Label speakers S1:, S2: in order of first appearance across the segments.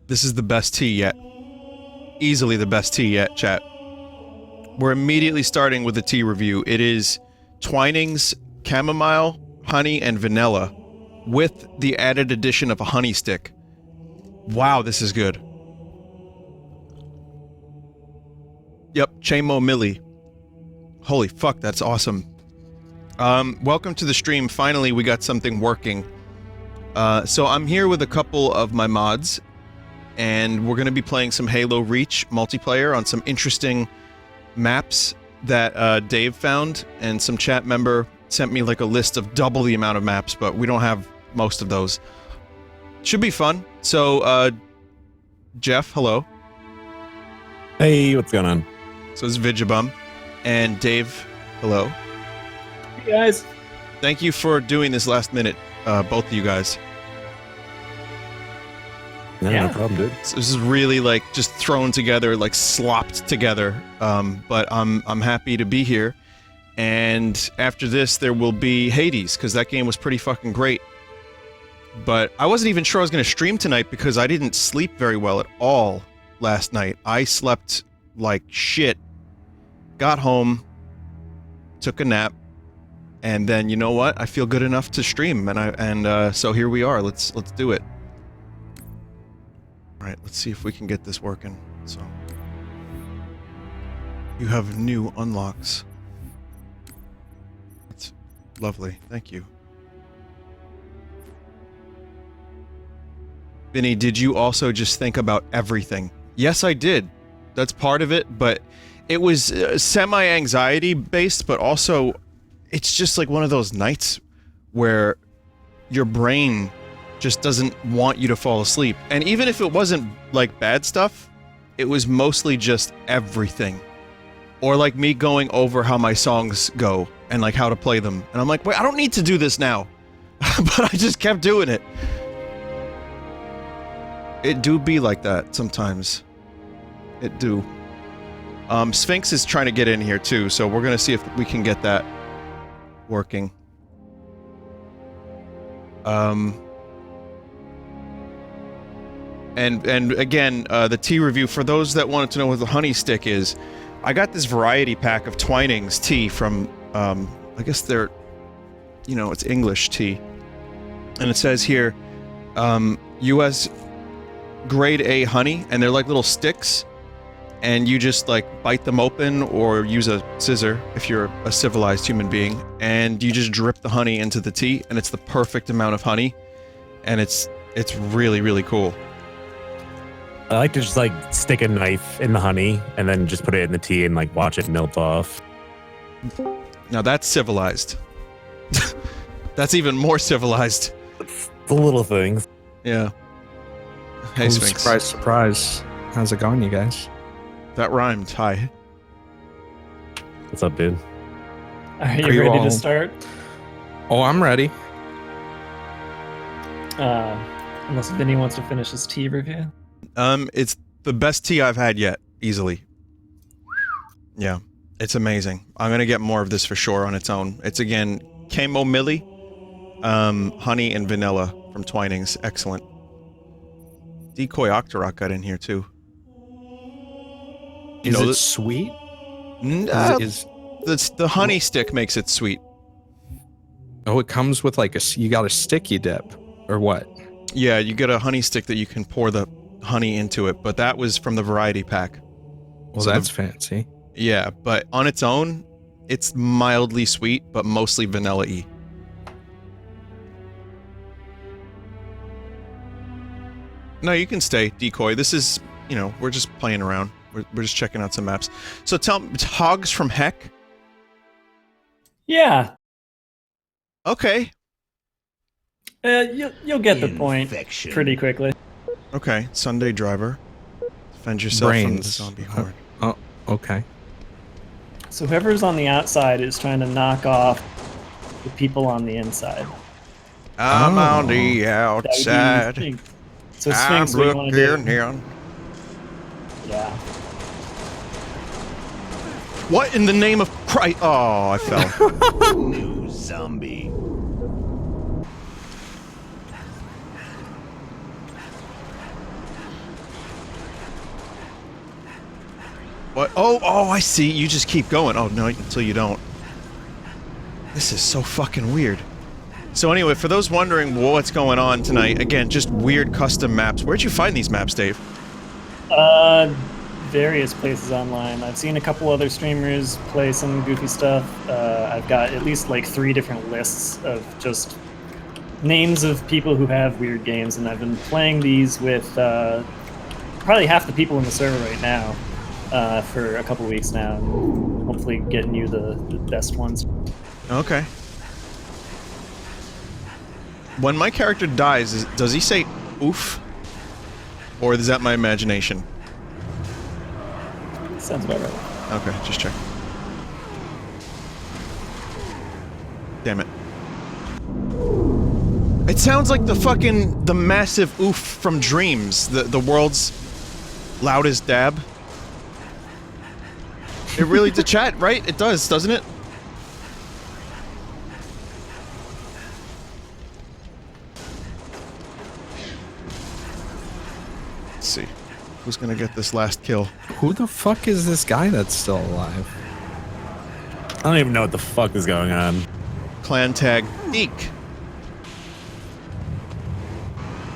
S1: This is the best tea yet. Easily the best tea yet, chat. We're immediately starting with a tea review. It is Twinings, chamomile, honey, and vanilla, with the added addition of a honey stick. Wow, this is good. Yep, chamomile. Holy fuck, that's awesome. Welcome to the stream. Finally, we got something working. So I'm here with a couple of my mods, and we're going to be playing some Halo Reach multiplayer on some interesting maps that Dave found, and some chat member sent me like a list of double the amount of maps, but we don't have most of those. Should be fun. So, Jeff, hello.
S2: Hey, what's going on?
S1: So it's Vigibum. And Dave, hello.
S3: Hey guys.
S1: Thank you for doing this last minute, both of you guys.
S2: No problem, dude.
S1: So this is really like just thrown together, like slopped together. But I'm happy to be here. And after this, there will be Hades, because that game was pretty fucking great. But I wasn't even sure I was going to stream tonight because I didn't sleep very well at all last night. I slept like shit. Got home, took a nap, and then you know what? I feel good enough to stream, and so here we are. Let's do it. All right, let's see if we can get this working. So you have new unlocks. That's lovely. Thank you. Vinny, did you also just think about everything? Yes, I did. That's part of it, but it was semi-anxiety based, but also it's just like one of those nights where your brain just doesn't want you to fall asleep. And even if it wasn't like bad stuff, it was mostly just everything. Or like me going over how my songs go and like how to play them. And I'm like, wait, I don't need to do this now. But I just kept doing it. It do be like that sometimes. It do. Sphinx is trying to get in here too, so we're gonna see if we can get that working. And again, the tea review, for those that wanted to know what the honey stick is, I got this variety pack of Twinings tea from, I guess they're, you know, it's English tea. And it says here, US grade A honey, and they're like little sticks. And you just like bite them open or use a scissor if you're a civilized human being, and you just drip the honey into the tea, and it's the perfect amount of honey, and it's really, really cool.
S2: I like to just like stick a knife in the honey and then just put it in the tea and like watch it melt off.
S1: Now that's civilized. That's even more civilized.
S2: It's the little things.
S1: Yeah. Hey, Sphinx.
S4: Surprise, surprise. How's it going, you guys?
S1: That rhymed. Hi.
S2: What's up, dude?
S3: Are you ready to start?
S4: Oh, I'm ready.
S3: Unless Vinny wants to finish his tea review.
S1: It's the best tea I've had yet, easily. Yeah, it's amazing. I'm gonna get more of this for sure on its own. It's again chamomile, honey and vanilla from Twinings. Excellent. Decoy Octorok got in here too.
S4: Is it sweet?
S1: The honey stick makes it sweet.
S4: Oh, it comes with like you got a sticky dip, or what?
S1: Yeah, you get a honey stick that you can pour the honey into it, but that was from the variety pack.
S4: Well,
S1: So
S4: that's fancy.
S1: Yeah, but on its own, it's mildly sweet, but mostly vanilla-y. No, you can stay, Decoy. This is, you know, we're just playing around. We're just checking out some maps. So tell me, Hogs from Heck?
S3: Yeah.
S1: Okay.
S3: You'll get the point pretty quickly.
S1: Okay, Sunday Driver. Defend yourself from the zombie horde.
S4: Oh, okay.
S3: So whoever's on the outside is trying to knock off the people on the inside.
S1: I'm on the
S3: That would be
S1: outside.
S3: Sphinx. So
S1: I'm
S3: Sphinx, what do you want to
S1: looking
S3: do?
S1: in.
S3: Yeah.
S1: What in the name of Christ? Oh, I fell.
S5: New zombie.
S1: What? Oh, I see. You just keep going. Oh, no, until you don't. This is so fucking weird. So anyway, for those wondering what's going on tonight, again, just weird custom maps. Where'd you find these maps, Dave?
S3: Various places online. I've seen a couple other streamers play some goofy stuff. I've got at least like 3 different lists of just names of people who have weird games, and I've been playing these with probably half the people in the server right now for a couple weeks now, and hopefully getting you the best ones.
S1: Okay. When my character dies, does he say oof? Or is that my imagination?
S3: Sounds about right.
S1: Okay, just check. Damn it. It sounds like the massive oof from Dreams, the world's loudest dab. It really, to chat, right? It does, doesn't it? Let's see. Who's gonna get this last kill?
S4: Who the fuck is this guy that's still alive?
S2: I don't even know what the fuck is going on.
S1: Clan tag Eek.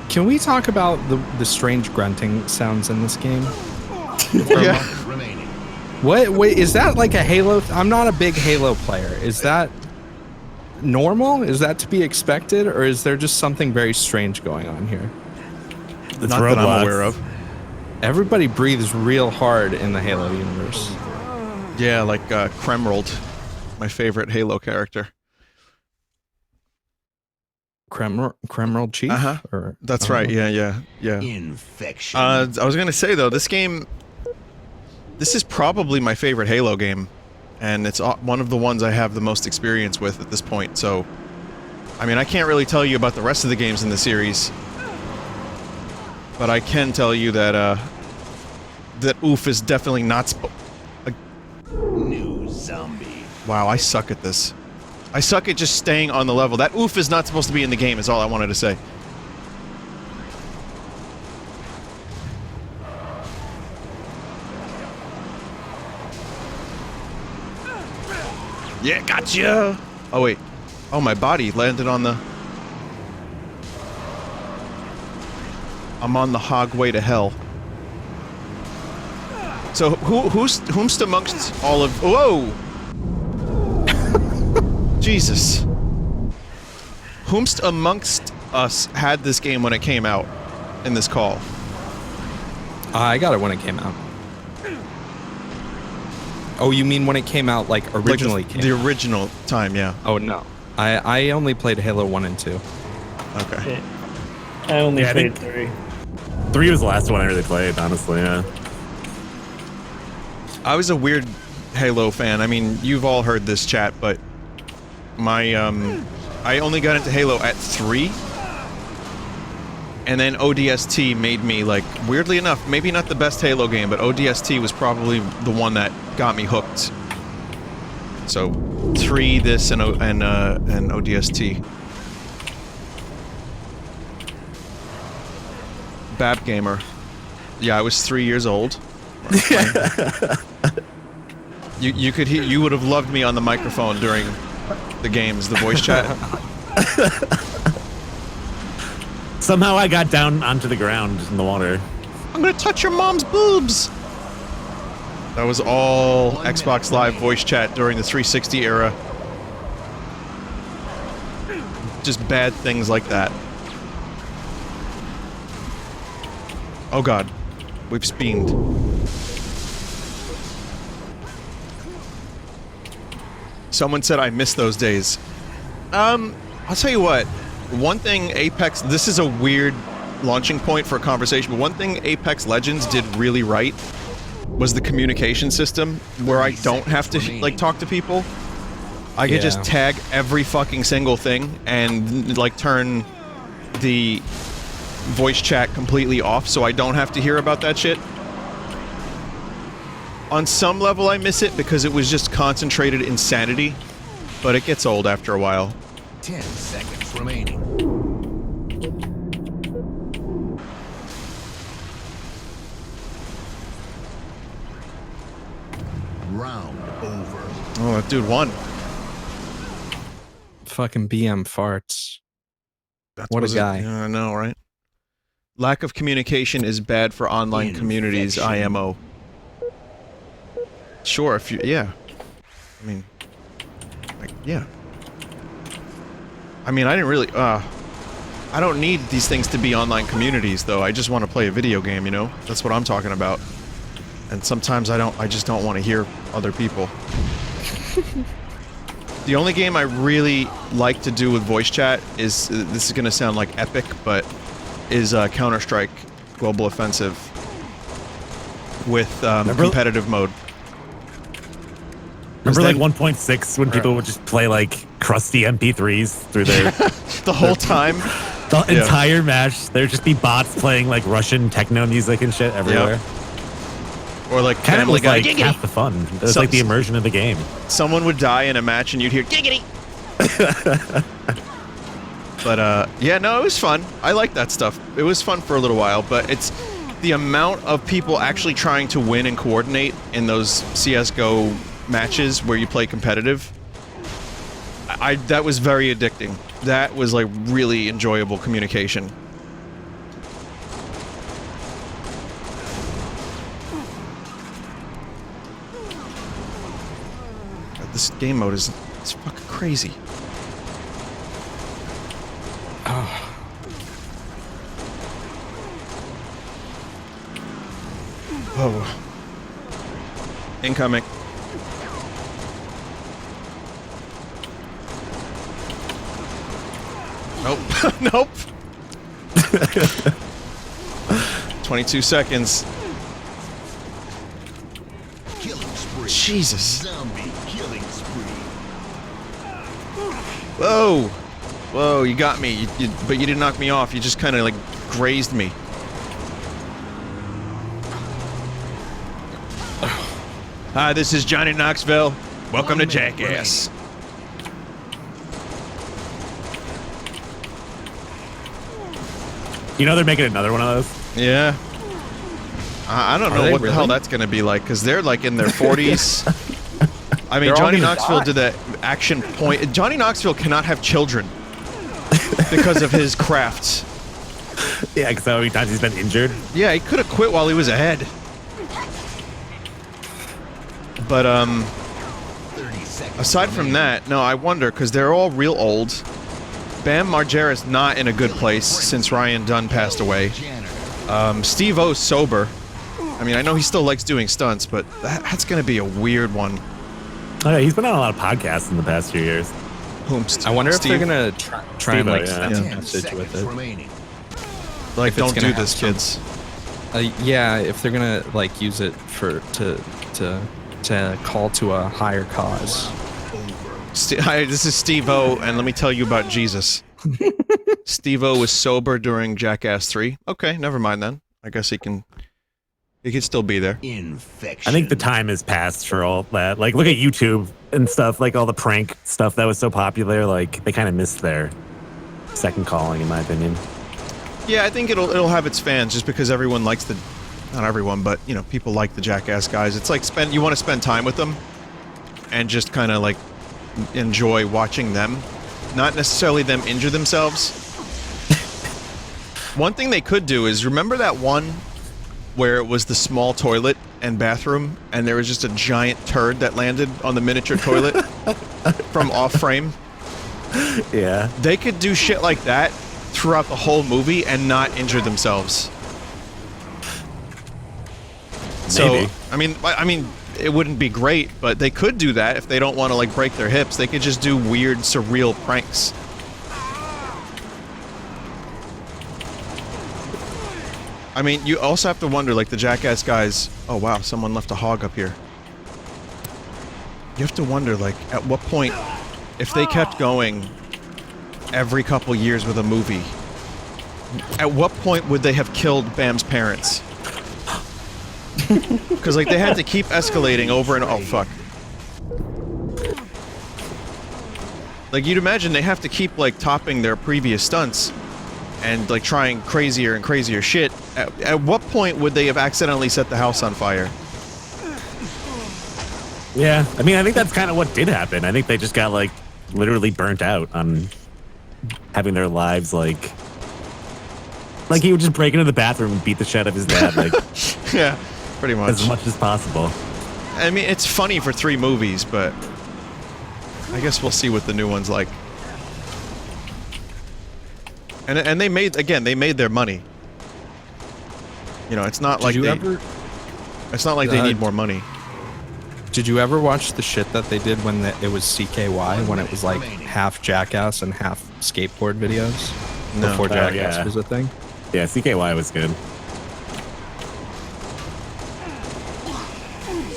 S4: Can we talk about the strange grunting sounds in this game?
S1: Yeah.
S4: What? Wait, is that like a Halo? I'm not a big Halo player. Is that normal? Is that to be expected, or is there just something very strange going on here?
S2: It's
S1: Not that I'm aware of.
S4: Everybody breathes real hard in the Halo universe.
S1: Yeah, like Kremrold, my favorite Halo character.
S4: Kremrold Chief? Or,
S1: That's right. Yeah.
S5: Infection.
S1: I was gonna say though, this is probably my favorite Halo game, and it's one of the ones I have the most experience with at this point. So, I mean, I can't really tell you about the rest of the games in the series, but I can tell you that that oof is definitely not.
S5: New zombie.
S1: Wow, I suck at this. I suck at just staying on the level. That oof is not supposed to be in the game, is all I wanted to say. Yeah, gotcha! Oh, wait. Oh, my body landed on the... I'm on the hog way to hell. So, whomst amongst all of... Whoa! Jesus. Whomst amongst us had this game when it came out in this call?
S4: I got it when it came out. Oh, you mean when it came out, like, originally
S1: like
S4: came
S1: the
S4: out?
S1: original time, yeah.
S4: Oh, no. I only played Halo 1 and 2.
S1: Okay.
S3: I only
S2: Yeah, I
S3: played
S2: think-
S3: 3.
S2: 3 was the last one I really played, honestly, yeah.
S1: I was a weird Halo fan. I mean, you've all heard this chat, but my, I only got into Halo at 3. And then ODST made me, like, weirdly enough, maybe not the best Halo game, but ODST was probably the one that got me hooked. So, 3, this, and ODST. Bab Gamer. Yeah, I was 3 years old. You would have loved me on the microphone during the games, the voice chat.
S2: Somehow I got down onto the ground in the water.
S1: I'm gonna touch your mom's boobs! That was all Xbox Live voice chat during the 360 era. Just bad things like that. Oh god. We've speened. Someone said I miss those days. I'll tell you what. One thing Apex... This is a weird launching point for a conversation, but one thing Apex Legends did really right was the communication system, where I don't have to, like, talk to people. I could just tag every fucking single thing and, like, turn the voice chat completely off so I don't have to hear about that shit. On some level I miss it because it was just concentrated insanity, but it gets old after a while.
S5: 10 seconds remaining.
S1: dude won.
S4: Fucking BM farts.
S1: That's
S4: What a guy.
S1: I know, right? Lack of communication is bad for online communities, IMO. Sure, if you... Yeah. I mean... Like, yeah. I mean, I didn't really... I don't need these things to be online communities, though. I just want to play a video game, you know? That's what I'm talking about. And sometimes I just don't want to hear other people. The only game I really like to do with voice chat is... This is gonna sound like epic, but... Is Counter-Strike Global Offensive. With competitive mode.
S2: Remember like 1.6 when people would just play like crusty MP3s through their...
S1: The whole time?
S2: The entire match, there'd just be bots playing like Russian techno music and shit everywhere.
S1: Yep. Or like
S2: Kind of
S1: Family
S2: was
S1: Guy.
S2: like half the fun. It was like the immersion of the game.
S1: Someone would die in a match and you'd hear giggity. But yeah, no, it was fun. I like that stuff. It was fun for a little while, but it's the amount of people actually trying to win and coordinate in those CS:GO matches where you play competitive. That was very addicting. That was like really enjoyable communication. God, this game mode is it's fucking crazy. Whoa. Incoming. Nope. Nope. 22 seconds.
S5: Killing spree.
S1: Jesus.
S5: Zombie killing spree.
S1: Whoa. Whoa, you got me. But you didn't knock me off. You just kind of like grazed me. Hi, this is Johnny Knoxville. Welcome to Jackass.
S2: You know they're making another one of those?
S1: Yeah. I don't know what the hell that's going to be like, because they're like in their 40s. I mean, Johnny Knoxville did that action point. Johnny Knoxville cannot have children because of his crafts.
S2: Yeah, because how many times he's been injured.
S1: Yeah, he could have quit while he was ahead. But,
S5: 30 seconds
S1: aside from that, no, I wonder, because they're all real old. Bam Margera's not in a good place since Ryan Dunn passed away. Steve-O's sober. I mean, I know he still likes doing stunts, but that's going to be a weird one.
S2: Oh, yeah, he's been on a lot of podcasts in the past few years.
S4: I wonder if they're going to try and like
S2: Steve-O,
S4: send a
S5: 10
S4: message with
S5: seconds
S4: it.
S5: remaining.
S1: Like,
S4: If it's
S1: don't
S4: gonna
S1: do
S4: have
S1: this,
S4: some-
S1: kids.
S4: Yeah, if they're gonna like use it to call to a higher cause.
S1: Hi, this is Steve-O, and let me tell you about Jesus. Steve-O was sober during Jackass 3. Okay, never mind then. I guess he could still be there.
S5: Infection.
S2: I think the time has passed for all that. Like, look at YouTube and stuff, like all the prank stuff that was so popular. Like, they kind of missed their second calling, in my opinion.
S1: Yeah, I think it'll have its fans just because everyone likes the... Not everyone, but, you know, people like the Jackass guys. It's like you want to spend time with them and just kind of, like, enjoy watching them. Not necessarily them injure themselves. One thing they could do is, remember that one where it was the small toilet and bathroom, and there was just a giant turd that landed on the miniature toilet from off-frame?
S2: Yeah.
S1: They could do shit like that throughout the whole movie and not injure themselves. So,
S2: Maybe.
S1: I mean, it wouldn't be great, but they could do that if they don't want to, like, break their hips. They could just do weird, surreal pranks. I mean, you also have to wonder, like, the Jackass guys... Oh, wow, someone left a hog up here. You have to wonder, like, at what point, if they kept going every couple years with a movie, at what point would they have killed Bam's parents? Because, like, they had to keep escalating over and... Oh, fuck. Like, you'd imagine they have to keep, like, topping their previous stunts and, like, trying crazier and crazier shit. At what point would they have accidentally set the house on fire?
S2: Yeah, I mean, I think that's kind of what did happen. I think they just got like literally burnt out on having their lives like he would just break into the bathroom and beat the shit out of his dad like
S1: Yeah, pretty much.
S2: as much as possible.
S1: I mean, it's funny for 3 movies, but I guess we'll see what the new one's like. And they made their money. You know, it's not like it's not like they need more money.
S4: Did you ever watch the shit that they did when it was CKY, when it was like half Jackass and half skateboard videos?
S1: No.
S4: Before Jackass
S2: yeah.
S4: was a thing?
S2: Yeah, CKY was good.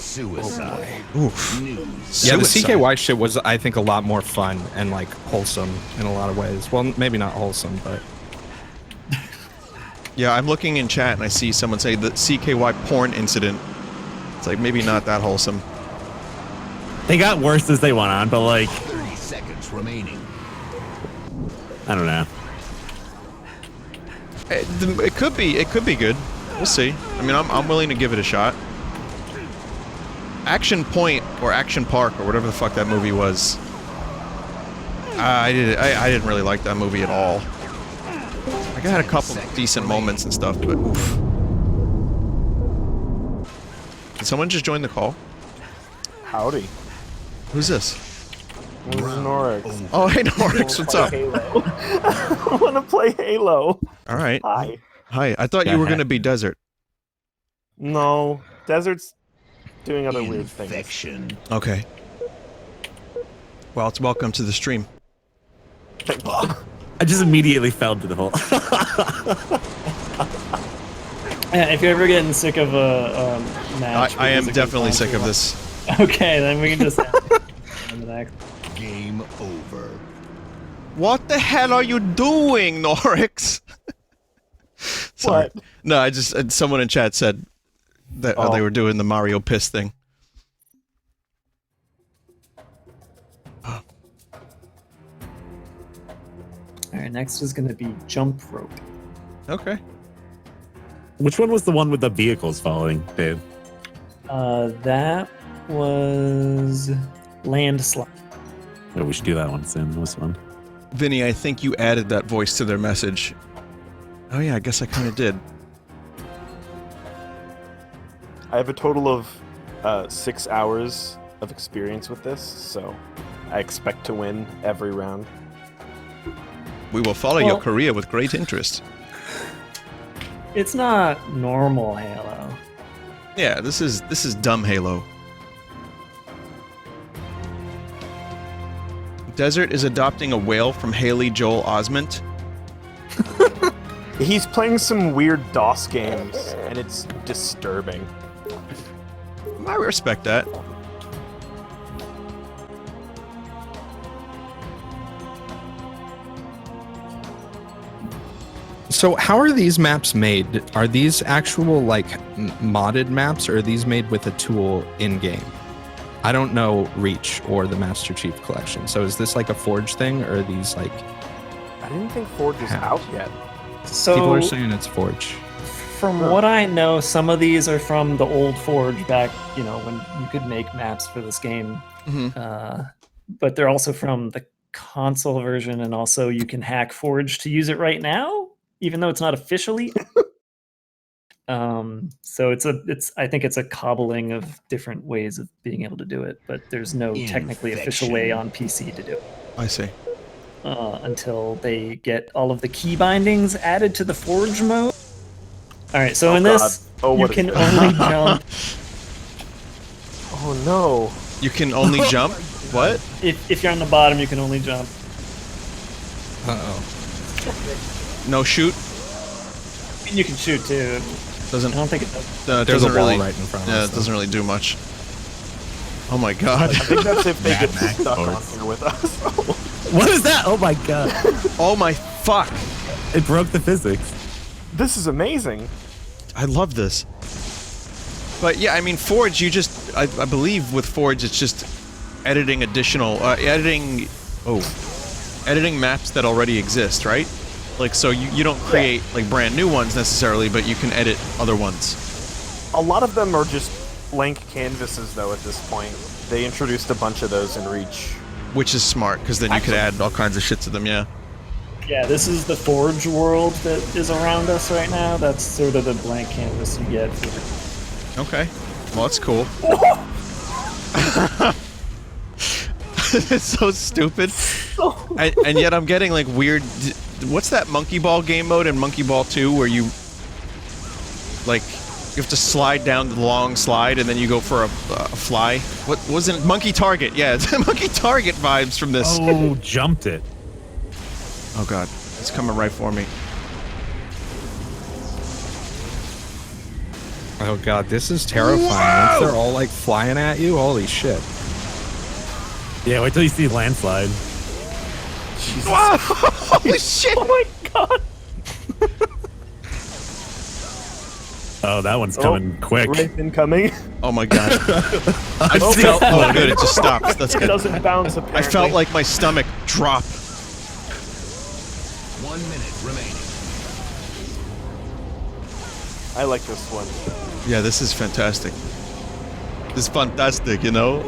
S5: Suicide.
S1: Oof.
S5: News.
S4: Yeah, the
S1: Suicide.
S4: CKY shit was, I think, a lot more fun and like wholesome in a lot of ways. Well, maybe not wholesome, but
S1: Yeah, I'm looking in chat and I see someone say the CKY porn incident. It's like maybe not that wholesome.
S2: They got worse as they went on, but like
S5: 30 seconds remaining.
S2: I don't know.
S1: It could be good. We'll see. I mean, I'm willing to give it a shot. Action Point or Action Park or whatever the fuck that movie was. I didn't really like that movie at all. I had a couple decent moments and stuff, but oof. Did someone just join the call?
S6: Howdy.
S1: Who's this?
S6: This is Norix.
S1: Oh, hey Norix, what's up?
S6: I want to play Halo.
S1: All right.
S6: Hi.
S1: Hi. I thought you were gonna be Desert.
S6: No, Desert's doing other weird things.
S5: Infection.
S1: Okay. Well, it's welcome to the stream.
S2: I just immediately fell into the hole.
S3: Yeah, if you're ever getting sick of a match,
S1: I am
S3: because it goes
S1: definitely
S3: on
S1: sick
S3: too
S1: of
S3: long.
S1: this.
S3: Okay, then we can just end the next.
S5: Game over.
S1: What the hell are you doing, Norix? Sorry.
S6: What?
S1: No, I just someone in chat said that they were doing the Mario piss thing.
S3: All right, next is going to be jump rope.
S1: Okay.
S2: Which one was the one with the vehicles falling, Dave?
S3: That was landslide.
S2: Oh, we should do that one soon. This one.
S1: Vinny, I think you added that voice to their message. Oh yeah, I guess I kind of did.
S6: I have a total of 6 hours of experience with this, so I expect to win every round.
S1: We will follow your
S3: Well-
S1: career with great interest.
S3: It's not normal Halo.
S1: Yeah, this is dumb Halo. Desert is adopting a whale from Haley Joel Osment.
S6: He's playing some weird DOS games, and it's disturbing.
S1: I respect that.
S4: So how are these maps made? Are these actual like modded maps, or are these made with a tool in game? I don't know Reach or the Master Chief Collection. So is this like a Forge thing, or are these like
S6: I didn't think Forge was
S4: How?
S6: out yet.
S3: So,
S4: people are saying it's Forge?
S3: from what I know, some of these are from the old Forge back, when you could make maps for this game.
S1: Mhm.
S3: But they're also from the console version, and also you can hack Forge to use it right now, even though it's not officially. So I think it's a cobbling of different ways of being able to do it, but there's no technically official way on PC to do it.
S1: I see.
S3: Until they get all of the key bindings added to the Forge mode. All right, so
S6: Oh,
S3: in
S6: God.
S3: this,
S6: Oh,
S3: you
S6: what is
S3: can
S6: this?
S3: only jump
S6: Oh no.
S1: You can only jump? What?
S3: if you're on the bottom. You can only jump.
S4: Uh-oh.
S1: No shoot?
S3: I mean, you can shoot too.
S1: Doesn't.
S3: I don't think it does.
S1: It
S4: There's a
S1: doesn't
S4: wall
S1: really.
S4: right in front of
S1: Yeah,
S4: us,
S1: it doesn't really do much. Oh my god.
S6: I think that's if they
S2: Mad
S6: get
S2: Max
S6: stuck on
S2: Force.
S6: here with us.
S2: What is that? Oh my god!
S1: Oh my fuck.
S2: It broke the physics.
S6: This is amazing.
S1: I love this. But yeah, I mean, Forge, I believe with Forge, it's just editing editing maps that already exist, right? Like, so you don't create like brand new ones necessarily, but you can edit other ones.
S6: A lot of them are just blank canvases, though, at this point. They introduced a bunch of those in Reach.
S1: Which is smart, because then you could add all kinds of shit to them, yeah.
S3: Yeah, this is the Forge world that is around us right now. That's sort of the blank canvas you get for.
S1: Okay. Well, that's cool. It's so stupid. And yet I'm getting like weird. What's that Monkey Ball game mode in Monkey Ball 2 where you like you have to slide down the long slide and then you go for a fly? What wasn't it? Monkey Target? Yeah, it's Monkey Target vibes from this.
S2: Oh, jumped it.
S1: Oh god, it's coming right for me.
S4: Oh god, this is terrifying. Once they're all like flying at you, holy shit.
S2: Yeah, wait till you see landslide.
S6: Jesus.
S1: Wow! Holy shit!
S6: Oh my god!
S2: Oh, that one's coming quick.
S6: Wraith incoming.
S1: Oh my god. I felt. Oh good, it just stopped. That's
S6: It
S1: good.
S6: doesn't bounce,
S1: I
S6: apparently.
S1: felt like my stomach drop.
S5: 1 minute remaining.
S6: I like this one.
S1: Yeah, this is fantastic. This is fantastic, you know?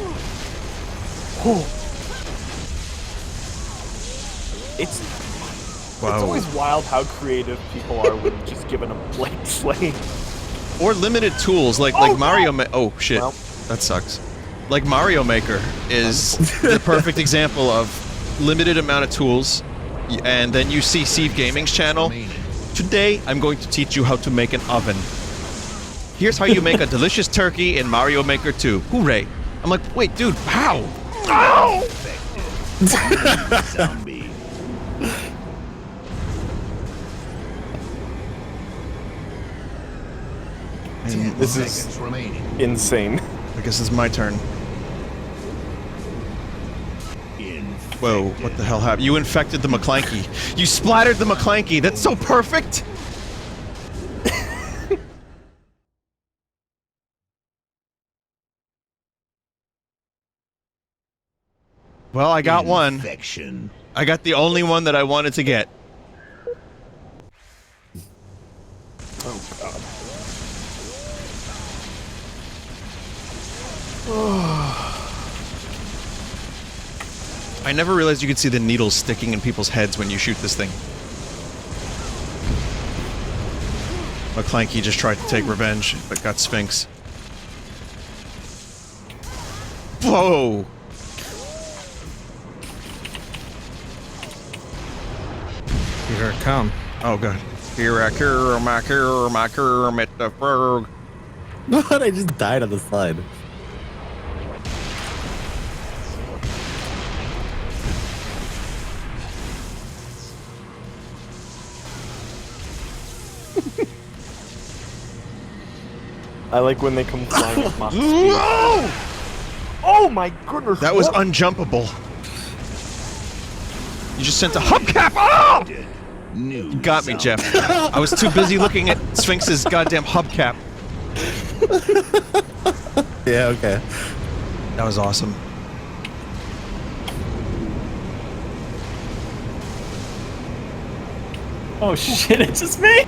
S6: It's
S1: Wow.
S6: always wild how creative people are when just given a blank slate.
S1: Or limited tools, like Mario oh shit.
S6: Well.
S1: That sucks. Like Mario Maker is the perfect example of limited amount of tools, and then you see Steve Gaming's channel. Today, I'm going to teach you how to make an oven. Here's how you make a delicious turkey in Mario Maker 2. Hooray! I'm like, wait, dude, how? Ow!
S5: Zombie.
S1: And
S6: This
S5: Seconds
S6: is
S5: remaining.
S6: insane.
S1: I guess it's my turn. Whoa, what the hell happened? You infected the McClanky. You splattered the McClanky. That's so perfect! Well, I got one.
S5: Infection.
S1: I got the only one that I wanted to get.
S6: Oh god.
S1: I never realized you could see the needles sticking in people's heads when you shoot this thing. McClanky just tried to take revenge, but got Sphinx. Whoa!
S4: Here it come.
S1: Oh god. Here I come, my Kermit the Frog.
S2: What? I just died on the slide.
S6: I like when they come flying at Mach speed. Oh my goodness!
S1: That was
S6: what?
S1: unjumpable. You just sent a hubcap. Oh!
S5: New
S1: You got me,
S5: zombie.
S1: Jeff. I was too busy looking at Sphinx's goddamn hubcap.
S2: Yeah, okay.
S1: That was awesome.
S3: Oh shit, it's just me!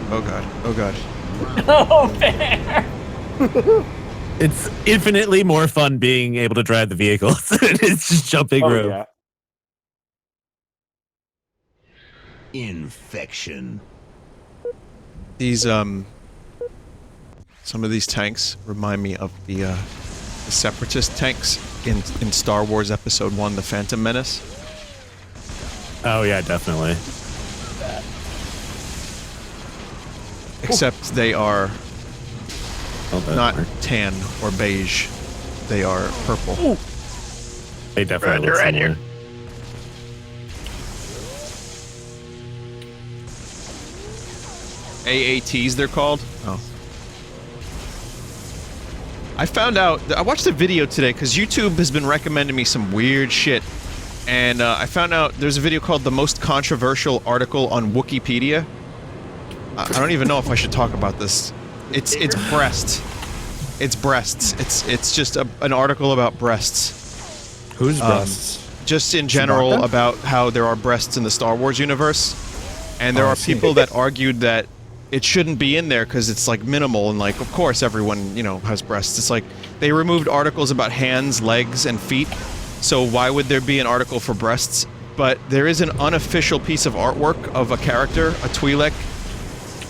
S1: Oh god. Oh god.
S3: Oh, fair!
S2: It's infinitely more fun being able to drive the vehicles than it is just jumping
S6: Oh
S2: rope.
S6: yeah.
S5: Infection.
S1: These some of these tanks remind me of the Separatist tanks in Star Wars Episode 1, The Phantom Menace.
S2: Oh yeah, definitely.
S1: Except they are
S2: Oh, that
S1: not
S2: worked.
S1: tan or beige. They are purple.
S2: They definitely look similar.
S1: AATs, they're called. Oh. I found out, I watched a video today because YouTube has been recommending me some weird shit. And I found out there's a video called The Most Controversial Article on Wikipedia. I don't even know if I should talk about this. It's breast. It's breasts. It's just an article about breasts.
S4: Whose breasts?
S1: Just in general
S4: Chewbacca?
S1: about how there are breasts in the Star Wars universe. And there
S4: Oh, I
S1: are
S4: see.
S1: people that argued that it shouldn't be in there because it's like minimal and like of course everyone has breasts. It's like they removed articles about hands, legs, and feet. So why would there be an article for breasts? But there is an unofficial piece of artwork of a character, a Twi'lek.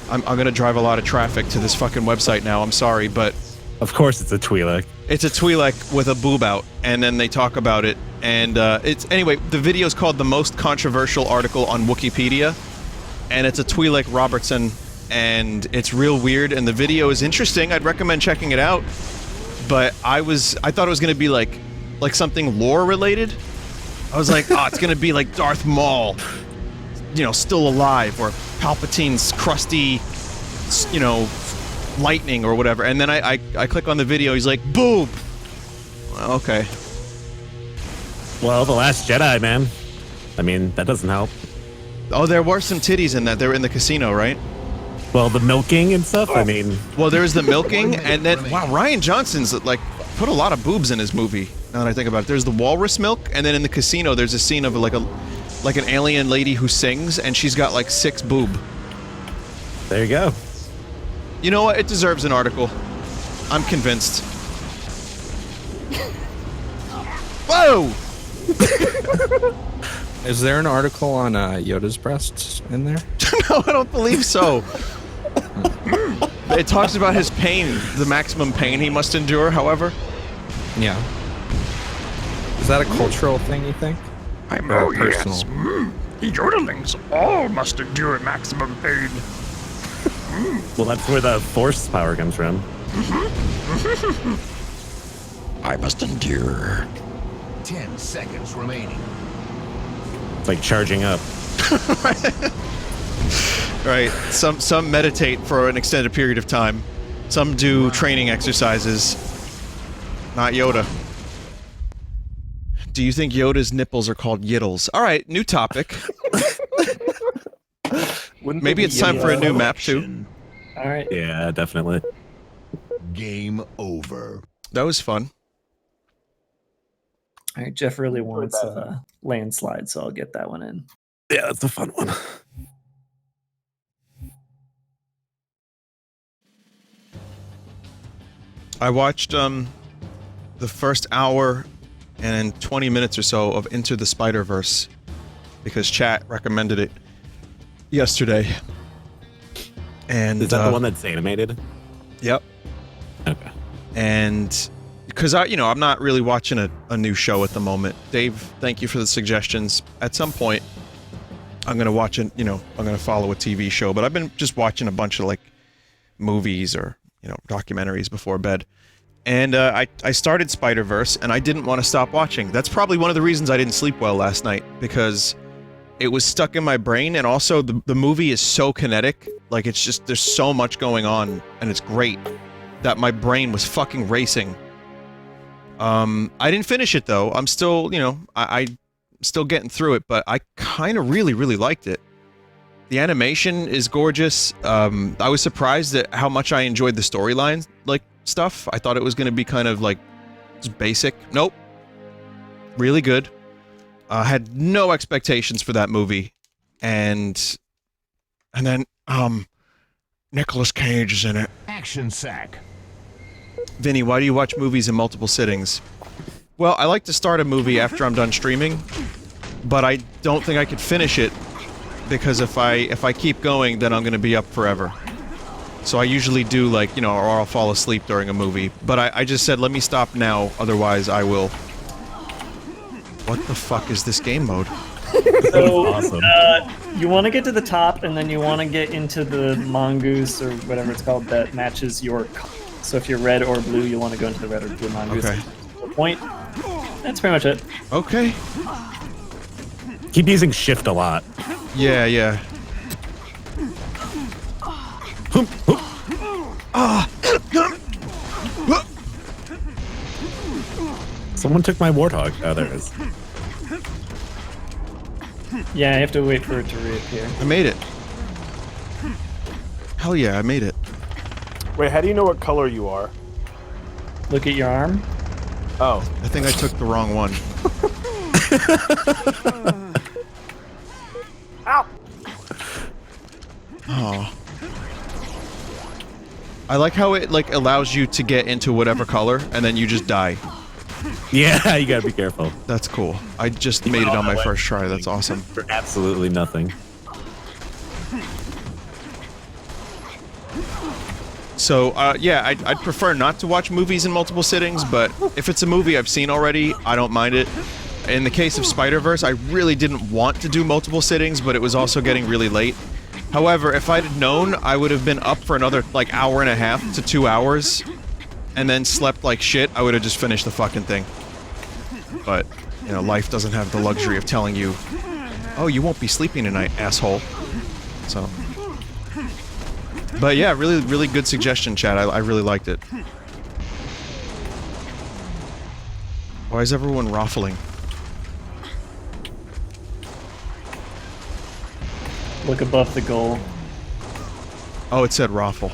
S1: I'm gonna drive a lot of traffic to this fucking website now. I'm sorry, but
S2: Of course, it's a Twi'lek.
S1: it's a Twi'lek with a boob out, and then they talk about it. And anyway. The video is called "The Most Controversial Article on Wikipedia," and it's a Twi'lek Robertson, and it's real weird. And the video is interesting. I'd recommend checking it out. But I thought it was gonna be like something lore related. I was like, oh, it's gonna be like Darth Maul, still alive, or Palpatine's crusty, lightning or whatever. And then I click on the video. He's like, boob. Well, okay.
S2: Well, The Last Jedi, man. I mean, that doesn't help.
S1: Oh, there were some titties in that. They were in the casino, right?
S2: Well, the milking and stuff, I mean...
S1: Well, there was the milking, and then wow, Ryan Johnson's like put a lot of boobs in his movie. Now that I think about it, there's the walrus milk, and then in the casino, there's a scene of like an alien lady who sings, and she's got like 6 boob.
S2: There you go.
S1: You know what? It deserves an article. I'm convinced. Whoa!
S4: Is there an article on Yoda's breasts in there?
S1: No, I don't believe so. It talks about his pain, the maximum pain he must endure, however.
S4: Yeah. Is that a cultural thing, you think?
S7: I'm
S4: Or
S7: oh yes.
S4: personal?
S7: Yodelings all must endure maximum pain.
S2: Well, that's where the Force power comes from.
S7: I must endure.
S5: 10 seconds remaining.
S2: It's like charging up.
S1: Right. Some meditate for an extended period of time. Some do training exercises. Not Yoda. Do you think Yoda's nipples are called yiddles? All right, new topic. Maybe it's time for a new map too.
S3: All right.
S2: Yeah, definitely.
S5: Game over.
S1: That was fun.
S3: All right. Jeff really wants landslide, so I'll get that one in.
S2: Yeah, that's a fun one.
S1: I watched the first hour and 20 minutes or so of Into the Spider-Verse because chat recommended it yesterday. And
S2: Is that the one that's animated?
S1: Yep.
S2: Okay.
S1: And because I'm not really watching a new show at the moment. Dave, thank you for the suggestions. At some point, I'm gonna watch it. I'm gonna follow a TV show. But I've been just watching a bunch of like movies or documentaries before bed. And I started Spider-Verse, and I didn't want to stop watching. That's probably one of the reasons I didn't sleep well last night, because it was stuck in my brain, and also the movie is so kinetic. Like, it's just, there's so much going on, and it's great, that my brain was fucking racing. I didn't finish it, though. I'm still, I'm still getting through it, but I kind of really, really liked it. The animation is gorgeous. I was surprised at how much I enjoyed the storyline, stuff. I thought it was going to be kind of just basic. Nope. Really good. Had no expectations for that movie. And then, Nicolas Cage is in it.
S5: Action sack.
S1: Vinny, why do you watch movies in multiple sittings? Well, I like to start a movie after I'm done streaming, but I don't think I could finish it, because if I keep going, then I'm going to be up forever. So I usually do or I'll fall asleep during a movie. But I just said, let me stop now, otherwise I will. What the fuck is this game mode?
S3: So,
S2: Awesome.
S3: you want to get to the top, and then you want to get into the mongoose, or whatever it's called, that matches your color. So if you're red or blue, you want to go into the red or blue mongoose.
S1: Okay.
S3: Point. That's pretty much it.
S1: Okay.
S2: Keep using shift a lot.
S1: Yeah.
S2: Someone took my warthog. Oh, there it is.
S3: Yeah, you have to wait for it to reappear.
S1: I made it. Hell yeah, I made it.
S6: Wait, how do you know what color you are?
S3: Look at your arm.
S6: Oh,
S1: I think I took the wrong one.
S6: ow!
S1: Oh. I like how it like allows you to get into whatever color and then you just die.
S2: Yeah, you gotta be careful.
S1: That's cool. I just made it on my first try. That's awesome.
S2: For absolutely nothing.
S1: So, yeah, I'd prefer not to watch movies in multiple sittings, but if it's a movie I've seen already, I don't mind it. In the case of Spider-Verse, I really didn't want to do multiple sittings, but it was also getting really late. However, if I'd have known, I would have been up for another, like, hour and a half to 2 hours, and then slept like shit. I would have just finished the fucking thing. But, you know, life doesn't have the luxury of telling you, oh, you won't be sleeping tonight, asshole. So... But yeah, really, really good suggestion, Chad. I really liked it. Why is everyone raffling?
S3: Look above the goal.
S1: Oh, it said raffle.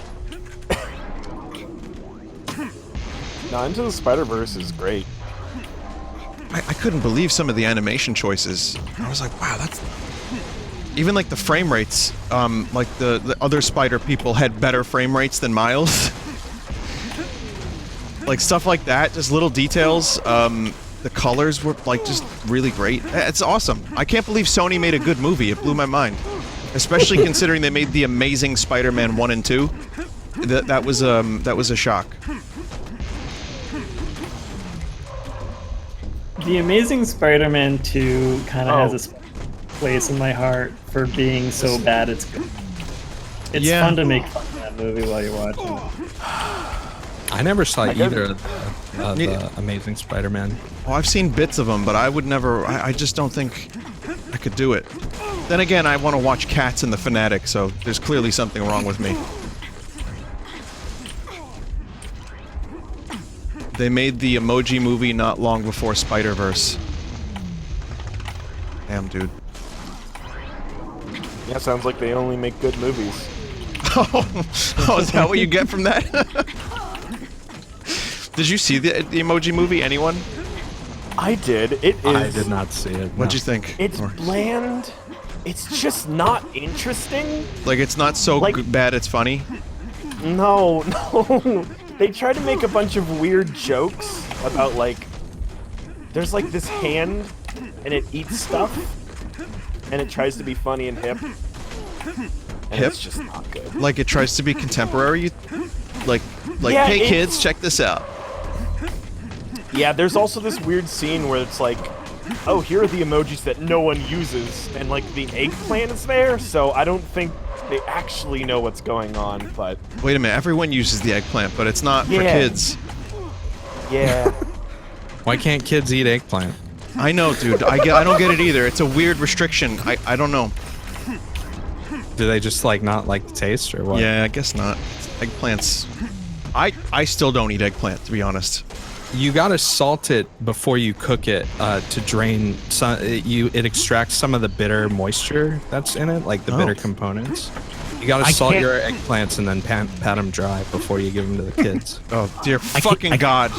S6: No, Into the Spider-Verse is great.
S1: I couldn't believe some of the animation choices. I was like, wow, that's... Even like the frame rates, like the other Spider people had better frame rates than Miles. Like stuff like that, just little details. The colors were like just really great. It's awesome. I can't believe Sony made a good movie. It blew my mind. Especially considering they made the Amazing Spider-Man 1 and 2. That was a shock.
S3: The Amazing Spider-Man 2 kind of has a place in my heart for being so bad it's good. It's fun to make fun of that movie while you're watching it.
S4: I never saw either of the Amazing Spider-Man.
S1: Oh, I've seen bits of them, but I would never... I just don't think I could do it. Then again, I want to watch Cats and the Fanatic, so there's clearly something wrong with me. They made the Emoji Movie not long before Spider-Verse. Damn, dude.
S6: Yeah, sounds like they only make good movies.
S1: Oh, is that what you get from that? Did you see the Emoji Movie? Anyone?
S6: I did. It is.
S4: I did not see it.
S1: What'd you think?
S6: It's bland. It's just not interesting.
S1: Like, it's not so bad it's funny?
S6: No. They try to make a bunch of weird jokes about, like, there's, like, this hand, and it eats stuff, and it tries to be funny and hip. And
S1: Hip?
S6: it's just not good.
S1: Like, it tries to be contemporary? Like,
S6: Yeah,
S1: hey kids, check this out.
S6: Yeah, there's also this weird scene where it's like, oh, here are the emojis that no one uses, and, like, the eggplant is there, so I don't think they actually know what's going on, but...
S1: Wait a minute, everyone uses the eggplant, but it's not for kids.
S6: Yeah.
S4: Why can't kids eat eggplant?
S1: I know, dude. I don't get it either. It's a weird restriction. I don't know.
S4: Do they just like not like the taste or what?
S1: Yeah, I guess not. Eggplants. I still don't eat eggplant, to be honest.
S4: You gotta salt it before you cook it to drain some. It extracts some of the bitter moisture that's in it, like the bitter components. You gotta salt your eggplants and then pat them dry before you give them to the kids.
S1: Oh dear fucking God!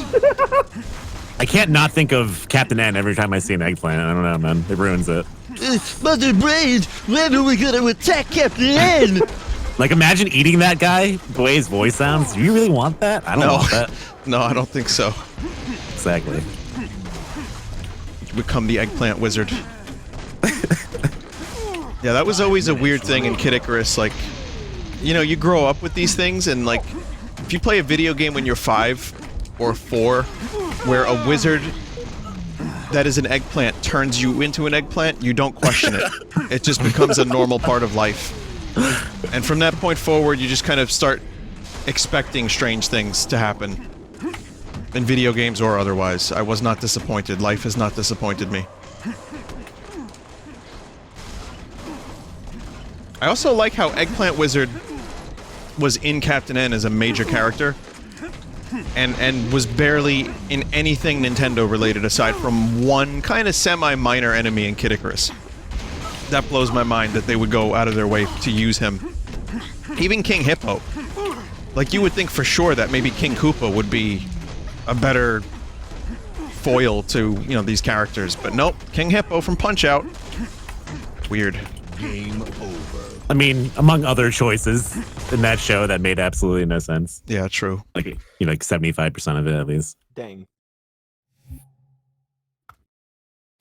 S2: I can't not think of Captain N every time I see an eggplant. I don't know, man. It ruins it.
S8: Mother Brains, when are we gonna attack Captain N?
S2: Like, imagine eating that guy, the way his voice sounds. Do you really want that? I don't want that.
S1: No, I don't think so.
S2: Exactly.
S1: You become the eggplant wizard. Yeah, that was always a weird thing in Kid Icarus. Like, you know, you grow up with these things, and like, if you play a video game when you're 5 or 4, where a wizard that is an eggplant turns you into an eggplant, you don't question it. It just becomes a normal part of life. And from that point forward, you just kind of start expecting strange things to happen. In video games or otherwise. I was not disappointed. Life has not disappointed me. I also like how Eggplant Wizard was in Captain N as a major character. And was barely in anything Nintendo related aside from one kind of semi-minor enemy in Kid Icarus. That blows my mind that they would go out of their way to use him. Even King Hippo. Like, you would think for sure that maybe King Koopa would be a better foil to, you know, these characters. But nope, King Hippo from Punch-Out! Weird.
S5: Game over.
S2: I mean, among other choices in that show that made absolutely no sense.
S1: Yeah, true.
S2: Like, you know, like 75% of it at least.
S6: Dang.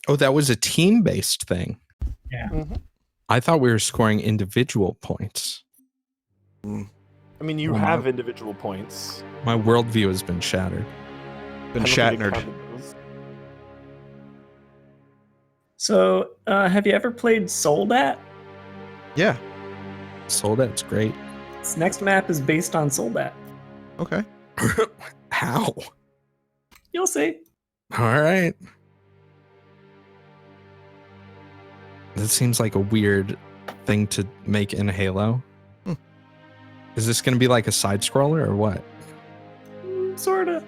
S4: Oh, that was a team-based thing.
S3: Yeah.
S4: I thought we were scoring individual points.
S6: I mean, you
S4: Wow.
S6: have individual points.
S4: My worldview has been shattered.
S1: Been
S6: I don't think it
S1: Shatnered.
S6: counted those.
S3: So, have you ever played Soldat?
S1: Yeah.
S4: Soldat's great.
S3: This next map is based on Soldat.
S1: Okay.
S4: How?
S3: You'll see.
S4: All right. That seems like a weird thing to make in Halo.
S1: Hmm.
S4: Is this going to be like a side scroller or what?
S3: Sorta.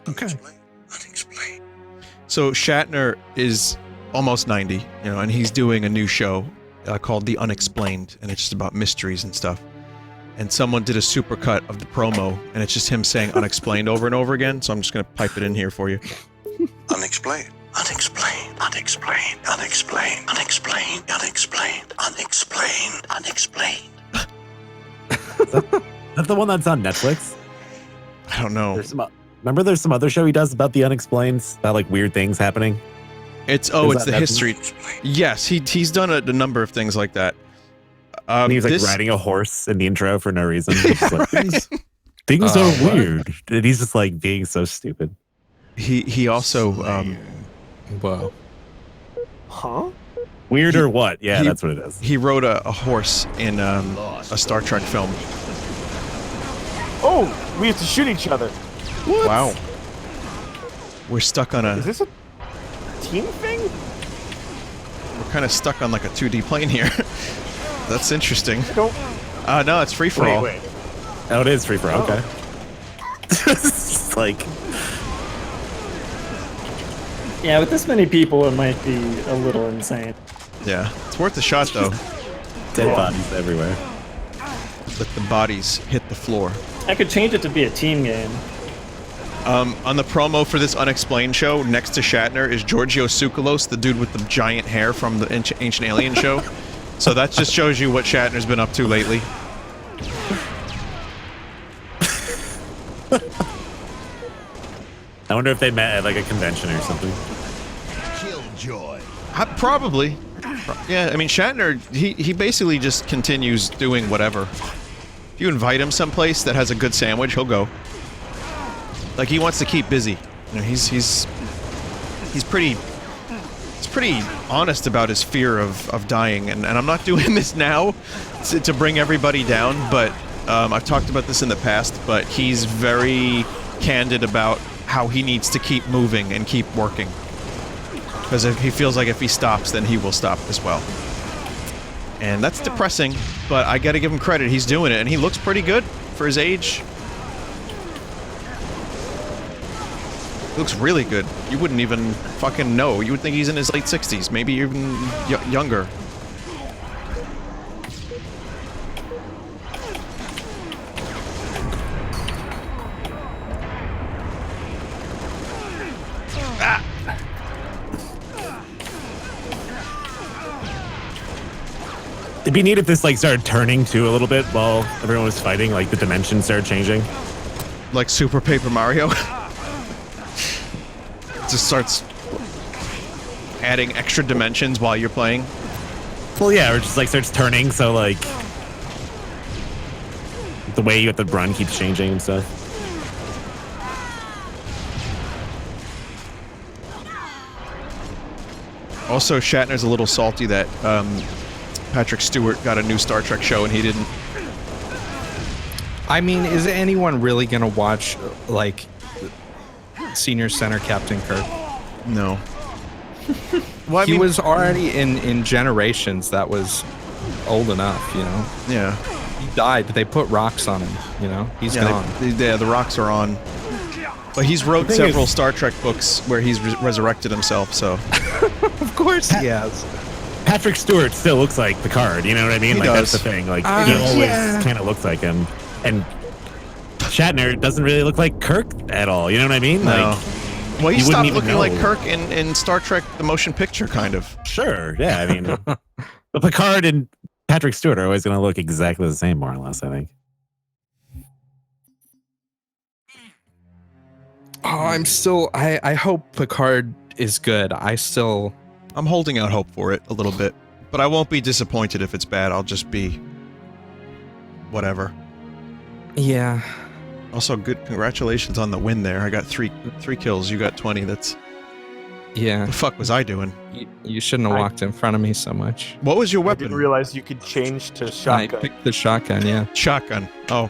S4: Okay.
S1: So Shatner is almost 90, you know, and he's doing a new show called The Unexplained, and it's just about mysteries and stuff. And someone did a supercut of the promo, and it's just him saying "unexplained" over and over again. So I'm just gonna pipe it in here for you.
S9: Unexplained. Unexplained. Unexplained. Unexplained. Unexplained. Unexplained. Unexplained. Unexplained.
S2: That's the one that's on Netflix.
S1: I don't know.
S2: Remember there's some other show he does about the unexplained, about like weird things happening?
S1: It's
S2: Is
S1: it's
S2: that
S1: the
S2: Netflix?
S1: history. Yes, he's done a number of things like that.
S2: And he was like
S1: This-
S2: riding a horse in the intro for no reason. Just like, things
S4: Oh,
S2: are
S4: what?
S2: weird. And he's just like being so stupid.
S1: He also
S4: Whoa.
S6: Huh?
S2: Weird or what? Yeah,
S1: he-
S2: that's what it is.
S1: he rode a horse in a Star Trek film.
S6: Oh, we have to shoot each other.
S1: Wow. We're stuck on
S6: Is
S1: a.
S6: this a team thing?
S1: We're kind of stuck on like a 2D plane here. That's interesting.
S6: Don't.
S1: No, it's free for all.
S6: Wait.
S2: Oh, it is free for all.
S6: Oh.
S2: Okay. It's like,
S3: Yeah, with this many people, it might be a little insane.
S1: Yeah, it's worth a shot though.
S2: dead bodies everywhere.
S1: Let the bodies hit the floor.
S3: I could change it to be a team game.
S1: On the promo for this Unexplained show, next to Shatner is Giorgio Tsoukalos, the dude with the giant hair from the Ancient Alien show. So that just shows you what Shatner's been up to lately.
S2: I wonder if they met at like a convention or something.
S5: Killjoy.
S1: Probably. Yeah, I mean Shatner, he basically just continues doing whatever. If you invite him someplace that has a good sandwich, he'll go. Like he wants to keep busy. You know, he's pretty honest about his fear of dying, and I'm not doing this now to bring everybody down, but I've talked about this in the past, but he's very candid about how he needs to keep moving and keep working. Because if he feels like if he stops, then he will stop as well. And that's depressing, but I gotta give him credit, he's doing it, and he looks pretty good for his age. He looks really good. You wouldn't even fucking know. You would think he's in his late 60s, maybe even younger.
S2: It'd be neat if this like started turning too a little bit while everyone was fighting, like the dimensions started changing.
S1: Like Super Paper Mario. Just starts adding extra dimensions while you're playing.
S2: Well, yeah, or just like starts turning, so like the way you have to run keeps changing and stuff.
S1: Also, Shatner's a little salty that Patrick Stewart got a new Star Trek show and he didn't.
S4: I mean, is anyone really going to watch, like, Senior Center Captain Kirk?
S1: No. Well, I
S4: He
S1: mean,
S4: was already in Generations that was old enough, you know?
S1: yeah.
S4: He died. They put rocks on him, you know? He's gone.
S1: The rocks are on. But he's wrote
S2: thing
S1: several
S2: is-
S1: Star Trek books where he's resurrected himself, so.
S4: Of course he has.
S2: Patrick Stewart still looks like Picard, you know what I mean?
S1: He
S2: Like
S1: does.
S2: that's the thing. Like he always
S4: yeah.
S2: kind of looks like him. And Shatner doesn't really look like Kirk at all, you know what I mean?
S1: No.
S2: Like
S1: Well, he
S2: you wouldn't
S1: stopped
S2: even
S1: looking
S2: know.
S1: like Kirk in Star Trek the Motion Picture, kind of.
S2: sure, yeah, I mean But Picard and Patrick Stewart are always going to look exactly the same, more or less, I think.
S4: Oh, I hope Picard is good.
S1: I'm holding out hope for it a little bit, but I won't be disappointed if it's bad. I'll just be whatever.
S4: Yeah.
S1: Also, good congratulations on the win there. I got three kills. You got 20. That's
S4: Yeah.
S1: the fuck was I doing?
S4: You shouldn't have walked in front of me so much.
S1: What was your
S6: I
S1: weapon?
S6: didn't realize you could change to
S4: I
S6: shotgun.
S4: picked the shotgun, yeah.
S1: Shotgun. Oh,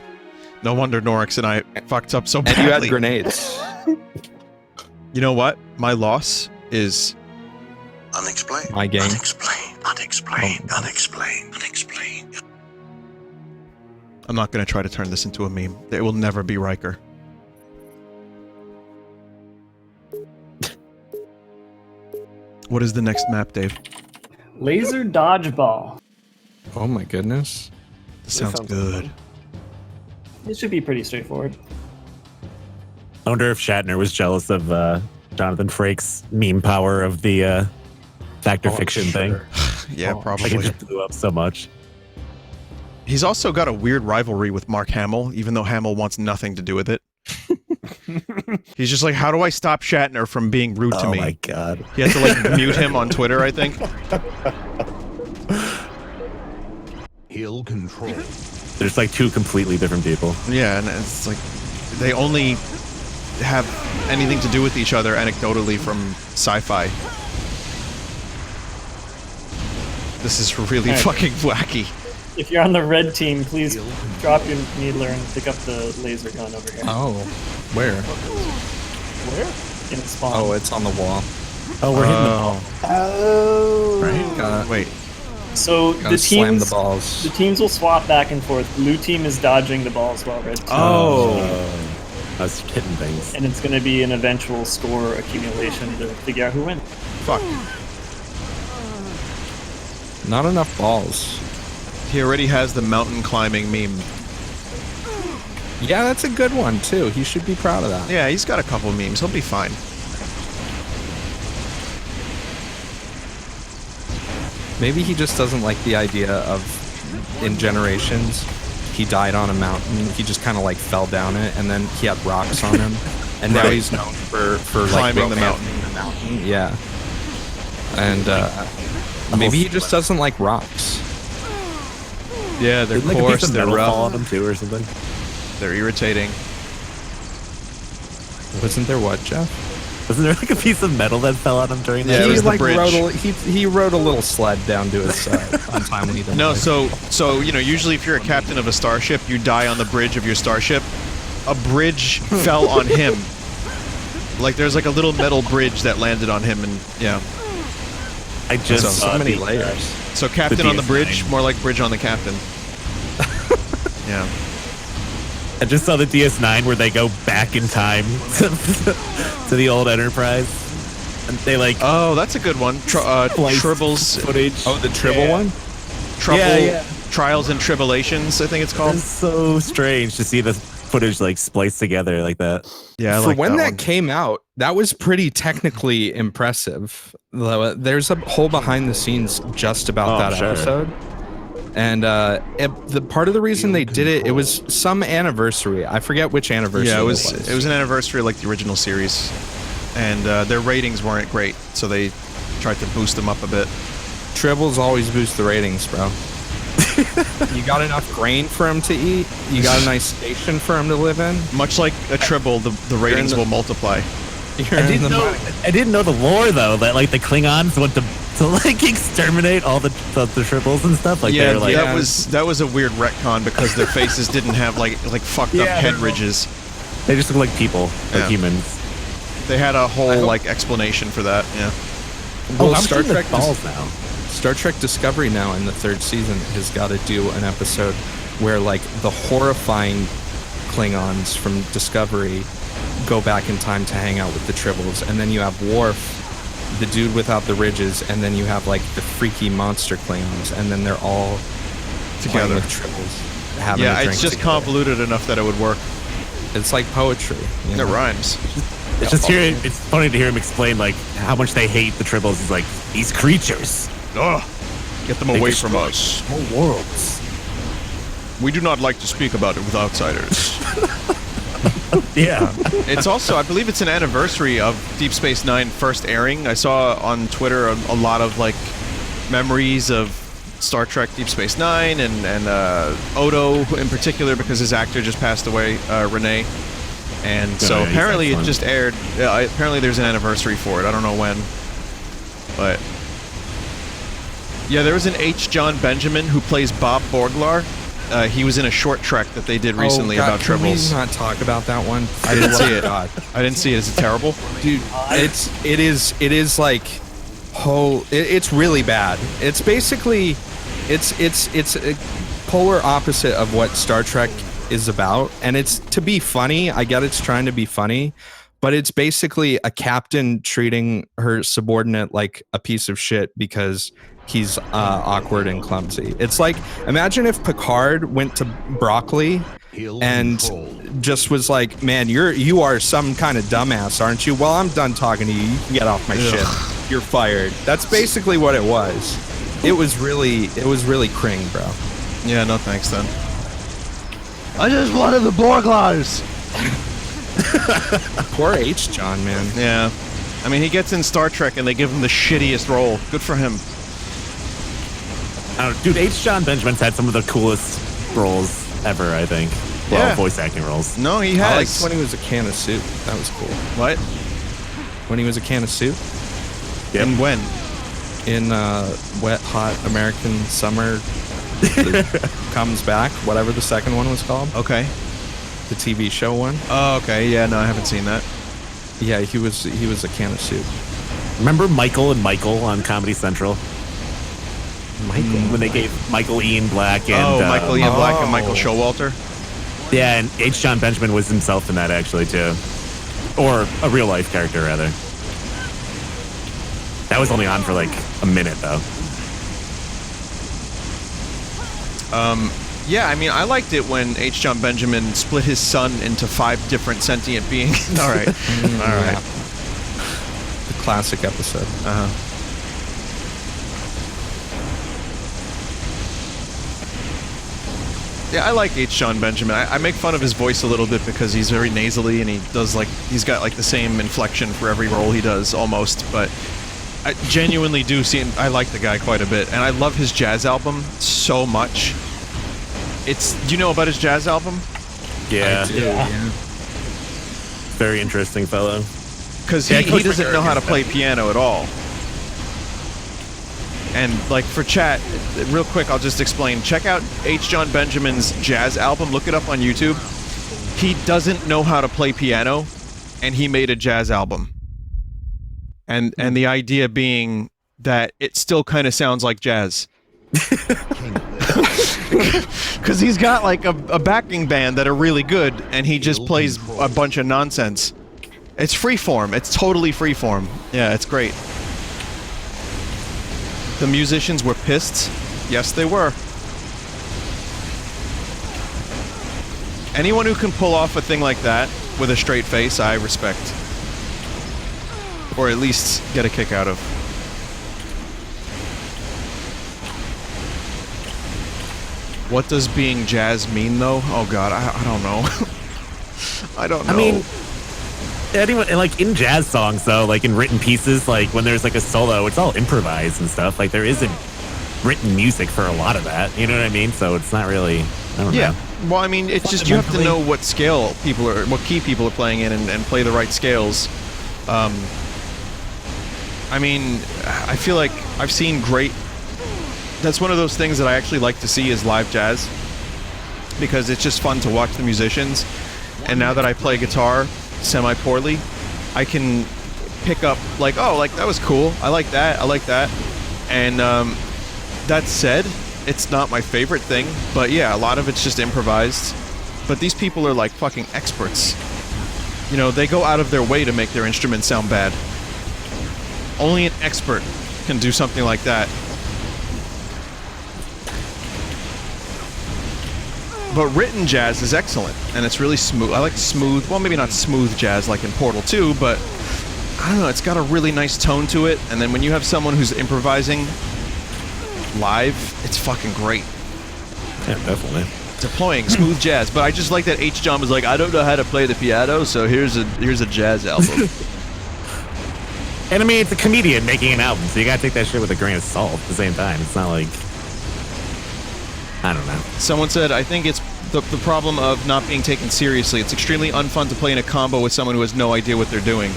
S1: no wonder Norix and I fucked up so
S4: And
S1: badly.
S4: you had grenades.
S1: You know what? My loss is
S9: Unexplained.
S4: My game.
S9: Unexplained. Unexplained. Unexplained. Unexplained.
S1: I'm not going to try to turn this into a meme. It will never be Riker. What is the next map, Dave?
S3: Laser dodgeball.
S4: Oh my goodness.
S1: This sounds
S6: sounds
S1: good.
S3: It should be pretty straightforward.
S2: I wonder if Shatner was jealous of Jonathan Frakes' meme power of the fact or fiction thing.
S1: Yeah,
S2: Like
S1: probably.
S2: it just blew up so much.
S1: He's also got a weird rivalry with Mark Hamill, even though Hamill wants nothing to do with it. He's just like, how do I stop Shatner from being rude to me?
S2: Oh my god.
S1: He has to like mute him on Twitter, I think.
S5: Hill control.
S2: There's like two completely different people.
S1: Yeah, and it's like they only have anything to do with each other anecdotally from Sci-Fi. This is really fucking wacky.
S3: If you're on the red team, please drop your needler and pick up the laser gun over here.
S4: Oh. Where?
S3: In spawn.
S4: Oh, it's on the wall.
S2: Oh, we're hitting the ball.
S6: Oh.
S1: Right?
S4: Gotta,
S1: Wait.
S3: So
S4: gotta
S3: the
S4: slam
S3: teams,
S4: the balls.
S3: the teams will swap back and forth. Blue team is dodging the balls while red team.
S2: I was hitting things.
S3: And it's going to be an eventual score accumulation to figure out who wins.
S1: Fuck.
S4: Not enough balls.
S1: He already has the mountain climbing meme.
S4: Yeah, that's a good one too. He should be proud of that.
S1: Yeah, he's got a couple memes. He'll be fine.
S4: Maybe he just doesn't like the idea of, in Generations, he died on a mountain. He just kind of like fell down it, and then he had rocks on him, and now
S1: Right.
S4: he's known for
S1: Climbing
S4: like
S1: the mountain.
S4: romancing the mountain. Yeah, and maybe he just doesn't like rocks.
S1: Yeah, they're
S2: Didn't like a
S1: coarse,
S2: piece of
S1: they're
S2: metal fall
S1: rough,
S2: on them too or something?
S1: they're irritating.
S4: Wasn't there what, Jeff?
S2: Wasn't there like a piece of metal that fell on him during
S1: Yeah,
S2: that?
S1: it was
S4: he
S1: the
S4: like
S1: bridge.
S4: he rode a little sled down to his untimely demise.
S1: No, so you know, usually if you're a captain of a starship, you die on the bridge of your starship. A bridge fell on him. Like there's like a little metal bridge that landed on him, and yeah.
S2: I just
S4: so
S2: saw
S4: many
S2: the,
S4: layers.
S1: So captain on the
S2: DS9.
S1: bridge, more like bridge on the captain. Yeah.
S2: I just saw the DS9 where they go back in time to the old Enterprise, and they like
S1: Oh, that's a good one.
S2: splice
S1: Tribbles,
S2: footage.
S4: Oh, the Tribble one?
S1: Trouble,
S2: Yeah.
S1: Trials and Tribulations, I think it's called.
S2: It's so strange to see the footage like spliced together like that.
S1: Yeah, I
S4: For
S1: like
S4: when that
S1: one.
S4: came out, that was pretty technically impressive. There's a whole behind the scenes just about
S2: Oh,
S4: that
S2: sure.
S4: episode. And the part of the reason they did it, it was some anniversary. I forget which anniversary.
S1: Yeah, it was an anniversary like the original series, and their ratings weren't great, so they tried to boost them up a bit.
S4: Tribbles always boost the ratings, bro. You got enough grain for him to eat. You got a nice station for him to live in.
S1: Much like a Tribble, the ratings
S4: the-
S1: will multiply.
S4: You're
S2: I
S4: in
S2: didn't
S4: the
S2: know.
S4: money.
S2: I didn't know the lore though that like the Klingons went to like exterminate all the tribbles and stuff. Like
S1: Yeah,
S2: they were like,
S1: that was a weird retcon because their faces didn't have like fucked up
S2: Yeah,
S1: head
S2: they're-
S1: ridges.
S2: they just look like people, like
S1: Yeah.
S2: humans.
S1: They had a whole
S4: hope-
S1: like explanation for that. Yeah.
S4: Well,
S2: I'm
S4: Star
S2: seeing the
S4: Trek
S2: balls now.
S4: Star Trek Discovery now in the third season has got to do an episode where like the horrifying Klingons from Discovery go back in time to hang out with the Tribbles, and then you have Worf, the dude without the ridges, and then you have like the freaky monster Klingons, and then they're all
S1: Together.
S4: playing with Tribbles, having a
S1: Yeah,
S4: drink
S1: it's just
S4: together.
S1: convoluted enough that it would work.
S4: It's like poetry. You
S1: It
S4: know?
S1: rhymes.
S2: It's just it's funny to hear him explain like how much they hate the tribbles. He's like, these creatures,
S1: Ugh. Get them away from us.
S2: Whole worlds.
S1: We do not like to speak about it with outsiders.
S2: Yeah.
S1: It's also, I believe it's an anniversary of Deep Space Nine first airing. I saw on Twitter a lot of like memories of Star Trek Deep Space Nine and Odo in particular because his actor just passed away, Renee. And so apparently it just aired. Apparently there's an anniversary for it. I don't know when. But yeah, there was an Jon Benjamin who plays Bob Borglar. He was in a short Trek that they did recently about tribbles.
S4: Can we not talk about that one?
S1: I didn't see it. I didn't see it. Is it terrible?
S4: Dude, it is like it's really bad. It's basically it's a polar opposite of what Star Trek is about, and it's to be funny. I get it's trying to be funny, but it's basically a captain treating her subordinate like a piece of shit because he's awkward and clumsy. It's like, imagine if Picard went to Broccoli and just was like, man, you are some kind of dumbass, aren't you? Well, I'm done talking to you. You can get off my ship. You're fired. That's basically what it was. It was really cring, bro.
S1: Yeah, no thanks then.
S8: I just wanted the Borglars.
S4: Poor Jon, man.
S1: Yeah. I mean, he gets in Star Trek and they give him the shittiest role. Good for him.
S2: Dude, Jon Benjamin's had some of the coolest roles ever, I think. Well,
S1: Yeah.
S2: voice acting roles.
S1: No, he
S4: I
S1: has.
S4: liked when he was a can of soup. That was cool.
S1: What?
S4: When he was a can of soup
S1: And when?
S4: in Wet Hot American Summer Comes Back, whatever the second one was called,
S1: Okay.
S4: the TV show one.
S1: Oh, okay. Yeah, no, I haven't seen that.
S4: Yeah, he was a can of soup.
S2: Remember Michael and Michael on Comedy Central?
S4: Michael.
S2: When they gave Michael Ian Black and...
S1: Michael Ian Black and Michael Showalter.
S2: Yeah, and Jon Benjamin was himself in that, actually, too. Or a real-life character, rather. That was only on for, like, a minute, though.
S1: Yeah, I mean, I liked it when Jon Benjamin split his son into 5 different sentient beings. All right. All right.
S4: Yeah. The classic episode.
S1: Uh-huh. Yeah, I like Jon Benjamin. I make fun of his voice a little bit because he's very nasally and he's got like the same inflection for every role he does almost, but I genuinely do I like the guy quite a bit, and I love his jazz album so much. Do you know about his jazz album?
S2: Yeah.
S4: Yeah.
S2: Very interesting fellow.
S1: Because
S2: Yeah,
S1: he
S2: Coach
S1: doesn't know how to
S2: McGurk
S1: play piano at all. And like for chat, real quick, I'll just explain. Check out Jon Benjamin's jazz album. Look it up on YouTube. He doesn't know how to play piano, and he made a jazz album. And the idea being that it still kind of sounds like jazz. Because he's got like a backing band that are really good, and he just plays a bunch of nonsense. It's freeform. It's totally freeform. Yeah, it's great. The musicians were pissed. Yes, they were. Anyone who can pull off a thing like that with a straight face, I respect. Or at least get a kick out of. What does being jazz mean, though? Oh, God, I don't know. I don't know.
S2: I mean, anyone, like in jazz songs, though, like in written pieces, like when there's like a solo, it's all improvised and stuff. Like there isn't written music for a lot of that. You know what I mean? So it's not really. I don't know.
S1: Well, I mean, it's just you have to know what scale people are, what key people are playing in, and play the right scales. I mean, I feel like I've seen great. That's one of those things that I actually like to see is live jazz, because it's just fun to watch the musicians. And now that I play guitar semi-poorly, I can pick up like, oh, like that was cool. I like that. I like that. And that said, it's not my favorite thing, but yeah, a lot of it's just improvised. But these people are like fucking experts. You know, they go out of their way to make their instruments sound bad. Only an expert can do something like that. But written jazz is excellent, and it's really smooth. I like smooth, well, maybe not smooth jazz like in Portal 2, but I don't know, it's got a really nice tone to it. And then when you have someone who's improvising live, it's fucking great.
S2: Yeah, definitely.
S1: Deploying smooth jazz, but I just like that H. John was like, I don't know how to play the piano, so here's a jazz album.
S2: And I mean, it's a comedian making an album, so you gotta take that shit with a grain of salt at the same time. It's not like, I don't know.
S1: Someone said, I think it's the problem of not being taken seriously. It's extremely unfun to play in a combo with someone who has no idea what they're doing.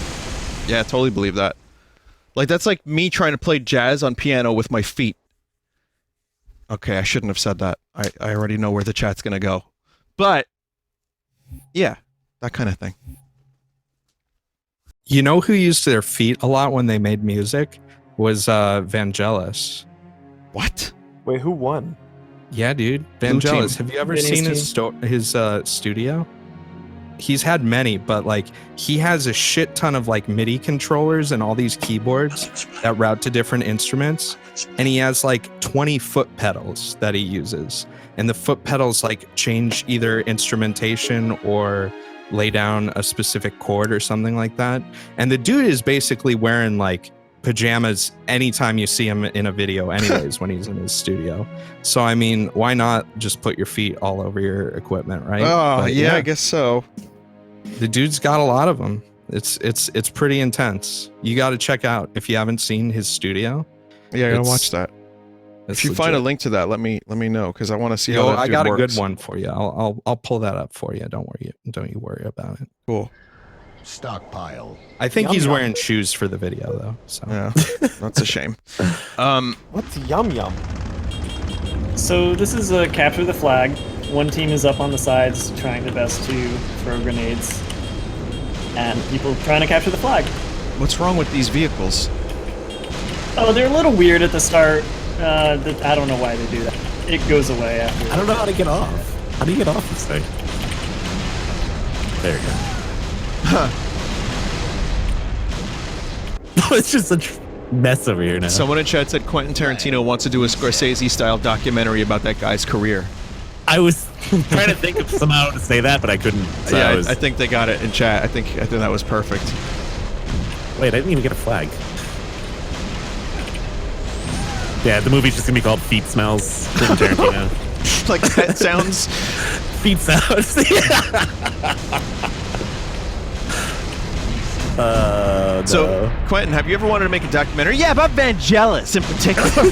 S1: Yeah, I totally believe that. Like, that's like me trying to play jazz on piano with my feet. Okay, I shouldn't have said that. I already know where the chat's gonna go. But, yeah, that kind of thing.
S4: You know who used their feet a lot when they made music? Was Vangelis.
S1: What?
S6: Wait, who won?
S4: Yeah, dude.
S1: Blue
S4: Vangelis.
S1: Team.
S4: Have you ever
S3: Vinny's
S4: seen
S3: team.
S4: his studio? He's had many, but like he has a shit ton of like MIDI controllers and all these keyboards that route to different instruments. And he has like 20 foot pedals that he uses. And the foot pedals like change either instrumentation or lay down a specific chord or something like that. And the dude is basically wearing like pajamas anytime you see him in a video anyways when he's in his studio. So I mean, why not just put your feet all over your equipment, right?
S1: Oh,
S4: But,
S1: yeah, I guess so.
S4: the dude's got a lot of them. It's pretty intense. You got to check out if you haven't seen his studio.
S1: Yeah, I gotta
S4: It's-
S1: watch that.
S4: It's
S1: If you find a
S4: legit.
S1: link to that, let me know, because I want to see how
S4: Yo,
S1: that
S4: I
S1: dude
S4: got
S1: works.
S4: a good one for you. I'll pull that up for you. Don't you worry about it.
S1: Cool.
S5: Stockpile.
S4: I think
S6: Yum
S4: he's
S6: yum.
S4: wearing shoes for the video though. So
S1: Yeah, that's a shame.
S6: What's Yum Yum?
S3: So this is a capture the flag. One team is up on the sides trying their best to throw grenades, and people trying to capture the flag.
S1: What's wrong with these vehicles?
S3: Oh, they're a little weird at the start. I don't know why they do that. It goes away after.
S2: I don't know how to get off. How do you get off this thing? There you go. It's just a mess over here now.
S1: Someone in chat said Quentin Tarantino wants to do a Scorsese-style documentary about that guy's career.
S2: I was trying to think of somehow to say that, but I couldn't. So
S1: Yeah,
S2: I was,
S1: I think they got it in chat. I think that was perfect.
S2: wait, I didn't even get a flag. Yeah, the movie's just gonna be called Feet Smells. Quentin Tarantino.
S1: Like that sounds.
S2: Feet Sounds.
S1: So,
S2: No.
S1: Quentin, have you ever wanted to make a documentary? Yeah, about Vangelis in particular.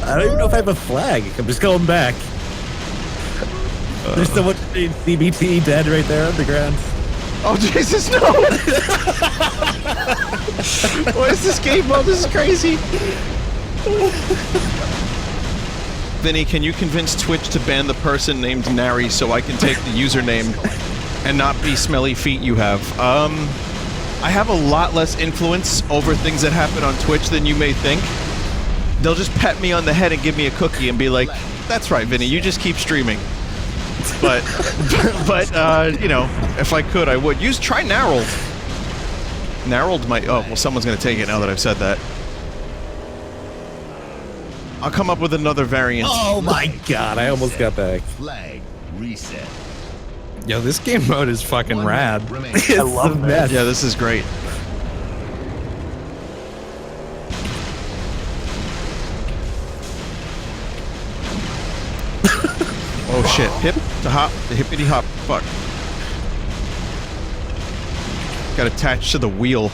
S2: I don't even know if I have a flag. I'm just going back. There's so much CBT dead right there on the ground.
S1: Oh, Jesus, no! What is this game mode? This is crazy. Vinny, can you convince Twitch to ban the person named Nary so I can take the username and not be smelly feet you have? I have a lot less influence over things that happen on Twitch than you may think. They'll just pat me on the head and give me a cookie and be like, that's right, Vinny, you just keep streaming. But you know, if I could, I would. Try Narrold. Narrold might, oh, well, someone's gonna take it now that I've said that. I'll come up with another variant.
S2: Oh my god, I almost got back.
S5: Flag reset.
S4: yo, this game mode is fucking rad.
S5: Remaining.
S6: I love that.
S1: Yeah, this is great. Oh shit, hip to hop, the hippity hop, fuck. Got attached to the wheel.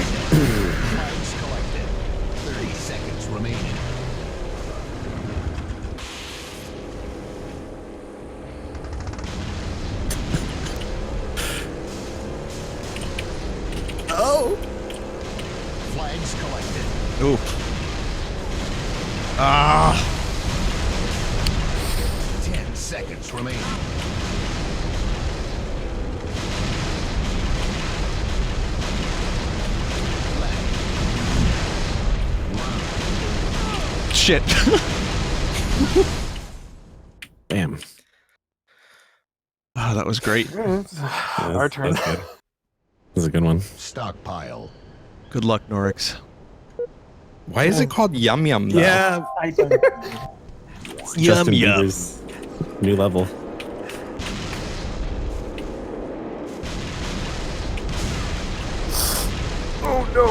S5: Flags collected. 30 seconds remaining.
S2: Oh!
S5: Flags collected.
S1: Ooh. Ah.
S5: 10 seconds remaining.
S1: Shit.
S2: Damn.
S1: Oh, that was great.
S6: Our turn.
S2: That's good. This is a good one.
S5: Stockpile.
S1: Good luck, Norix.
S4: Why is it called Yum Yum though?
S2: Yeah,
S3: I don't
S2: Justin Bieber's new level.
S6: Oh no!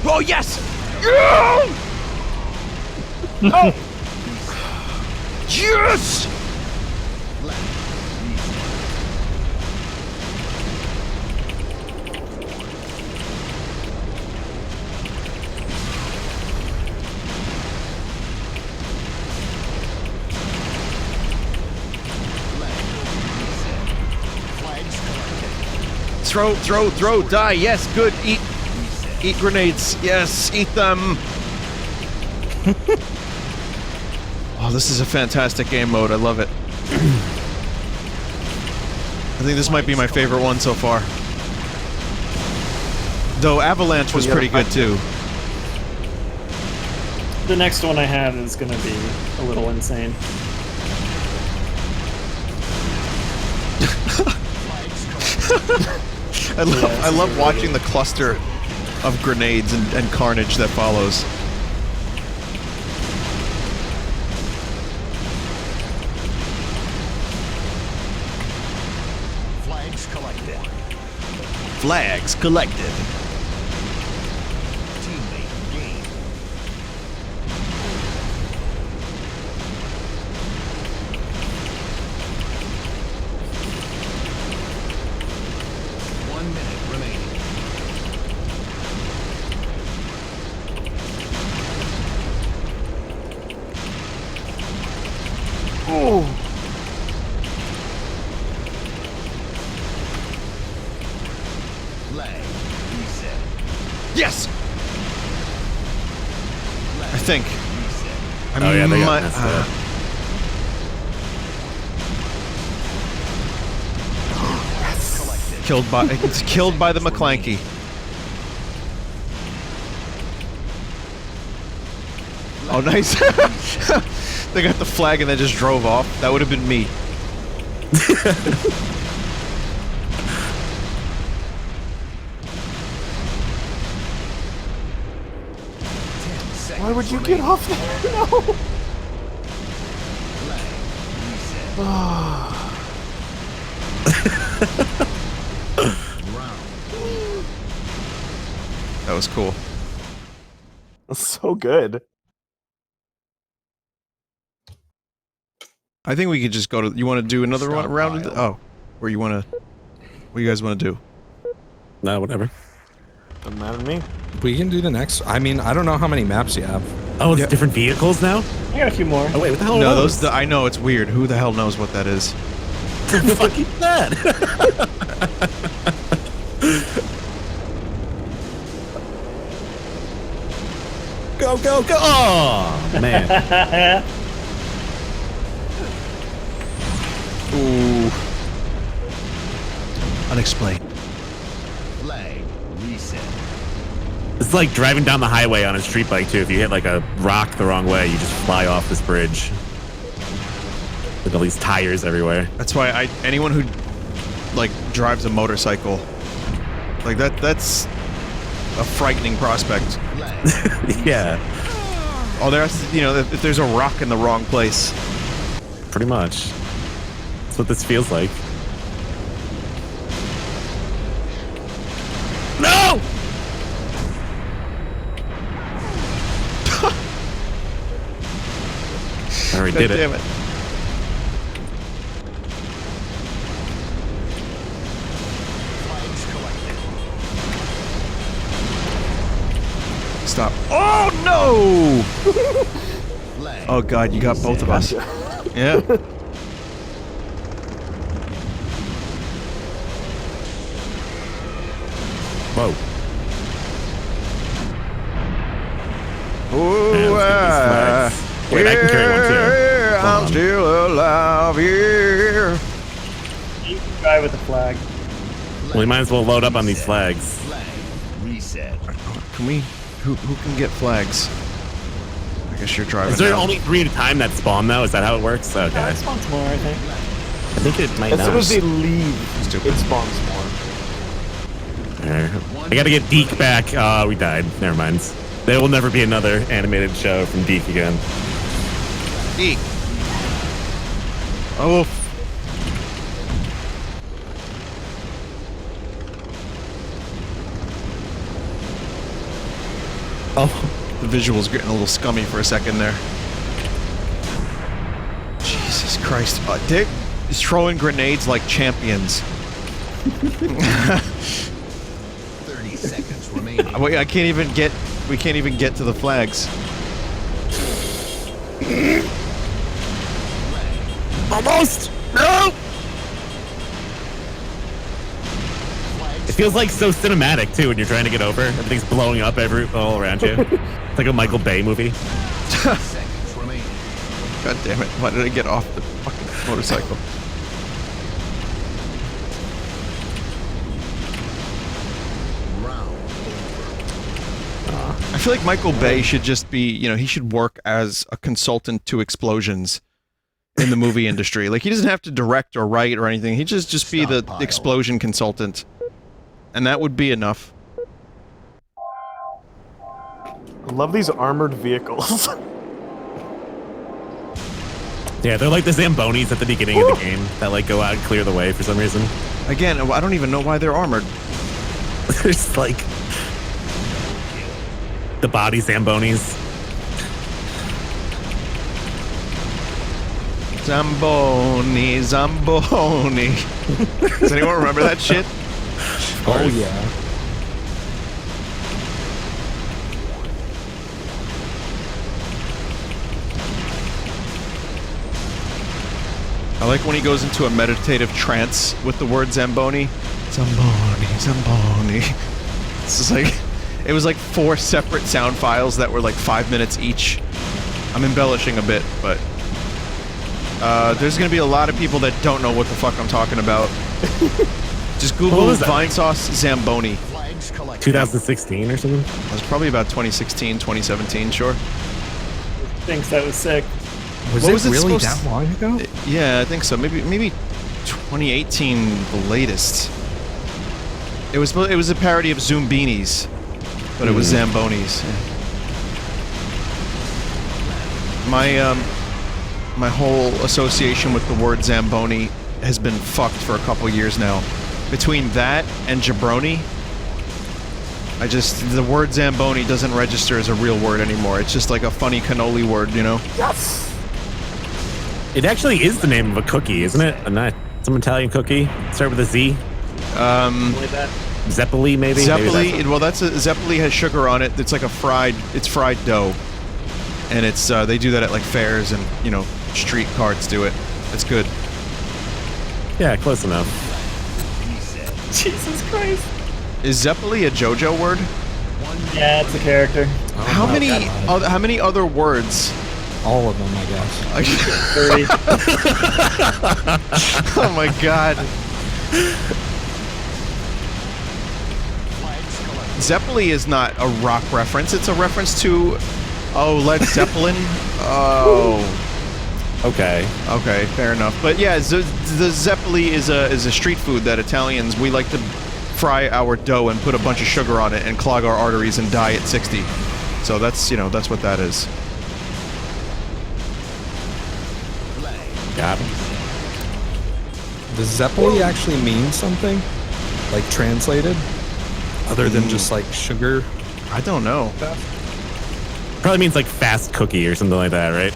S1: Oh yes!
S6: No!
S1: Yes! Throw, die, yes, good, eat grenades, yes, eat them. Oh, this is a fantastic game mode, I love it. I think this might be my favorite one so far. Though Avalanche was pretty good too.
S3: The next one I have is gonna be a little insane.
S1: I love watching the cluster of grenades and carnage that follows.
S5: Flags collected.
S1: Flags collected.
S5: Teammate game. One minute remaining.
S6: Oh!
S5: Flag reset.
S1: Yes! I think.
S5: Reset.
S2: Oh yeah, they got
S1: might-
S2: messed up.
S5: Collected.
S1: it's killed by the McClanky. Oh, nice. They got the flag and then just drove off. That would have been me.
S6: Why would you get off there? No!
S1: That was cool.
S6: That's so good.
S1: I think we could just go to. You want to do another one round? Oh, where you want to? What you guys want to do?
S2: No, whatever.
S6: Doesn't matter to me.
S4: We can do the next. I mean, I don't know how many maps you have.
S2: Oh, it's different vehicles now?
S3: I got a few more.
S2: Oh wait, what the hell
S1: No,
S2: are
S1: those. I know it's weird. Who the hell knows what that is?
S2: What the fuck is that? Go, go, go! Oh, man.
S1: Ooh. Unexplained.
S5: Flag reset.
S2: It's like driving down the highway on a street bike, too. If you hit like a rock the wrong way, you just fly off this bridge. With all these tires everywhere.
S1: That's why anyone who like drives a motorcycle, like that's a frightening prospect.
S2: Yeah,
S1: Oh, there's if there's a rock in the wrong place.
S2: pretty much. That's what this feels like. No! I already did it.
S1: Damn it.
S5: Flags collected.
S1: Stop. Oh no!
S5: Flag.
S1: Oh god, you got both of us. Yeah.
S2: Whoa.
S1: Ooh,
S2: Yeah, let's get these flags. Wait, I can carry one too. Hold
S1: I'm
S2: on.
S1: still alive here.
S3: You can drive with a flag.
S2: We might as well load up on these flags.
S5: Flag reset.
S1: Can we? Who can get flags? I guess you're driving.
S2: Is there
S1: now.
S2: only 3 at a time that spawn though? Is that how it works? Okay.
S3: It spawns more, I think.
S2: I think it might
S6: As
S2: not.
S6: soon as they leave,
S1: Stupid.
S6: it spawns more.
S2: I gotta get Deke back. We died. Never mind. There will never be another animated show from Deke again.
S1: Eek. Oh.
S2: Oh,
S1: The visual's getting a little scummy for a second there. Jesus Christ. Dick is throwing grenades like champions.
S5: 30 seconds remaining.
S1: Wait, I can't even get. We can't even get to the flags.
S2: almost. No. It feels like so cinematic too when you're trying to get over. Everything's blowing up all around you. It's like a Michael Bay movie.
S5: Seconds remaining.
S1: God damn it! Why did I get off the fucking motorcycle?
S5: Round.
S1: I feel like Michael Bay should just be, you know, he should work as a consultant to explosions in the movie industry. Like, he doesn't have to direct or write or anything. He just be the
S5: Stockpile.
S1: explosion consultant. And that would be enough.
S6: I love these armored vehicles.
S2: Yeah, they're like the Zambonis at the beginning of the game that like go out and clear the way for some reason.
S1: Again, I don't even know why they're armored.
S2: There's like the body Zambonis.
S1: Zamboni, Zamboni. Does anyone remember that shit?
S4: Oh yeah.
S1: I like when he goes into a meditative trance with the word Zamboni. Zamboni, Zamboni. It's just like, it was like 4 separate sound files that were like 5 minutes each. I'm embellishing a bit, but there's gonna be a lot of people that don't know what the fuck I'm talking about. Just Google
S2: What was that?
S1: Vinesauce Zamboni.
S5: Flags collected.
S2: 2016 or something.
S1: It was probably about 2016, 2017, sure.
S3: Thinks that was sick.
S4: Was
S1: What
S4: it
S1: was it
S4: really
S1: supposed
S4: that long ago?
S1: Yeah, I think so. Maybe 2018, the latest. It was a parody of Zoombinis, but it was Zambonis. Yeah. My whole association with the word Zamboni has been fucked for a couple years now. Between that and jabroni, the word Zamboni doesn't register as a real word anymore. It's just like a funny cannoli word, you know?
S6: Yes!
S2: It actually is the name of a cookie, isn't it? Some Italian cookie. Start with a Z.
S3: Like that.
S2: Zeppeli, maybe?
S1: Zeppeli, well, Zeppeli has sugar on it. It's like it's fried dough. And it's, they do that at like fairs and, you know, street carts do it. It's good.
S2: Yeah, close enough.
S3: Jesus Christ.
S1: Is Zeppeli a JoJo word?
S3: Yeah, it's a character.
S1: How many other words?
S4: All of them, I guess.
S3: 30.
S1: Oh my god. Zeppeli is not a rock reference. It's a reference to, Led Zeppelin. Oh.
S2: Okay.
S1: Okay, fair enough. But yeah, the Zeppeli is a street food that Italians, we like to fry our dough and put a bunch of sugar on it and clog our arteries and die at 60. So that's, you know, that's what that is.
S2: Got him.
S4: Does Zeppeli actually mean something? Like translated? Other than just like sugar?
S1: I don't know.
S2: Probably means like fast cookie or something like that, right?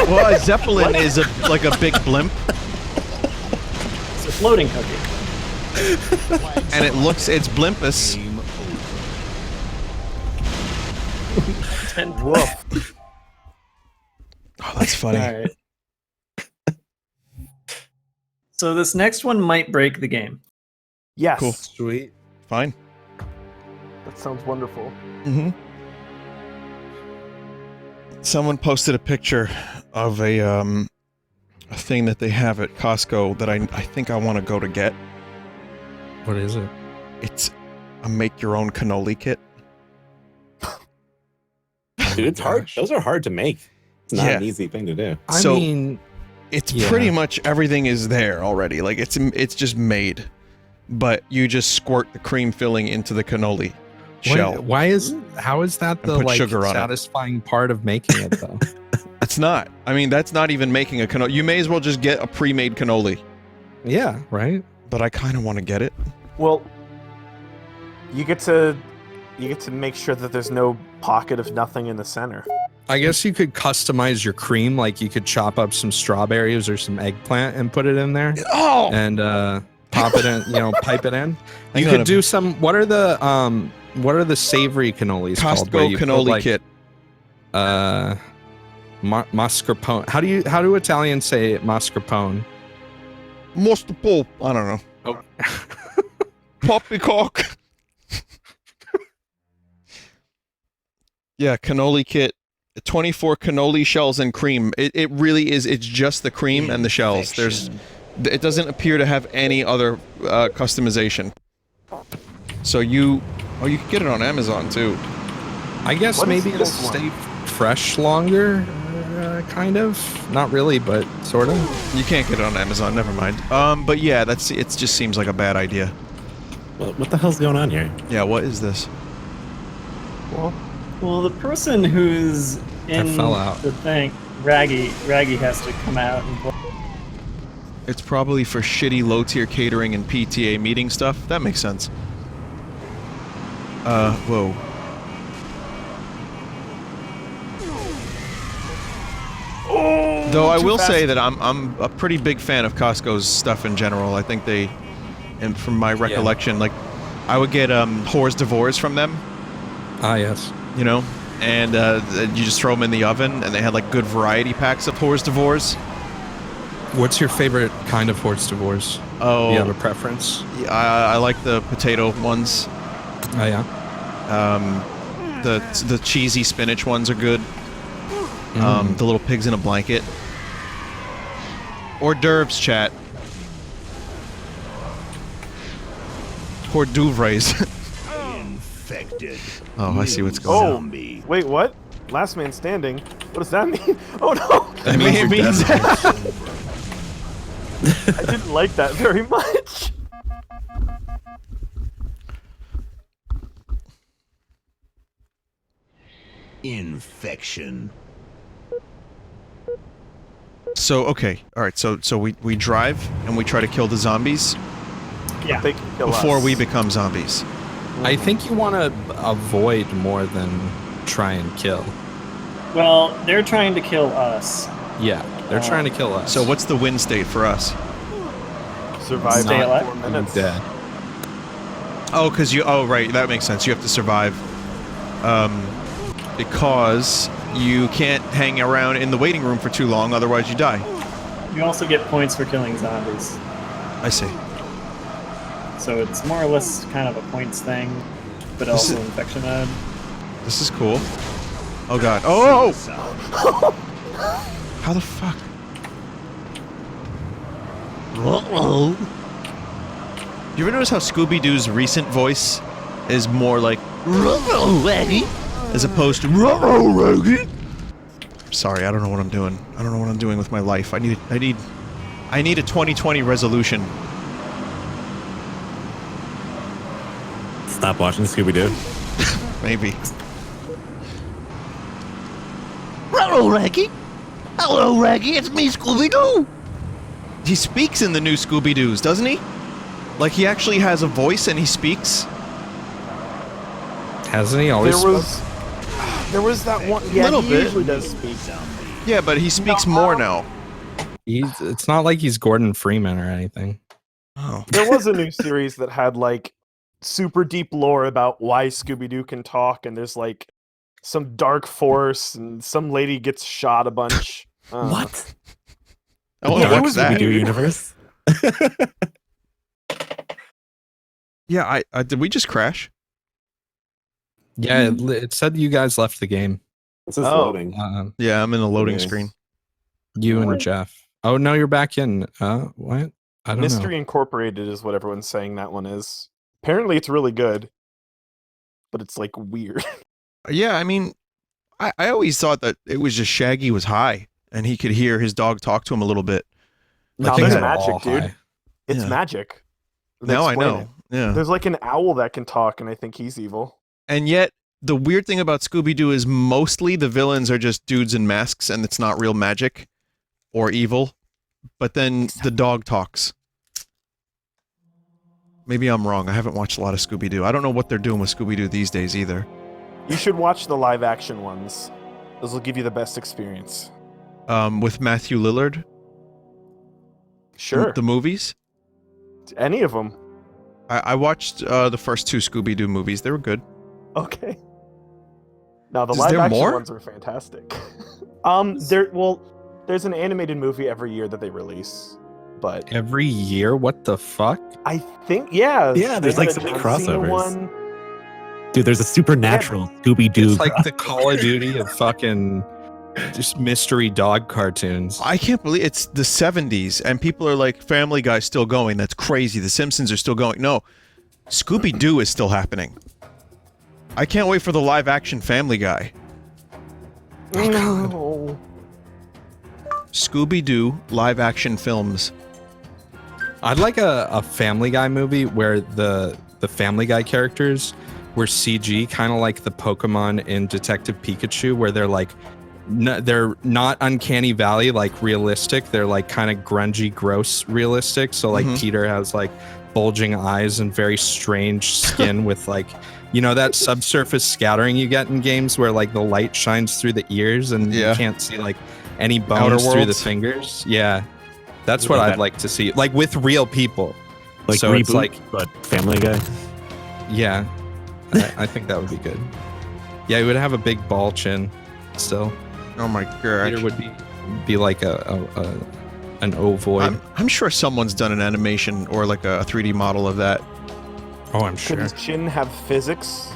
S1: Well, a Zeppelin is like a big blimp,
S3: It's a floating cookie.
S1: and it's blimpus.
S6: Woof.
S1: Oh, that's funny.
S3: All right. So this next one might break the game.
S6: Yes.
S1: Cool.
S4: Sweet.
S1: Fine.
S6: That sounds wonderful.
S1: Mm-hmm. Someone posted a picture of a a thing that they have at Costco that I think I want to go to get.
S4: What is it?
S1: It's a make-your-own cannoli kit.
S2: Dude, it's hard.
S4: Gosh.
S2: Those are hard to make. It's not an easy thing to do.
S4: I mean,
S1: it's pretty much everything is there already. Like it's just made, but you just squirt the cream filling into the cannoli shell.
S4: How is that the
S1: put
S4: like
S1: sugar on it.
S4: satisfying part of making it though?
S1: It's not. I mean, that's not even making a cannoli. You may as well just get a pre-made cannoli.
S4: Yeah, right.
S1: But I kind of want to get it.
S6: Well, you get to make sure that there's no pocket of nothing in the center.
S4: I guess you could customize your cream. Like you could chop up some strawberries or some eggplant and put it in there.
S1: Oh!
S4: And pop it in, pipe it in. You
S1: Hang on
S4: could do some. What are the savory cannolis called?
S1: Costco cannoli kit.
S4: Mascarpone. How do Italians say mascarpone?
S1: Mascarpone. I don't know.
S4: Oh.
S1: Poppycock. Yeah, cannoli kit. 24 cannoli shells and cream. It really is. It's just the cream and the shells. It doesn't appear to have any other customization. So you could get it on Amazon too.
S4: I guess
S6: What is
S4: maybe it'll
S6: this one?
S4: stay fresh longer. Kind of. Not really, but sort of.
S1: You can't get it on Amazon. Never mind. But yeah, it just seems like a bad idea.
S2: What the hell's going on here?
S1: Yeah, what is this?
S3: Well, the person who's in
S4: fell out.
S3: the thing, Raggy has to come out and play.
S1: It's probably for shitty low-tier catering and PTA meeting stuff. That makes sense. Whoa. Though I will say that I'm a pretty big fan of Costco's stuff in general. I think they, and from my recollection, like I would get Hors d'Oeuvres from them.
S4: Ah, yes.
S1: You know, and you just throw them in the oven, and they had like good variety packs of Hors d'Oeuvres.
S4: What's your favorite kind of Hors d'Oeuvres?
S1: Oh,
S4: Do you have a preference?
S1: I like the potato ones.
S4: Oh yeah.
S1: The cheesy spinach ones are good. The little pigs in a blanket. Hors d'oeuvres, chat. Hors d'oeuvres.
S5: Infected.
S1: Oh, I see what's going on.
S6: Oh, wait, what? Last man standing? What does that mean? Oh no!
S1: I mean, it means
S6: I didn't like that very much.
S5: Infection.
S1: So, okay. Alright, so we drive and we try to kill the zombies
S3: Yeah.
S6: They can kill
S1: before
S6: us.
S1: we become zombies.
S4: I think you want to avoid more than try and kill.
S3: Well, they're trying to kill us.
S4: Yeah, they're trying to kill us.
S1: So what's the win state for us?
S6: survive
S3: Stay
S6: for
S3: alive?
S6: 4 minutes.
S4: dead?
S1: Oh, because right, that makes sense. You have to survive. Because you can't hang around in the waiting room for too long, otherwise you die.
S3: You also get points for killing zombies.
S1: I see.
S3: So it's more or less kind of a points thing, but
S1: This
S3: also
S1: is-
S3: infection mode.
S1: This is cool. Oh god. Oh! How the fuck?
S8: Uh-oh.
S1: You ever notice how Scooby-Doo's recent voice is more like
S8: Uh-oh, Raggy.
S1: as opposed to
S8: Uh-oh, Raggy.
S1: Sorry, I don't know what I'm doing. I don't know what I'm doing with my life. I need a 2020 resolution.
S2: Stop watching Scooby-Doo.
S1: Maybe.
S8: Hello, Raggy. Hello, Raggy. It's me, Scooby-Doo.
S1: He speaks in the new Scooby-Doos, doesn't he? Like he actually has a voice and he speaks.
S4: Hasn't he always?
S6: There was that one. Yeah,
S1: Little
S6: he
S1: bit.
S6: usually does speak.
S1: Yeah, but he speaks more now.
S4: It's not like he's Gordon Freeman or anything.
S1: Oh.
S6: There was a new series that had like super deep lore about why Scooby-Doo can talk, and there's like some dark force, and some lady gets shot a bunch.
S2: What?
S1: I want to
S6: Yeah, it
S1: watch
S6: was
S1: that.
S2: Scooby-Doo universe?
S1: Yeah, did we just crash?
S4: Yeah, it said you guys left the game.
S2: This is
S6: Oh.
S2: loading.
S1: Yeah, I'm in the loading
S2: Yes.
S1: screen.
S4: You and Jeff. Oh no, you're back in. What? I don't
S6: Mystery
S4: know.
S6: Incorporated is what everyone's saying that one is. Apparently, it's really good, but it's like weird.
S1: Yeah, I mean, I always thought that it was just Shaggy was high and he could hear his dog talk to him a little bit.
S6: No,
S1: think
S6: there's
S1: that-
S6: magic,
S4: all
S6: dude.
S4: high.
S6: It's
S1: Yeah.
S6: magic. They
S1: Now I
S6: explain
S1: know.
S6: it.
S1: Yeah.
S6: There's like an owl that can talk, and I think he's evil.
S1: And yet, the weird thing about Scooby-Doo is mostly the villains are just dudes in masks and it's not real magic or evil. But then the dog talks. Maybe I'm wrong. I haven't watched a lot of Scooby-Doo. I don't know what they're doing with Scooby-Doo these days either.
S6: You should watch the live action ones. Those will give you the best experience.
S1: With Matthew Lillard,
S6: Sure.
S1: the movies.
S6: Any of them.
S1: I watched the first 2 Scooby-Doo movies. They were good.
S6: Okay. Now the
S1: Is
S6: live
S1: there
S6: action
S1: more?
S6: ones are fantastic. There's an animated movie every year that they release, but
S4: Every year? What the fuck?
S6: I think yeah.
S2: Yeah, there's
S6: they
S2: like
S6: had
S2: so
S6: a
S2: many
S6: John Cena
S2: crossovers.
S6: one.
S2: Dude, there's a supernatural Scooby-Doo.
S4: It's like the Call of Duty of fucking just mystery dog cartoons.
S1: I can't believe it's the 70s and people are like, Family Guy's still going. That's crazy. The Simpsons are still going. No, Scooby-Doo is still happening. I can't wait for the live-action Family Guy.
S6: No.
S1: Scooby-Doo live-action films.
S4: I'd like a Family Guy movie where the Family Guy characters were CG, kind of like the Pokemon in Detective Pikachu, where they're like, they're not Uncanny Valley like realistic. They're like kind of grungy, gross realistic. So like Peter has like bulging eyes and very strange skin with like, you know, that subsurface scattering you get in games where like the light shines through the ears and you can't see like any bones through the
S1: Worlds.
S4: fingers. Yeah, that's
S2: Like
S4: what I'd
S2: that.
S4: like to see, like with real people.
S2: like
S4: so
S2: reboot,
S4: it's like,
S2: but Family Guy.
S4: yeah, I think that would be good. Yeah, he would have a big ball chin still.
S1: Oh my
S4: Peter
S1: god.
S4: would be like an ovoid.
S1: I'm sure someone's done an animation or like a 3D model of that.
S4: Oh, I'm
S6: Could
S4: sure.
S6: his chin have physics?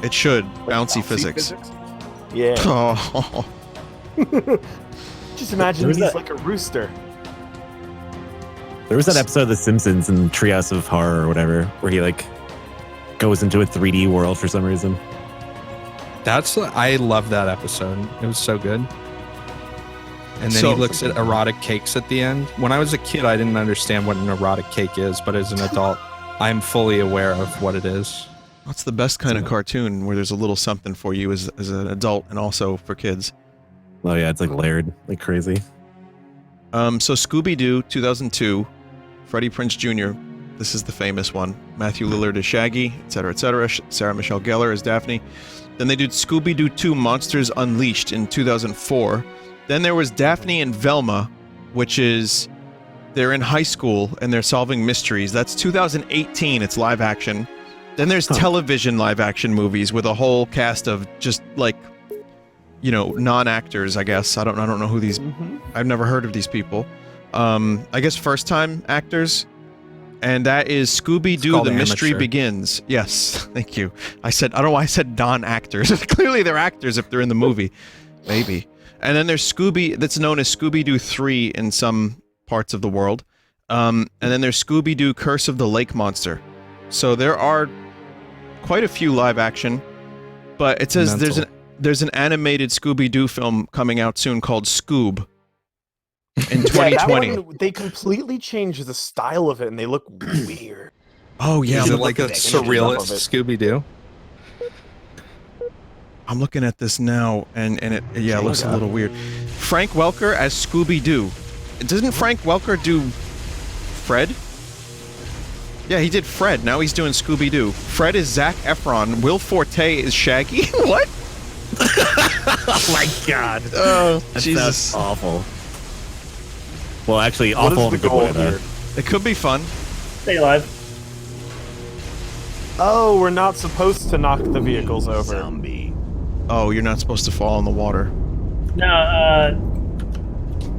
S1: It should.
S6: Like
S1: Bouncy physics.
S6: Yeah.
S1: Oh.
S6: Just imagine
S2: There was
S6: he's
S2: that-
S6: like a rooster.
S2: There was that episode of The Simpsons in Treehouse of Horror or whatever, where he like goes into a 3D world for some reason.
S4: I love that episode. It was so good. And then
S1: So-
S4: he looks at erotic cakes at the end. When I was a kid, I didn't understand what an erotic cake is, but as an adult, I'm fully aware of what it is.
S1: That's the best kind of cartoon where there's a little something for you as an adult and also for kids.
S2: Oh yeah, it's like layered like crazy.
S1: So Scooby-Doo 2002, Freddie Prinze Jr. This is the famous one. Matthew Lillard as Shaggy, etc., etc. Sarah Michelle Gellar as Daphne. Then they did Scooby-Doo 2 Monsters Unleashed in 2004. Then there was Daphne and Velma, which is they're in high school and they're solving mysteries. That's 2018. It's live action. Then there's television live action movies with a whole cast of just like, you know, non-actors. I guess I don't know who these. I've never heard of these people. I guess first time actors. And that is Scooby-Doo
S4: called
S1: The Mystery
S4: amateur.
S1: Begins. Yes, thank you. I don't know why I said non-actors. Clearly they're actors if they're in the movie. Maybe. And then there's Scooby, that's known as Scooby-Doo 3 in some parts of the world. And then there's Scooby-Doo Curse of the Lake Monster. So there are quite a few live action, but it says there's an animated Scooby-Doo film coming out soon called Scoob in 2020.
S6: Yeah, that one, they completely changed the style of it, and they look weird.
S1: Oh yeah,
S4: Is it
S1: I'm
S4: like a
S6: images up
S4: surrealist
S6: of it.
S4: Scooby-Doo?
S1: I'm looking at this now, and it looks a little weird. Frank Welker as Scooby-Doo. Doesn't Frank Welker do Fred? Yeah, he did Fred. Now he's doing Scooby-Doo. Fred is Zac Efron. Will Forte is Shaggy. What?
S2: Oh my god.
S1: Oh,
S2: That
S1: Jesus.
S2: sounds awful. Well, actually,
S6: What
S2: awful
S6: is
S2: in
S6: the
S2: a good way,
S6: goal
S2: though.
S6: here?
S1: It could be fun.
S3: Stay alive.
S6: Oh, we're not supposed to knock the vehicles over.
S5: Zombie.
S1: Oh, you're not supposed to fall in the water.
S3: No,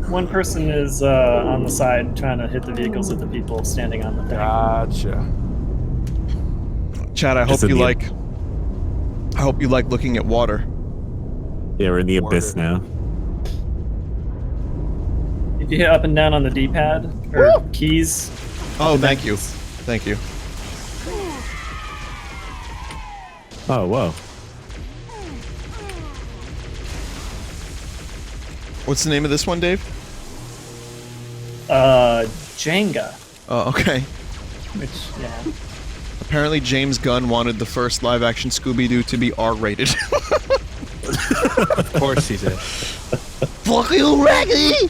S3: one person is on the side trying to hit the vehicles of the people standing on the thing.
S6: Gotcha.
S1: Chad, I hope
S2: Just in
S1: you
S2: the-
S1: like. I hope you like looking at water.
S2: Yeah, we're in the abyss
S6: Water.
S2: now.
S3: If You hit up and down on the D-pad or keys.
S1: Oh, thank you. Thank you.
S2: Oh, whoa.
S1: What's the name of this one, Dave?
S3: Jenga.
S1: Oh, okay.
S3: Which, yeah.
S1: Apparently, James Gunn wanted the first live-action Scooby-Doo to be R-rated.
S4: Of course he did.
S8: Fuck you, Raggy!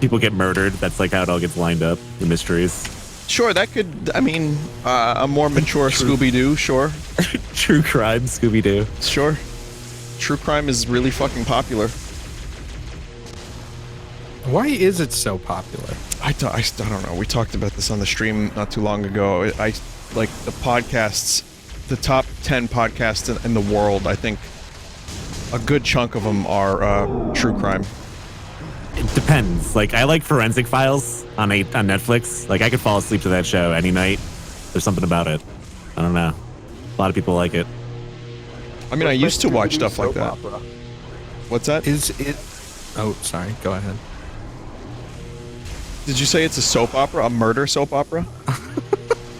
S2: People get murdered. That's like how it all gets lined up. The mysteries.
S1: Sure, that could. I mean, a more mature Scooby-Doo. Sure,
S2: True crime, Scooby-Doo.
S1: sure. True crime is really fucking popular.
S4: Why is it so popular?
S1: I don't know. We talked about this on the stream not too long ago. I like the podcasts, the top 10 podcasts in the world. I think a good chunk of them are true crime.
S2: It depends. Like, I like Forensic Files on Netflix. Like, I could fall asleep to that show any night. There's something about it. I don't know. A lot of people like it.
S1: I mean, I used to watch stuff like that.
S6: Opera.
S1: What's that?
S4: Is it? Oh, sorry. Go ahead.
S1: Did you say it's a soap opera? A murder soap opera?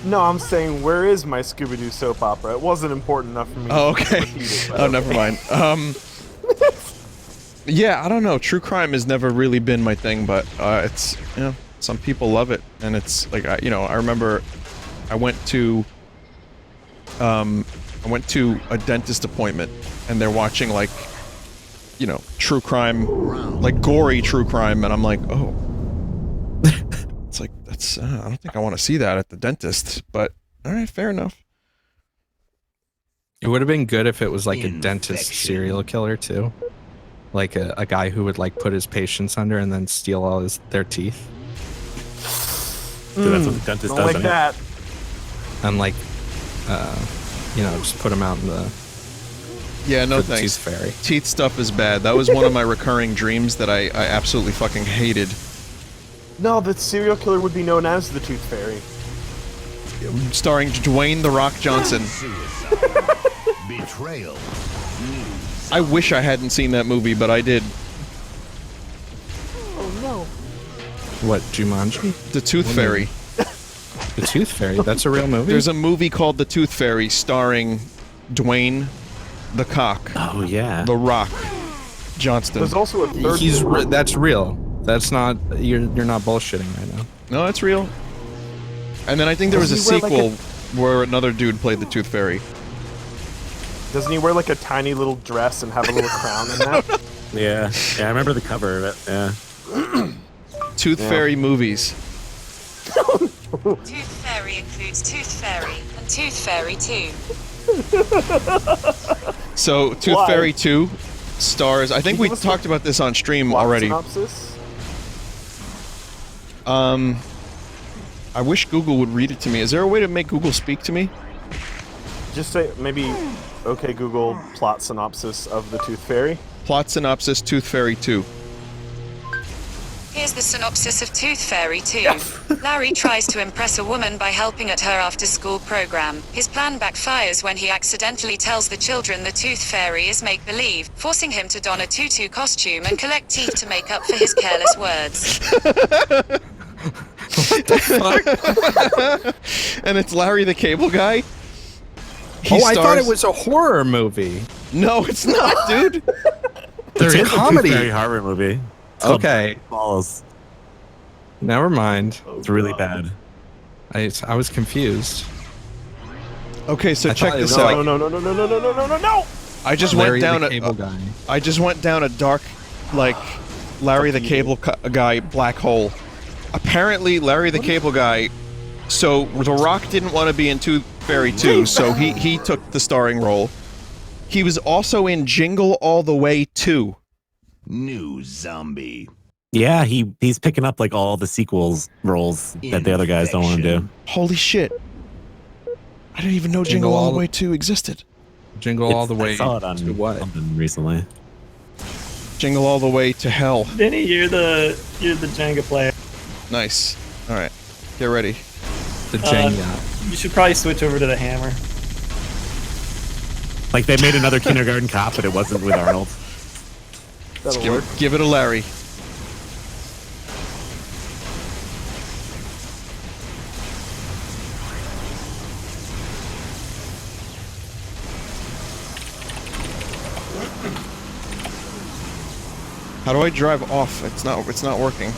S6: No, I'm saying, where is my Scooby-Doo soap opera? It wasn't important enough for me.
S1: Oh,
S6: to
S1: okay.
S6: repeat it, but
S1: Oh, never mind. Yeah, I don't know. True crime has never really been my thing, but it's, you know, some people love it, and it's like, I remember I went to a dentist appointment, and they're watching, like, you know, true crime, like gory true crime, and I'm like, oh. It's like, that's, I don't think I want to see that at the dentist, but all right, fair enough.
S4: It would have been good if it was like a dentist serial killer too, like a guy who would like put his patients under and then steal all their teeth,
S2: So that's what the dentist
S6: don't
S2: does.
S6: like that.
S4: and like, you know, just put them out in the
S1: Yeah, no
S4: for the
S1: thanks.
S4: tooth fairy.
S1: Teeth stuff is bad. That was one of my recurring dreams that I absolutely fucking hated.
S6: No, the serial killer would be known as the Tooth Fairy.
S1: Starring Dwayne "The Rock" Johnson.
S5: Suicide. Betrayal.
S1: I wish I hadn't seen that movie, but I did.
S6: Oh no.
S4: What, Jumanji?
S1: The Tooth Fairy.
S4: The Tooth Fairy? That's a real movie?
S1: There's a movie called The Tooth Fairy starring Dwayne the Cock,
S2: Oh, yeah.
S1: The Rock Johnston.
S6: There's also a third.
S4: That's real. That's not, you're not bullshitting right now.
S1: No, it's real. And then I think there was a
S6: Doesn't he wear,
S1: sequel where another dude played the Tooth Fairy.
S6: Doesn't he wear like a tiny little dress and have a little crown in that?
S2: Yeah. Yeah, I remember the cover of it. Yeah.
S1: Tooth Fairy movies.
S10: Tooth Fairy includes Tooth Fairy and Tooth Fairy 2.
S1: So, Tooth
S6: Why?
S1: Fairy 2 stars... I think
S6: Can
S1: we
S6: you give us
S1: talked
S6: a
S1: about this on stream
S6: Plot
S1: already.
S6: synopsis?
S1: I wish Google would read it to me. Is there a way to make Google speak to me?
S6: Just say maybe, okay, Google, plot synopsis of the Tooth Fairy.
S1: Plot synopsis, Tooth Fairy 2.
S10: Here's the synopsis of Tooth Fairy 2. Larry tries to impress a woman by helping at her after-school program. His plan backfires when he accidentally tells the children the Tooth Fairy is make-believe, forcing him to don a tutu costume and collect teeth to make up for his careless words.
S1: And it's Larry the Cable Guy?
S4: I thought it was a horror movie.
S1: No, it's not, dude.
S2: There
S4: It's a
S2: is
S4: comedy.
S2: Tooth Fairy horror movie. It's called
S4: Okay.
S2: Balls.
S4: Never mind.
S2: It's really bad.
S4: I was confused.
S1: Okay, so
S4: I
S1: check
S4: thought it
S1: this
S4: was
S1: out.
S6: No.
S1: I just
S4: Larry
S1: went down
S4: the Cable Guy.
S1: I just went down a dark, like, Larry the Cable Guy black hole. Apparently, Larry the Cable Guy. So The Rock didn't want to be in Tooth Fairy 2, so he took the starring role. He was also in Jingle All the Way 2.
S5: New zombie.
S2: Yeah, he's picking up like all the sequels roles that the other guys don't want to do.
S1: Holy shit! I didn't even know Jingle All the Way 2 existed.
S4: Jingle All the
S2: I
S4: Way
S2: saw it on
S4: to what?
S2: something recently.
S1: Jingle All the Way to Hell.
S3: Vinny, you're the Jenga player.
S1: Nice. All right, get ready.
S4: The Jenga.
S3: You should probably switch over to the hammer.
S2: Like they made another Kindergarten Cop, but it wasn't with Arnold.
S6: That'll work.
S1: Give it a Larry. How do I drive off? It's not working.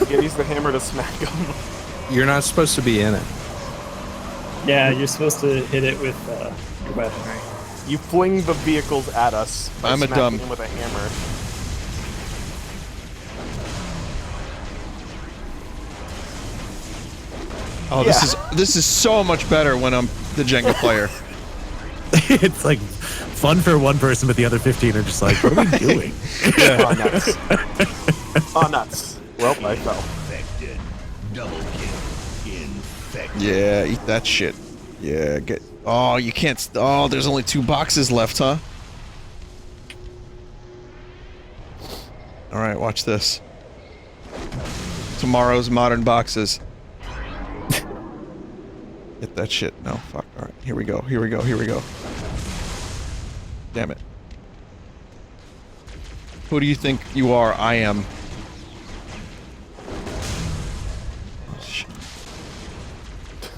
S6: Yeah, use the hammer to smack him.
S4: You're not supposed to be in it.
S3: Yeah, you're supposed to hit it with your weapon, right?
S6: You fling the vehicles at us by
S1: I'm a
S6: smacking
S1: dumb.
S6: them with a hammer.
S1: Oh, this is so much better when I'm the Jenga player.
S2: It's like fun for one person, but the other 15 are just like, what are we doing?
S6: Oh, nuts. Oh, nuts. Well, I fell.
S5: Infected. Double kill. Infected.
S1: Yeah, eat that shit. Yeah, get. Oh, you can't. Oh, there's only 2 boxes left, huh? All right, watch this. Tomorrow's modern boxes. Hit that shit. No, fuck. All right, here we go. Here we go. Here we go. Damn it. Who do you think you are? I am. Oh, shit.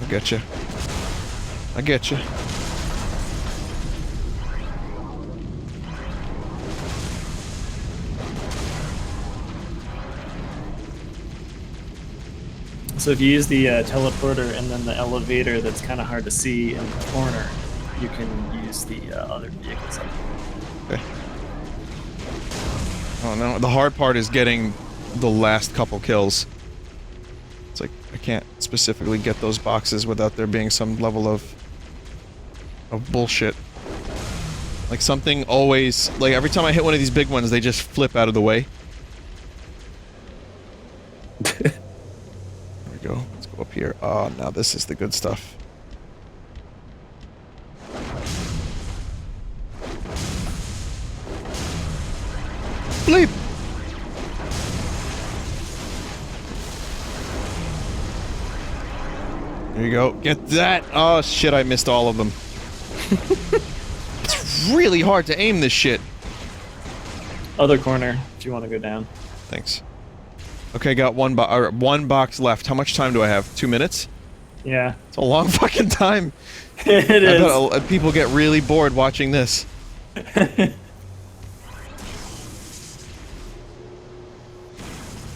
S1: I get you. I get you.
S3: So if you use the teleporter and then the elevator that's kind of hard to see in the corner, you can use the other vehicles.
S1: Okay. Oh no, the hard part is getting the last couple kills. It's like, I can't specifically get those boxes without there being some level of bullshit. Like something always, like every time I hit one of these big ones, they just flip out of the way. There we go. Let's go up here. Oh, now this is the good stuff. Bleep! There you go. Get that! Oh shit, I missed all of them. It's really hard to aim this shit.
S3: Other corner, if you want to go down.
S1: Thanks. Okay, got one box left. How much time do I have? 2 minutes?
S3: Yeah.
S1: It's a long fucking time.
S3: It is.
S1: Bet people get really bored watching this.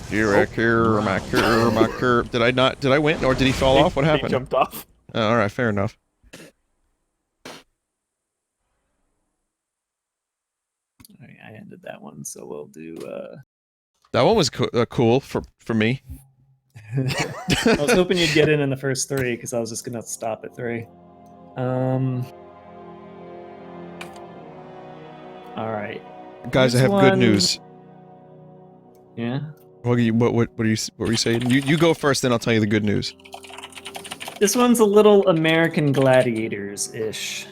S1: Did I win, or did he fall off? What happened?
S6: He jumped off.
S1: Oh, all right, fair enough.
S3: I ended that one, so we'll do.
S1: That one was cool for me.
S3: I was hoping you'd get in the first 3 because I was just gonna stop at 3. All right,
S1: Guys, I have good news.
S3: Yeah.
S1: What were you saying? You go first, then I'll tell you the good news.
S3: This one's a little American Gladiators-ish.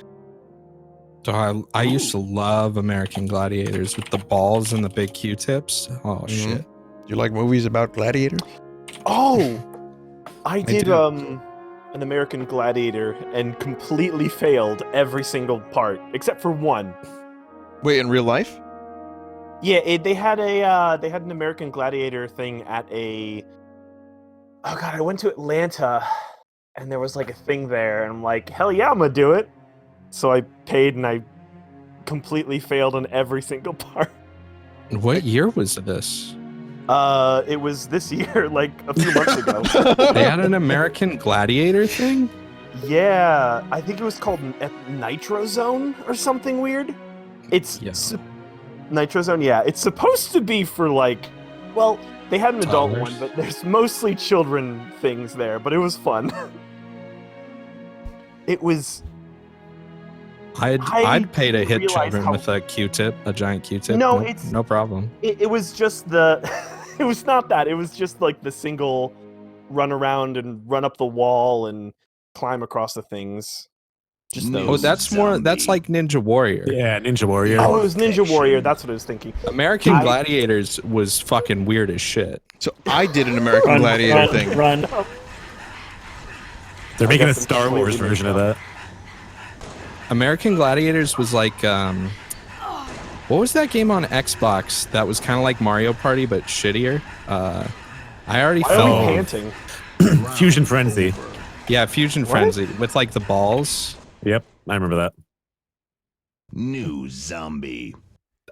S4: So I used to love American Gladiators with the balls and the big Q-tips. Oh shit!
S1: You like movies about gladiators?
S6: Oh, I did
S4: do.
S6: an American Gladiator and completely failed every single part except for one.
S1: Wait, in real life?
S6: Yeah, they had an American Gladiator thing at a. Oh god, I went to Atlanta, and there was like a thing there, and I'm like, hell yeah, I'm gonna do it. So I paid, and I completely failed on every single part.
S4: What year was this?
S6: It was this year, like a few months ago.
S4: They had an American Gladiator thing?
S6: Yeah, I think it was called Nitro Zone or something weird. It's Nitro Zone, yeah. It's supposed to be for like, well, they had an adult
S4: Toddlers.
S6: one, but there's mostly children things there, but it was fun. It was...
S4: I'd pay to hit
S6: realize
S4: children
S6: how-
S4: with a Q-tip, a giant Q-tip.
S6: No,
S4: no,
S6: it's-
S4: no problem.
S6: It was just the... It was not that. It was just like the single run around and run up the wall and climb across the things. Just those.
S4: Oh, that's more. That's like Ninja Warrior.
S2: Yeah, Ninja Warrior.
S6: Oh, it was Ninja Warrior. That's what I was thinking.
S4: American Gladiators was fucking weird as shit.
S1: So I did an American Gladiator thing.
S3: Run.
S2: They're making a
S6: guess I'm
S2: Star
S6: completely
S2: Wars version of that.
S4: American Gladiators was like What was that game on Xbox that was kind of like Mario Party but shittier? I already
S6: Why are we
S4: fell.
S6: panting?
S2: Fusion Frenzy.
S4: Yeah, Fusion Frenzy with like the balls.
S2: Yep, I remember that.
S5: New zombie.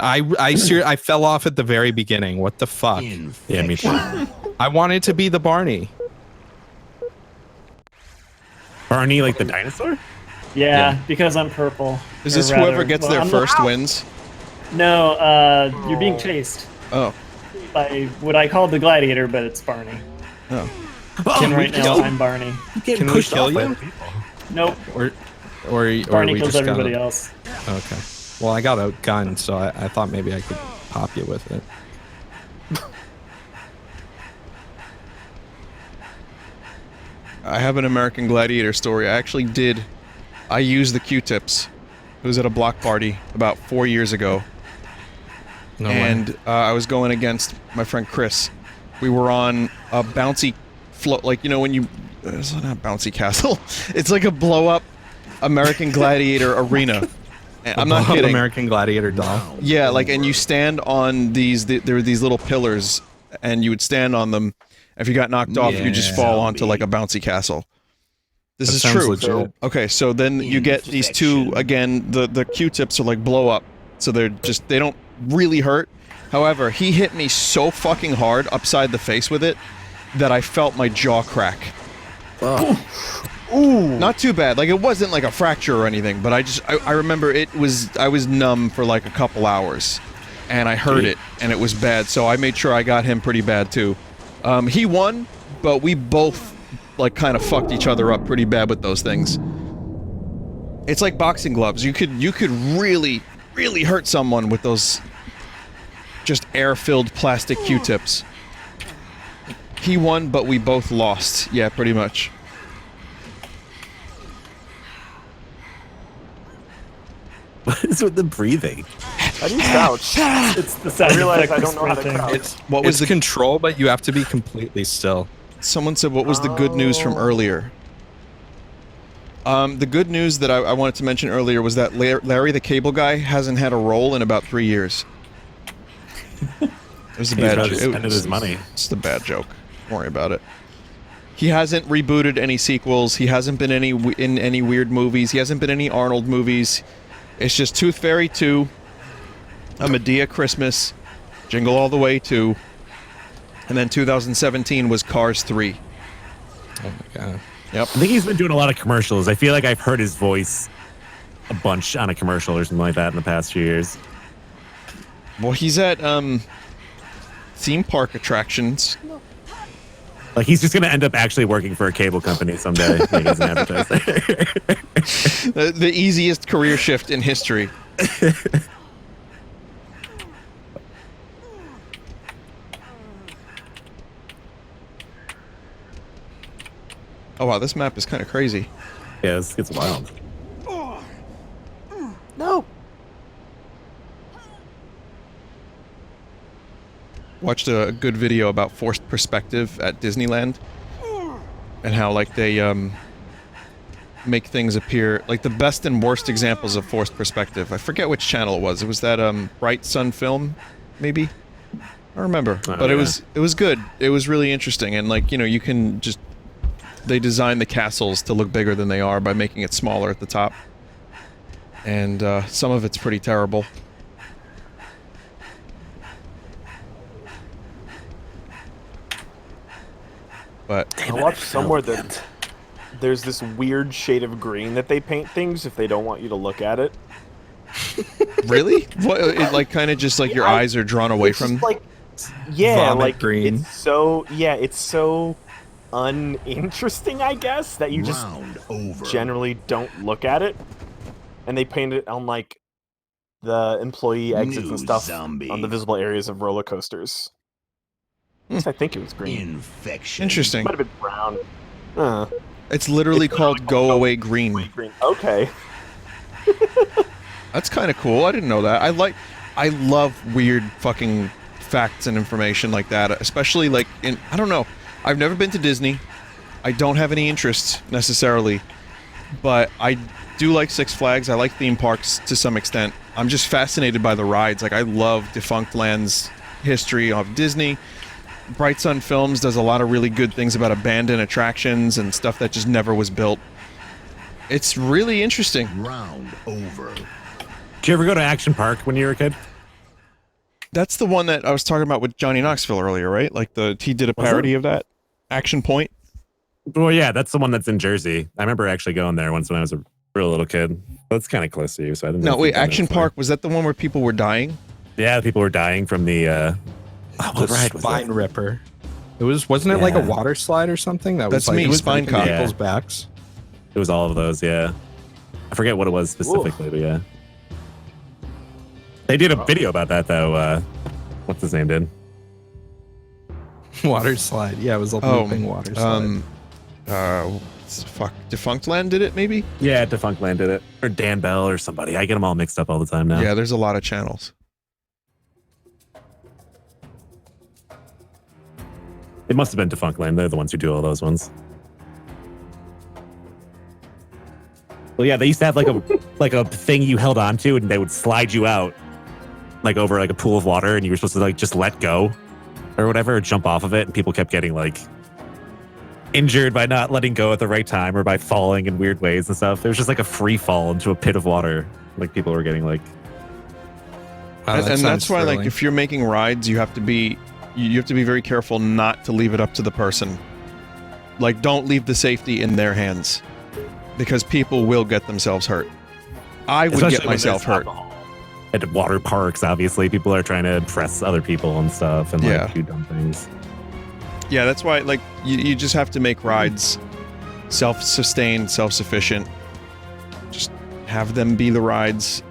S4: I fell off at the very beginning. What the fuck?
S2: Yeah, me too.
S4: I wanted to be the Barney.
S2: Barney, like the dinosaur?
S3: Yeah, because I'm purple.
S1: Is
S3: Or
S1: this
S3: rather-
S1: whoever gets
S3: well,
S1: there
S3: I'm
S1: first
S3: not-
S1: wins?
S3: No, you're being chased
S1: Oh.
S3: by what I call the gladiator, but it's Barney.
S1: Oh.
S3: And right now, I'm Barney.
S4: Can we kill you?
S3: Nope.
S4: Or
S3: Barney
S4: we
S3: kills
S4: just
S3: everybody
S4: gonna...
S3: else.
S4: Okay. Well, I got a gun, so I thought maybe I could pop you with it.
S1: I have an American Gladiator story. I used the Q-tips. It was at a block party about 4 years ago.
S4: No way.
S1: And I was going against my friend Chris. We were on a bouncy float, like, you know, when you... It's not a bouncy castle. It's like a blow-up American Gladiator arena. And I'm not kidding.
S4: American Gladiator doll.
S1: Yeah, like, and you stand on these... There were these little pillars, and you would stand on them. If you got knocked off, you just fall onto, like, a bouncy castle. This
S4: That
S1: is
S4: sounds
S1: true.
S4: legit.
S1: Okay, so then you get these two, again, the Q-tips are like blow up, so they don't really hurt. However, he hit me so fucking hard upside the face with it that I felt my jaw crack. Ooh. Not too bad. Like, it wasn't like a fracture or anything, but I remember I was numb for like a couple hours, and I heard it, and it was bad, so I made sure I got him pretty bad too. He won, but we both like kind of fucked each other up pretty bad with those things. It's like boxing gloves. You could really, really hurt someone with those just air-filled plastic Q-tips. He won, but we both lost. Yeah, pretty much.
S2: What is with the breathing?
S6: How do you crouch?
S3: It's the sound
S6: I realize
S3: effect
S6: I
S3: for
S6: don't know how to
S3: sprinting.
S6: crouch.
S1: What was
S4: It's control, but you have to be completely still.
S1: Someone said, what was the good news from earlier? The good news that I wanted to mention earlier was that Larry the Cable Guy hasn't had a role in about 3 years. It was a bad joke.
S2: Spending his money.
S1: It's a bad joke. Don't worry about it. He hasn't rebooted any sequels. He hasn't been in any weird movies. He hasn't been in any Arnold movies. It's just Tooth Fairy 2, A Medea Christmas, Jingle All the Way 2, and then 2017 was Cars 3.
S4: Oh my god.
S1: Yep.
S2: I think he's been doing a lot of commercials. I feel like I've heard his voice a bunch on a commercial or something like that in the past few years.
S1: Well, he's at theme park attractions.
S2: Like, he's just going to end up actually working for a cable company someday. Like, as an advertiser.
S1: The easiest career shift in history. Oh wow, this map is kind of crazy.
S2: Yeah, this gets wild.
S6: No.
S1: Watched a good video about forced perspective at Disneyland, and how like they make things appear like the best and worst examples of forced perspective. I forget which channel it was. It was that Bright Sun Film, maybe. I don't remember, but
S2: yeah.
S1: it was good. It was really interesting, and like, you know, you can just they design the castles to look bigger than they are by making it smaller at the top, and some of it's pretty terrible. But
S6: I watched somewhere that there's this weird shade of green that they paint things if they don't want you to look at it.
S1: really, what? It like kind of just like your eyes are drawn away
S6: It's
S1: from.
S6: just like, yeah,
S4: Vomit
S6: like
S4: green.
S6: it's so uninteresting, I guess, that you just
S5: Round over.
S6: generally don't look at it. And they paint it on like the employee exits
S5: New
S6: and stuff
S5: zombie.
S6: on the visible areas of roller coasters. At least I think it was green.
S5: Infection.
S1: Interesting.
S6: Might have been brown.
S1: It's literally
S6: It's
S1: called Go Away Green.
S6: Green. Okay.
S1: That's kind of cool. I didn't know that. I love weird fucking facts and information like that, especially like in, I don't know. I've never been to Disney. I don't have any interest necessarily, but I do like Six Flags. I like theme parks to some extent. I'm just fascinated by the rides. Like, I love Defunct Land's history of Disney. Bright Sun Films does a lot of really good things about abandoned attractions and stuff that just never was built. It's really interesting.
S5: Round over.
S2: Did you ever go to Action Park when you were a kid?
S1: That's the one that I was talking about with Johnny Knoxville earlier, right? Like, he did a parody of that. Action Point.
S2: Well, yeah, that's the one that's in Jersey. I remember actually going there once when I was a real little kid. That's kind of close to you, so I didn't know.
S1: No, wait, Action Park, was that the one where people were dying?
S2: Yeah, people were dying from the
S4: the spine ripper. It wasn't it like a water slide or something?
S1: That's
S4: like,
S1: me,
S4: it was
S1: spine
S4: breaking
S1: cop.
S4: people's backs.
S2: It was all of those, yeah. I forget what it was specifically, but yeah. They did a video about that though. What's his name did?
S4: Water slide. Yeah, it was a looping water slide.
S1: Fuck, Defunct Land did it, maybe?
S2: Yeah, Defunct Land did it. Or Dan Bell or somebody. I get them all mixed up all the time now.
S1: Yeah, there's a lot of channels.
S2: It must have been Defunct Land. They're the ones who do all those ones. Well, yeah, they used to have like a thing you held onto, and they would slide you out, like over like a pool of water, and you were supposed to like just let go, or whatever, or jump off of it, and people kept getting like injured by not letting go at the right time or by falling in weird ways and stuff. There was just like a free fall into a pit of water. Like people were getting like.
S4: Wow,
S1: and that's why,
S4: thrilling.
S1: like, if you're making rides, you have to be very careful not to leave it up to the person. Like, don't leave the safety in their hands, because people will get themselves hurt. I would
S2: Especially
S1: get
S2: when
S1: myself
S2: there's
S1: hurt.
S2: alcohol. At water parks, obviously, people are trying to impress other people and stuff, and
S1: Yeah.
S2: like do dumb things.
S1: Yeah, that's why, like, you just have to make rides self-sustained, self-sufficient. Just have them be the rides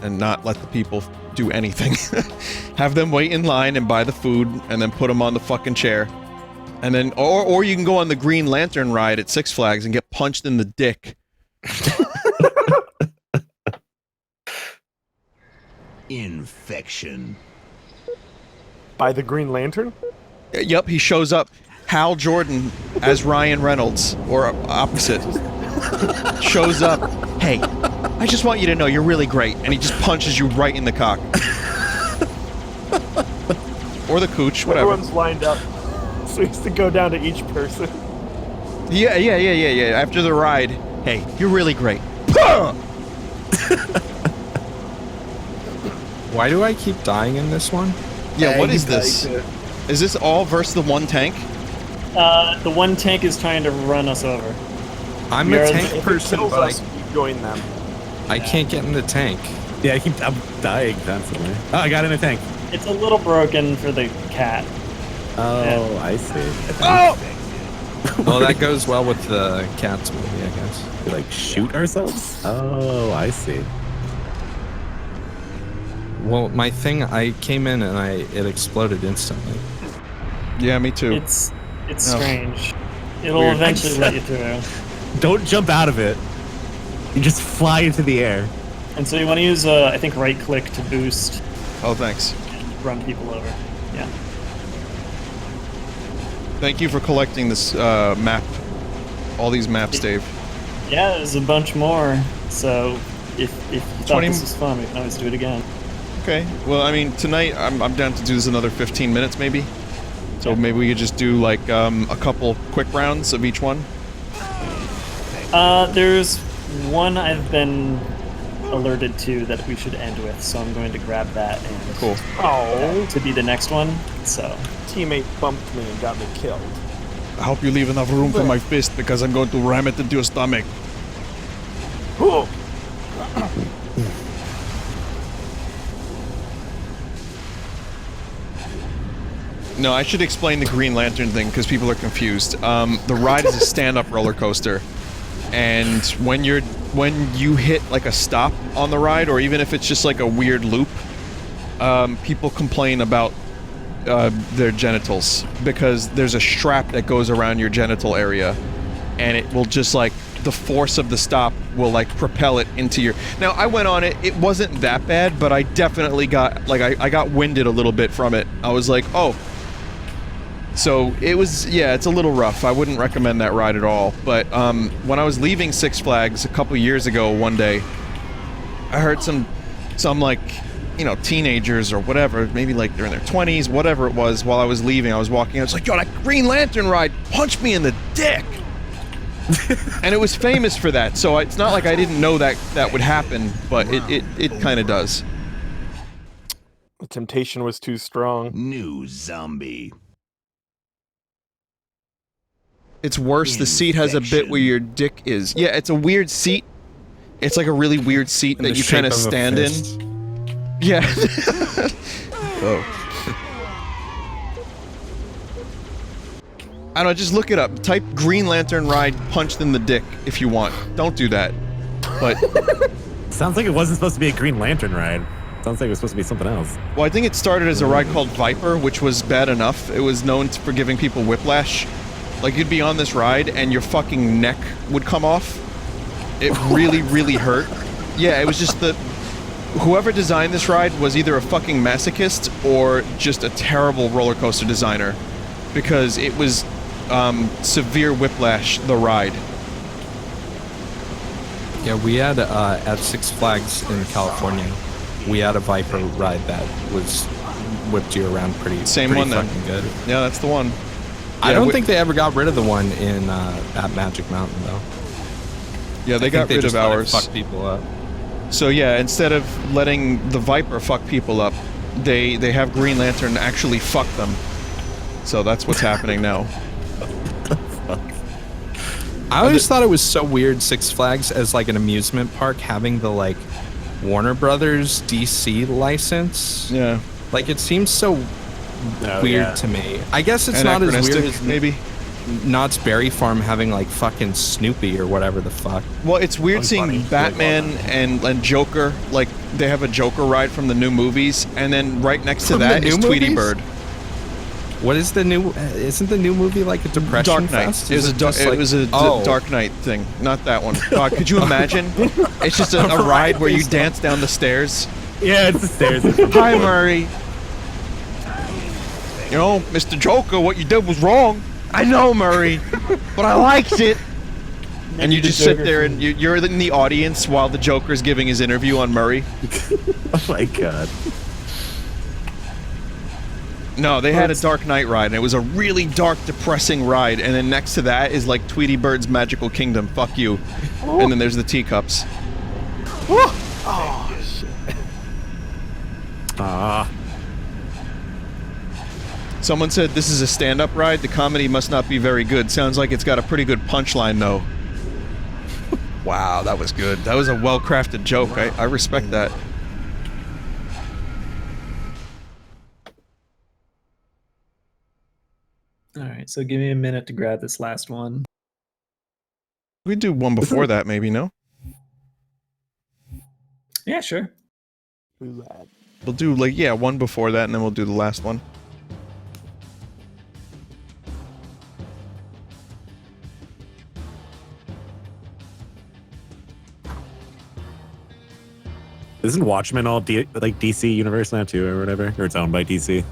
S1: and not let the people do anything. Have them wait in line and buy the food and then put them on the fucking chair. And then, or you can go on the Green Lantern ride at Six Flags and get punched in the dick.
S5: Infection.
S6: By the Green Lantern?
S1: Yep, he shows up. Hal Jordan as Ryan Reynolds, or opposite, shows up. Hey, I just want you to know you're really great. And he just punches you right in the cock. Or the cooch, whatever.
S6: Everyone's lined up. So he has to go down to each person.
S1: Yeah. After the ride, hey, you're really great.
S4: Why do I keep dying in this one?
S1: Yeah, what is this? Is this all versus the one tank?
S3: The one tank is trying to run us over.
S4: I'm
S3: We
S4: a
S3: are
S4: tank
S3: the-
S4: person,
S6: Kills
S4: but
S6: us, we join them.
S4: I can't get in the tank.
S2: Yeah, I'm dying constantly. Oh, I got in a tank.
S3: It's a little broken for the cat.
S2: Oh, I see.
S1: Oh!
S4: Well, that goes well with the Cats movie, I guess.
S2: We, like shoot ourselves? Oh, I see.
S4: Well, my thing, I came in and it exploded instantly.
S1: Yeah, me too.
S3: It's
S1: Oh.
S3: strange. It'll
S1: Weird.
S3: eventually let you through.
S2: Don't jump out of it. You just fly into the air.
S3: And so you want to use, I think, right click to boost
S1: Oh, thanks.
S3: and run people over. Yeah.
S1: Thank you for collecting this map. All these maps, Dave.
S3: Yeah, there's a bunch more. So if you thought
S1: 20
S3: this was fun, we can always do it again.
S1: Okay. Well, I mean, tonight I'm down to do this another 15 minutes, maybe. So maybe we could just do like a couple quick rounds of each one.
S3: There's one I've been alerted to that we should end with, so I'm going to grab that and
S1: Cool.
S6: Oh,
S3: to be the next one. So
S6: teammate bumped me and got me killed.
S1: I hope you leave enough room for my fist because I'm going to ram it into your stomach.
S6: Ooh.
S1: No, I should explain the Green Lantern thing because people are confused. The ride is a stand-up roller coaster, and when you hit like a stop on the ride, or even if it's just like a weird loop, people complain about their genitals because there's a strap that goes around your genital area, and it will just like the force of the stop will like propel it into your. Now I went on it; it wasn't that bad, but I definitely got like I got winded a little bit from it. I was like, oh. So it was, yeah, it's a little rough. I wouldn't recommend that ride at all. But when I was leaving Six Flags a couple years ago, one day, I heard some some like, you know, teenagers or whatever, maybe like they're in their 20s, whatever it was. While I was leaving, I was walking. I was like, "Yo, that Green Lantern ride punched me in the dick," and it was famous for that. So it's not like I didn't know that would happen, but it kind of does.
S6: The temptation was too strong.
S5: New zombie.
S1: It's worse. The seat has a bit where your dick is. Yeah, it's a weird seat. It's like a really weird seat that you kind of stand in. Yeah. Oh. I don't know, just look it up. Type Green Lantern ride punched in the dick if you want. Don't do that. But
S2: Sounds like it wasn't supposed to be a Green Lantern ride. Sounds like it was supposed to be something else.
S1: well, I think it started as a ride called Viper, which was bad enough. It was known for giving people whiplash. Like, you'd be on this ride and your fucking neck would come off. It really, really hurt. Yeah, it was just whoever designed this ride was either a fucking masochist or just a terrible roller coaster designer, because it was severe whiplash, the ride.
S4: Yeah, we had at Six Flags in California, we had a Viper ride that was whipped you around pretty
S1: one then.
S4: fucking good.
S1: Yeah, that's the one.
S4: I don't think they ever got rid of the one in at Magic Mountain though.
S1: Yeah, they got rid of ours.
S4: Fuck people up.
S1: So yeah, instead of letting the Viper fuck people up, they have Green Lantern actually fuck them. So that's what's happening now.
S4: I always thought it was so weird, Six Flags as like an amusement park having the like Warner Brothers DC license.
S1: Yeah.
S4: Like it seems so weird to me. I guess it's not as weird as
S1: maybe
S4: Knott's Berry Farm having like fucking Snoopy or whatever the fuck.
S1: Well, it's weird seeing Batman and Joker, like they have a Joker ride from the new movies, and then right next to that is Tweety Bird.
S4: What is the new? Isn't the new movie like a depression
S1: Dark Knight?
S4: fest?
S1: It was a Dark Knight thing, not that one. God, could you imagine? It's just a ride where you dance down the stairs.
S2: Yeah, it's the stairs.
S1: Hi, Murray. You know, Mr. Joker, what you did was wrong. I know, Murray, but I liked it. And you just sit there and you're in the audience while the Joker's giving his interview on Murray.
S2: Oh my god.
S1: No, they had a Dark Knight ride, and it was a really dark, depressing ride. And then next to that is like Tweety Bird's Magical Kingdom. Fuck you. And then there's the teacups.
S6: Oh, shit.
S1: Someone said this is a stand-up ride. The comedy must not be very good. Sounds like it's got a pretty good punchline, though. Wow, that was good. That was a well-crafted joke. I respect that.
S3: All right, so give me a minute to grab this last one.
S1: We do one before that, maybe, no?
S3: Yeah, sure.
S1: We'll do, like, yeah, one before that, and then we'll do the last one.
S2: Isn't Watchmen all like DC universe now too, or whatever? Or it's owned by DC?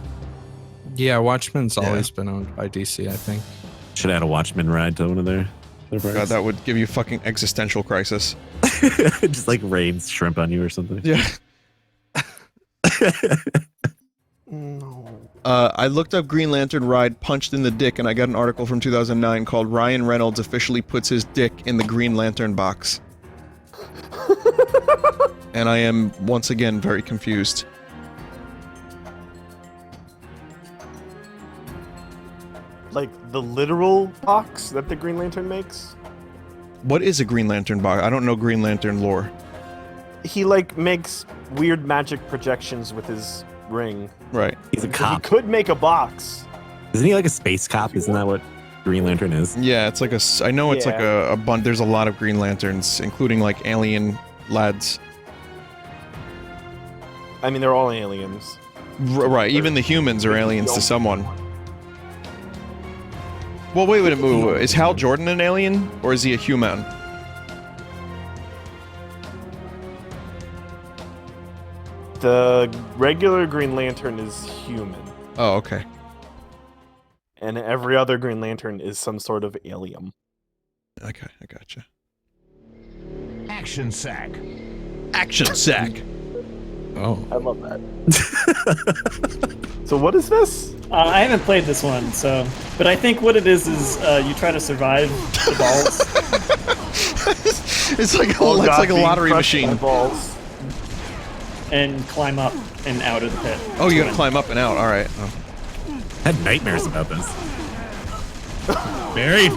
S4: Yeah, Watchmen's always been owned by DC, I think.
S2: Should add a Watchmen ride to one of their
S1: God, that would give you fucking existential crisis.
S2: Just like rains shrimp on you or something.
S1: Yeah. I looked up Green Lantern ride punched in the dick, and I got an article from 2009 called Ryan Reynolds officially puts his dick in the Green Lantern box. And I am once again very confused.
S6: Like the literal box that the Green Lantern makes?
S1: What is a Green Lantern box? I don't know Green Lantern lore.
S6: He like makes weird magic projections with his ring.
S1: Right.
S2: He's a cop.
S6: He could make a box.
S2: Isn't he like a space cop? Isn't that what Green Lantern is?
S1: Yeah, it's like I know it's like a bunch. There's a lot of Green Lanterns, including like alien lads.
S6: I mean, they're all aliens.
S1: Right, even the humans are aliens to someone. Well, wait a minute. Is Hal Jordan an alien, or is he a human?
S6: The regular Green Lantern is human.
S1: Oh, okay.
S6: And every other Green Lantern is some sort of alien.
S1: Okay, I gotcha.
S5: Action sack.
S1: Action sack.
S4: Oh.
S6: I love that. So what is this?
S3: I haven't played this one, but I think what it is you try to survive the balls.
S1: It's like a lottery machine.
S6: Balls.
S3: And climb up and out of the pit.
S1: Oh, you gotta climb up and out. All right. Oh.
S2: I had nightmares about this. Barry.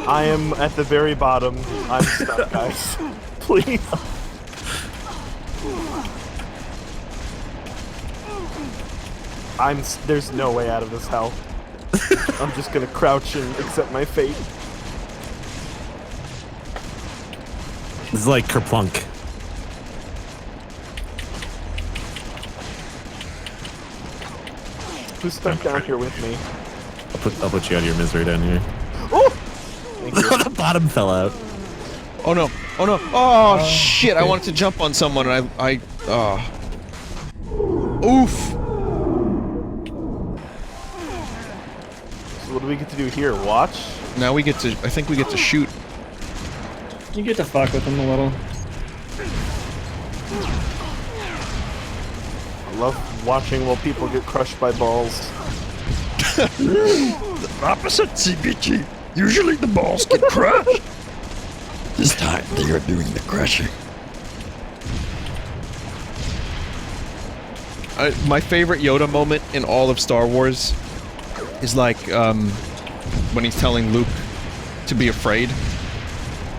S6: I am at the very bottom. I'm stuck, guys. Please. There's no way out of this hell. I'm just gonna crouch and accept my fate.
S2: This is like Kerplunk.
S6: Who's stuck down here with me?
S2: I'll put you out of your misery down here.
S6: Oh! Thank you.
S2: The bottom fell out.
S1: Oh no! Oh no! Oh shit! I wanted to jump on someone and Oof!
S6: So what do we get to do here? Watch?
S1: Now we get to. I think we get to shoot.
S3: You get to fuck with them a little.
S6: I love watching while people get crushed by balls.
S7: Opposite CBG. Usually the balls get crushed.
S8: This time they are doing the crushing.
S1: My favorite Yoda moment in all of Star Wars is like when he's telling Luke to be afraid,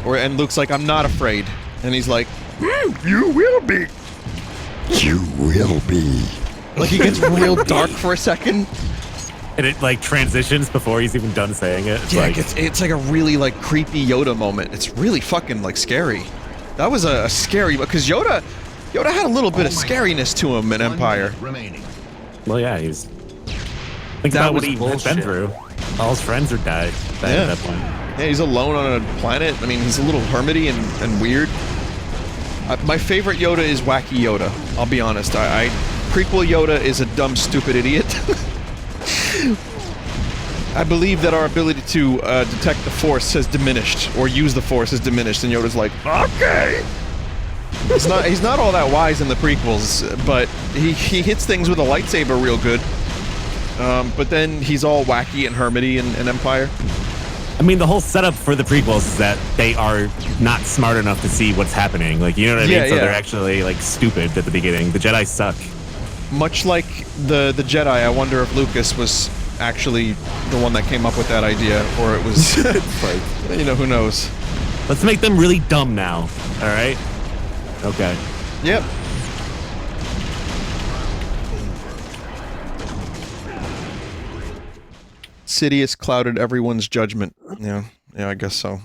S1: and Luke's like, "I'm not afraid," and he's like,
S7: You will be.
S8: You will be.
S1: like he gets real dark for a second.
S2: And it like transitions before he's even done saying it. It's
S1: Yeah,
S2: like,
S1: it's like a really like creepy Yoda moment. It's really fucking like scary. That was a scary because Yoda had a little bit of scariness to him in Empire.
S5: Remaining.
S2: well, yeah, he's. Think
S4: That
S2: about what
S4: was
S2: he's
S4: bullshit.
S2: been through. All his friends are died at that point.
S1: Yeah, he's alone on a planet. I mean, he's a little hermity and weird. My favorite Yoda is Wacky Yoda. I'll be honest. Prequel Yoda is a dumb, stupid idiot. I believe that our ability to detect the Force has diminished, or use the Force has diminished, and Yoda's like, okay. He's not all that wise in the prequels, but he hits things with a lightsaber real good. But then he's all wacky and hermity in Empire.
S2: I mean, the whole setup for the prequels is that they are not smart enough to see what's happening. Like, you know what I mean? So they're actually like stupid at the beginning. The Jedi suck.
S1: Much like the Jedi, I wonder if Lucas was actually the one that came up with that idea, or it was, like, you know, who knows.
S2: Let's make them really dumb now. All right? Okay.
S1: Yep. Sidious clouded everyone's judgment. Yeah, I guess so.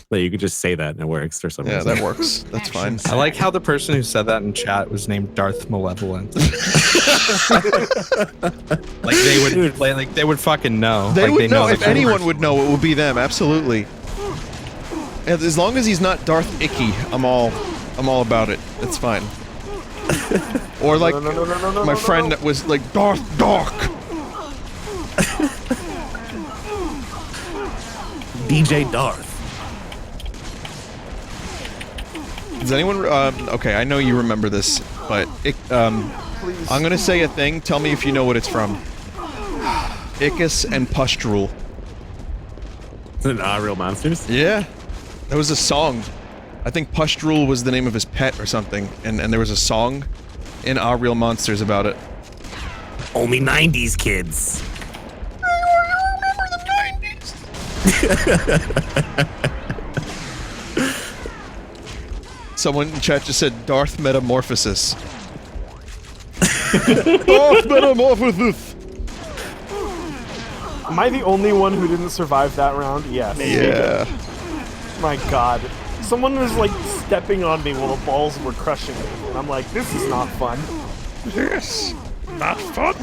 S2: But you could just say that and it works or something.
S1: Yeah, that works. That's fine.
S4: I like how the person who said that in chat was named Darth Malevolent. Like they would fucking know.
S1: They
S4: like,
S1: would know. If
S4: the
S1: anyone would know, it would be them. Absolutely. As long as he's not Darth Icky, I'm all about it. It's fine. Or like my friend that was like Darth Dark.
S2: DJ Darth.
S1: Does anyone? Okay, I know you remember this, but I'm gonna say a thing. Tell me if you know what it's from. Icus and Pustule.
S2: Is it Real Monsters?
S1: Yeah, that was a song. I think Pustule was the name of his pet or something, and there was a song in Our Real Monsters about it.
S2: Only 90s kids.
S1: Someone in chat just said Darth Metamorphosis. Darth Metamorphosis!
S6: Am I the only one who didn't survive that round? Yes.
S1: Yeah.
S6: My god. Someone was like stepping on me while the balls were crushing me. And I'm like, this is not fun.
S7: Yes. Not fun.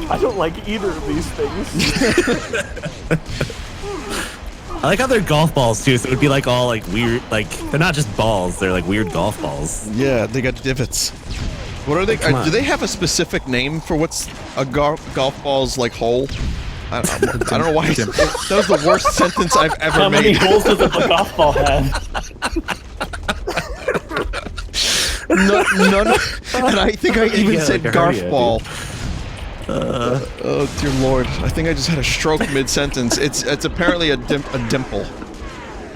S6: I don't like either of these things.
S2: I like how they're golf balls too, so it would be like all like weird, like they're not just balls, they're like weird golf balls.
S1: Yeah, they got divots. What are they? Do they have a specific name for what's a golf ball's like hole? I don't know why. That was the worst sentence I've ever
S3: How many
S1: made.
S3: holes does a golf ball have?
S1: None. And I think I even
S2: Yeah,
S1: said
S2: like a
S1: garf
S2: hernia,
S1: ball. Oh dear lord! I think I just had a stroke mid-sentence. It's apparently a dimple.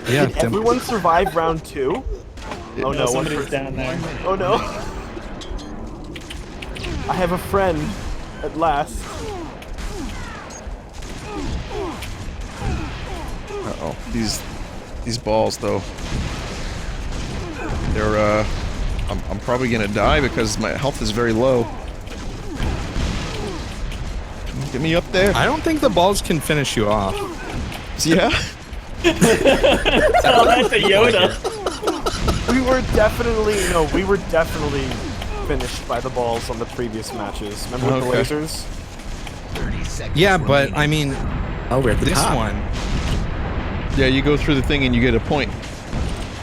S4: Yeah,
S6: Did everyone survive round 2? Oh no, one
S3: Somebody's
S6: person.
S3: down there.
S6: Oh no. I have a friend at last.
S1: Uh-oh. These balls though. They're I'm probably gonna die because my health is very low. Get me up there.
S4: I don't think the balls can finish you off.
S1: Yeah?
S3: Oh, that's a Yoda.
S6: We were definitely finished by the balls on the previous matches. Remember with the
S1: Okay.
S6: lasers?
S5: 30 seconds
S4: Yeah, but
S5: remaining.
S4: I mean,
S2: Oh, we're at the
S4: this
S2: top.
S4: one.
S1: Yeah, you go through the thing and you get a point.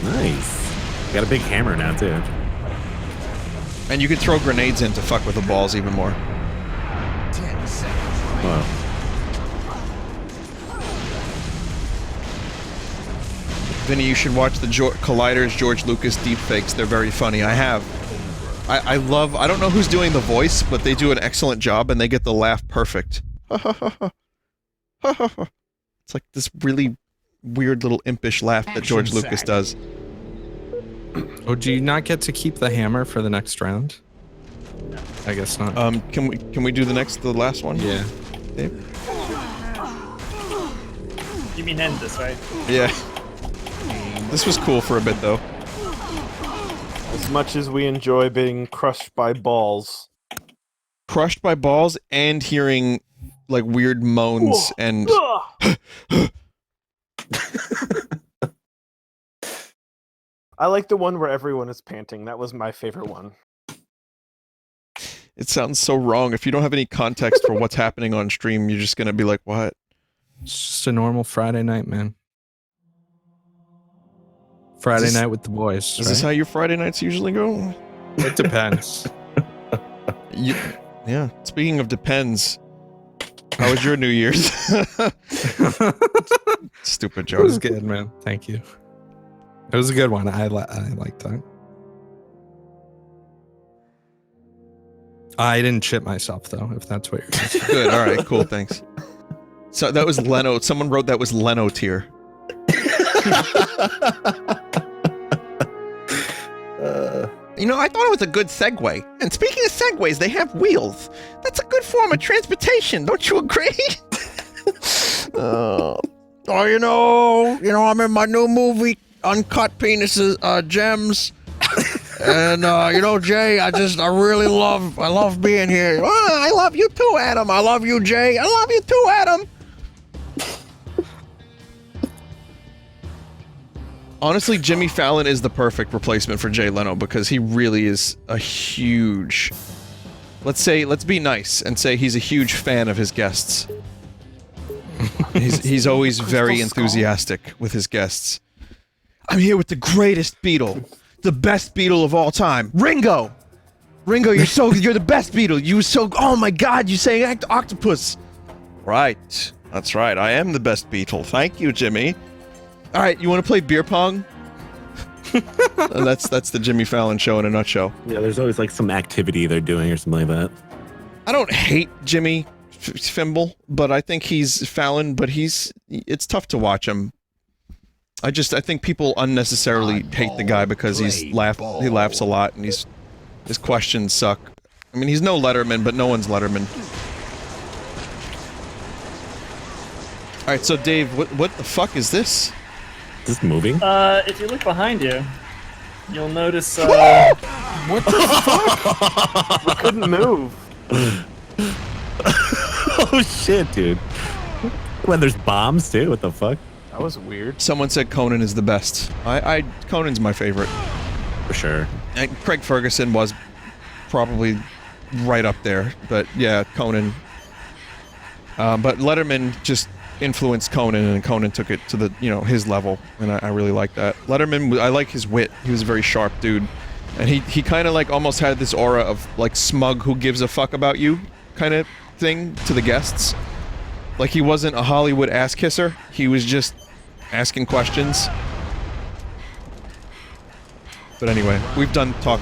S2: Nice. Got a big hammer now too.
S1: And you can throw grenades in to fuck with the balls even more.
S5: 10 seconds remaining.
S2: Wow.
S1: Vinny, you should watch the Collider's George Lucas deepfakes. They're very funny. I have. I love... I don't know who's doing the voice, but they do an excellent job and they get the laugh perfect. It's like this really weird little impish laugh that George
S5: Action
S1: Lucas
S5: sack.
S1: does.
S4: Oh, do you not get to keep the hammer for the next round? I guess not.
S1: Can we do the last one?
S4: Yeah.
S1: Dave?
S3: You mean end this, right?
S1: Yeah. This was cool for a bit though.
S6: As much as we enjoy being crushed by balls.
S1: Crushed by balls and hearing like weird moans and
S6: I like the one where everyone is panting. That was my favorite one.
S1: it sounds so wrong. If you don't have any context for what's happening on stream, you're just gonna be like, what?
S4: It's just a normal Friday night, man. Friday
S1: Is this-
S4: night with the boys.
S1: Is this how your Friday nights usually go?
S4: It depends.
S1: Yeah. Speaking of depends, how was your New Year's? Stupid
S4: It
S1: joke.
S4: was good, man. Thank you. It was a good one. I liked that. I didn't shit myself though, if that's what you're
S1: Good. All right. Cool. Thanks. So that was Leno. Someone wrote that was Leno tier. You know, I thought it was a good segue. And speaking of segues, they have wheels. That's a good form of transportation. Don't you agree? You know, I'm in my new movie, Uncut Penises, Gems. And, you know, Jay, I really love being here. Oh, I love you too, Adam. I love you, Jay. I love you too, Adam. Honestly, Jimmy Fallon is the perfect replacement for Jay Leno because he really is a huge... Let's be nice and say he's a huge fan of his guests. He's always very enthusiastic with his guests. I'm here with the greatest Beatle. The best Beatle of all time. Ringo! Ringo, you're the best Beatle. Oh my god, you sang Octopus. Right. That's right. I am the best Beatle. Thank you, Jimmy. All right, you want to play beer pong? And that's the Jimmy Fallon show in a nutshell.
S2: Yeah, there's always like some activity they're doing or something like that.
S1: I don't hate Jimmy Fimble, but I think he's Fallon, but it's tough to watch him. I think people unnecessarily hate the guy because he laughs a lot and his questions suck. I mean, he's no Letterman, but no one's Letterman. All right, so Dave, what the fuck is this?
S2: Is this moving?
S3: If you look behind you, you'll notice.
S4: What the fuck?
S6: We couldn't move.
S2: Oh shit, dude. When there's bombs too, what the fuck?
S6: That was weird.
S1: Someone said Conan is the best. Conan's my favorite.
S2: For sure.
S1: And Craig Ferguson was probably right up there, but yeah, Conan. But Letterman just influenced Conan, and Conan took it to the his level, and I really like that. Letterman, I like his wit. He was a very sharp dude, and he kind of like almost had this aura of like smug who gives a fuck about you kind of thing to the guests. Like he wasn't a Hollywood ass kisser. He was just asking questions. But anyway, we've done talk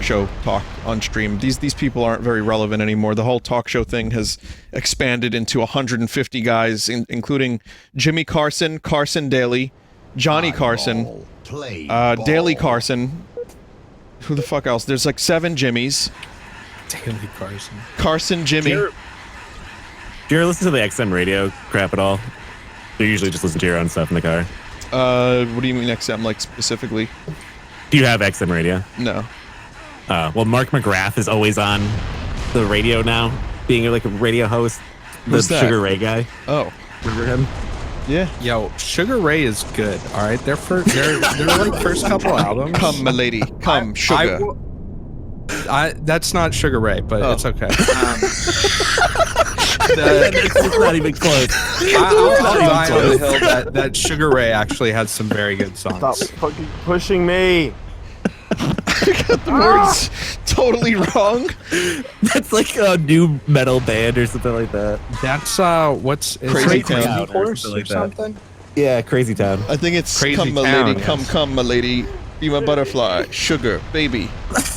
S1: on stream. These people aren't very relevant anymore. The whole talk show thing has expanded into 150 guys, including Jimmy Carson, Carson Daly, Johnny Carson, Daly Carson. Who the fuck else? There's like 7 Jimmys.
S4: Daly Carson.
S1: Carson Jimmy.
S2: Do you ever listen to the XM radio crap at all? You usually just listen to your own stuff in the car.
S1: What do you mean XM, like, specifically?
S2: Do you have XM radio?
S1: No.
S2: Well, Mark McGrath is always on the radio now, being like a radio host.
S1: Who's
S2: the
S1: that?
S2: Sugar Ray guy.
S1: Oh.
S2: Remember him?
S1: Yeah.
S4: Yo, Sugar Ray is good. All right, their like first couple albums.
S1: Come, my lady. Come, sugar.
S4: That's not Sugar Ray, but it's okay.
S2: It's not even close.
S4: I'll die on the hill that Sugar Ray actually had some very good songs.
S6: Stop fucking pushing me.
S1: I got the words totally wrong.
S2: That's like a new metal band or something like that.
S4: That's what's
S1: Crazy Town
S4: Horse or something?
S2: Yeah, Crazy Town.
S1: I think it's
S4: Crazy
S1: come, my
S4: Town,
S1: lady.
S4: yes.
S1: Come, my lady. Be my butterfly. Sugar, baby.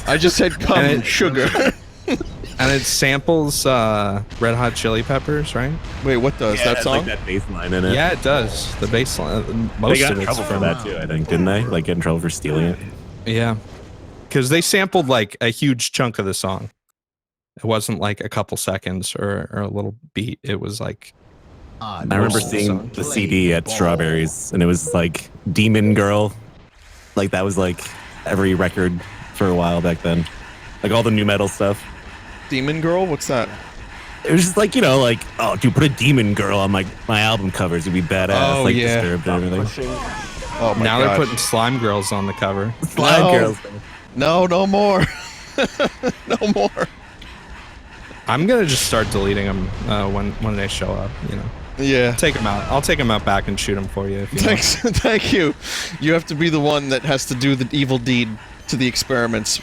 S1: I just said come, sugar.
S4: And it samples Red Hot Chili Peppers, right?
S1: Wait, what does that
S2: it's
S1: song?
S2: like that bass line in it.
S4: Yeah, it does. The bass line. Most
S2: They got
S4: of
S2: in
S4: it's
S2: trouble for
S4: from
S2: that too, I think, didn't they? Like get in trouble for stealing it.
S4: Yeah, because they sampled like a huge chunk of the song. It wasn't like a couple seconds or a little beat. It was like.
S2: I remember seeing the CD at Strawberries, and it was like Demon Girl. Like that was like every record for a while back then. Like all the new metal stuff.
S1: Demon Girl? What's that?
S2: It was just like, you know, like, oh, dude, put a Demon Girl on my album covers. It'd be badass.
S1: Oh,
S2: like
S1: yeah.
S2: Disturbed and everything.
S1: Oh my
S4: Now
S1: God.
S4: they're putting Slime Girls on the cover.
S2: Slime Girls.
S1: No, no more. No more.
S4: I'm gonna just start deleting them when they show up. You know,
S1: Yeah.
S4: take them out. I'll take them out back and shoot them for you. If you want.
S1: Thanks. Thank you. You have to be the one that has to do the evil deed to the experiments.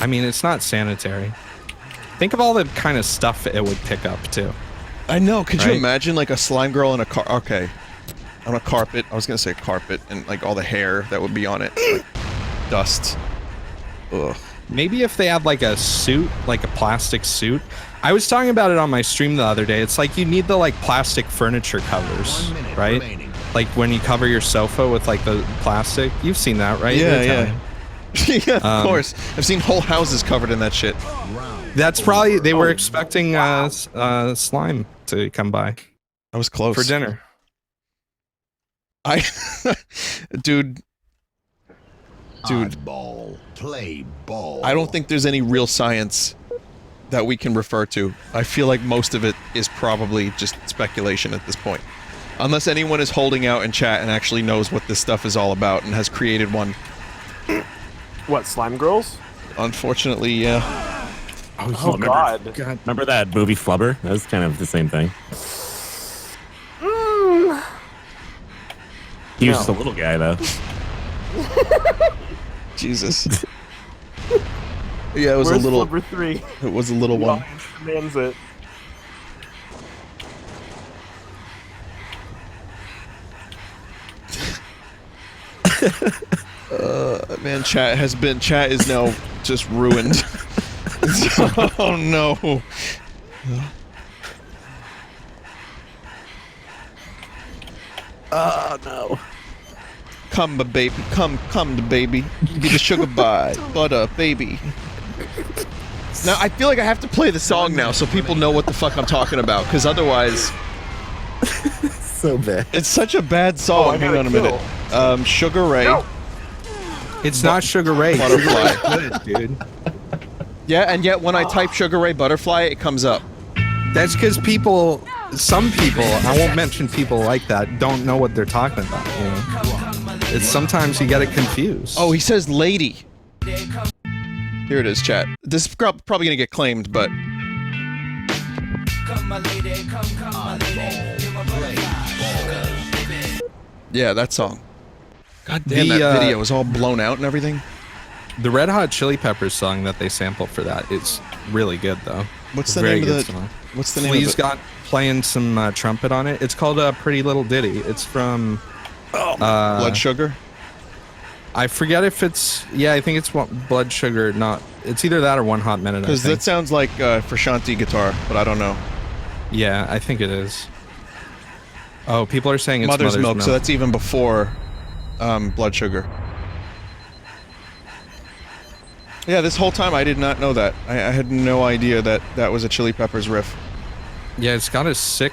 S4: I mean, it's not sanitary. Think of all the kind of stuff it would pick up too.
S1: I know. Could you
S4: Right?
S1: imagine like a slime girl on a car? Okay, on a carpet. I was gonna say carpet, and like all the hair that would be on it, like dust. Ugh.
S4: Maybe if they had like a suit, like a plastic suit. I was talking about it on my stream the other day. It's like you need the like plastic furniture covers,
S5: 1 minute
S4: right?
S5: remaining.
S4: Like when you cover your sofa with like the plastic. You've seen that, right?
S1: Yeah,
S4: You're
S1: yeah.
S4: Italian.
S1: Yeah, of course. I've seen whole houses covered in that shit.
S4: That's probably they were expecting slime to come by
S1: I was close
S4: for dinner.
S1: Dude,
S5: Oddball. Play ball.
S1: I don't think there's any real science that we can refer to. I feel like most of it is probably just speculation at this point. Unless anyone is holding out in chat and actually knows what this stuff is all about and has created one.
S6: What, Slime Girls?
S1: Unfortunately, yeah.
S6: Oh, God.
S2: Remember that movie Flubber? That was kind of the same thing. He was just a little guy, though.
S1: Jesus. Yeah, it was
S6: Where's
S1: a little.
S6: Flubber 3?
S1: It was a little one.
S6: Well, demands it.
S1: Man, chat is now just ruined. Oh no.
S2: Oh, no.
S1: Come, my baby. Come, the baby. Be the sugar bye. Butter, baby. Now, I feel like I have to play the song now so people know what the fuck I'm talking about, because otherwise...
S2: So bad.
S1: It's such a bad song. Hang on a minute. Sugar Ray.
S6: No.
S4: It's not Sugar Ray.
S1: Butterfly.
S4: Good, dude.
S1: Yeah, and yet when I type Sugar Ray Butterfly, it comes up.
S4: That's because some people, I won't mention people like that, don't know what they're talking about. You know? It's sometimes you get it confused.
S1: Oh, he says lady. Here it is, chat. This is probably gonna get claimed, but... Yeah, that song. God damn, that video is all blown out and everything.
S4: The Red Hot Chili Peppers song that they sample for that is really good, though.
S1: What's the
S4: Very
S1: name of
S4: good
S1: the?
S4: song.
S1: What's the name
S4: Flea's
S1: of it?
S4: got playing some trumpet on it. It's called Pretty Little Ditty. It's from
S1: Blood Sugar.
S4: I forget if it's I think it's Blood Sugar. Not it's either that or One Hot Minute.
S1: Because that sounds like Frusciante guitar, but I don't know.
S4: Yeah, I think it is. Oh, people are saying it's
S1: Mother's Milk, so that's even before Blood Sugar. Yeah, this whole time I did not know that. I had no idea that that was a Chili Peppers riff.
S4: Yeah, it's got a sick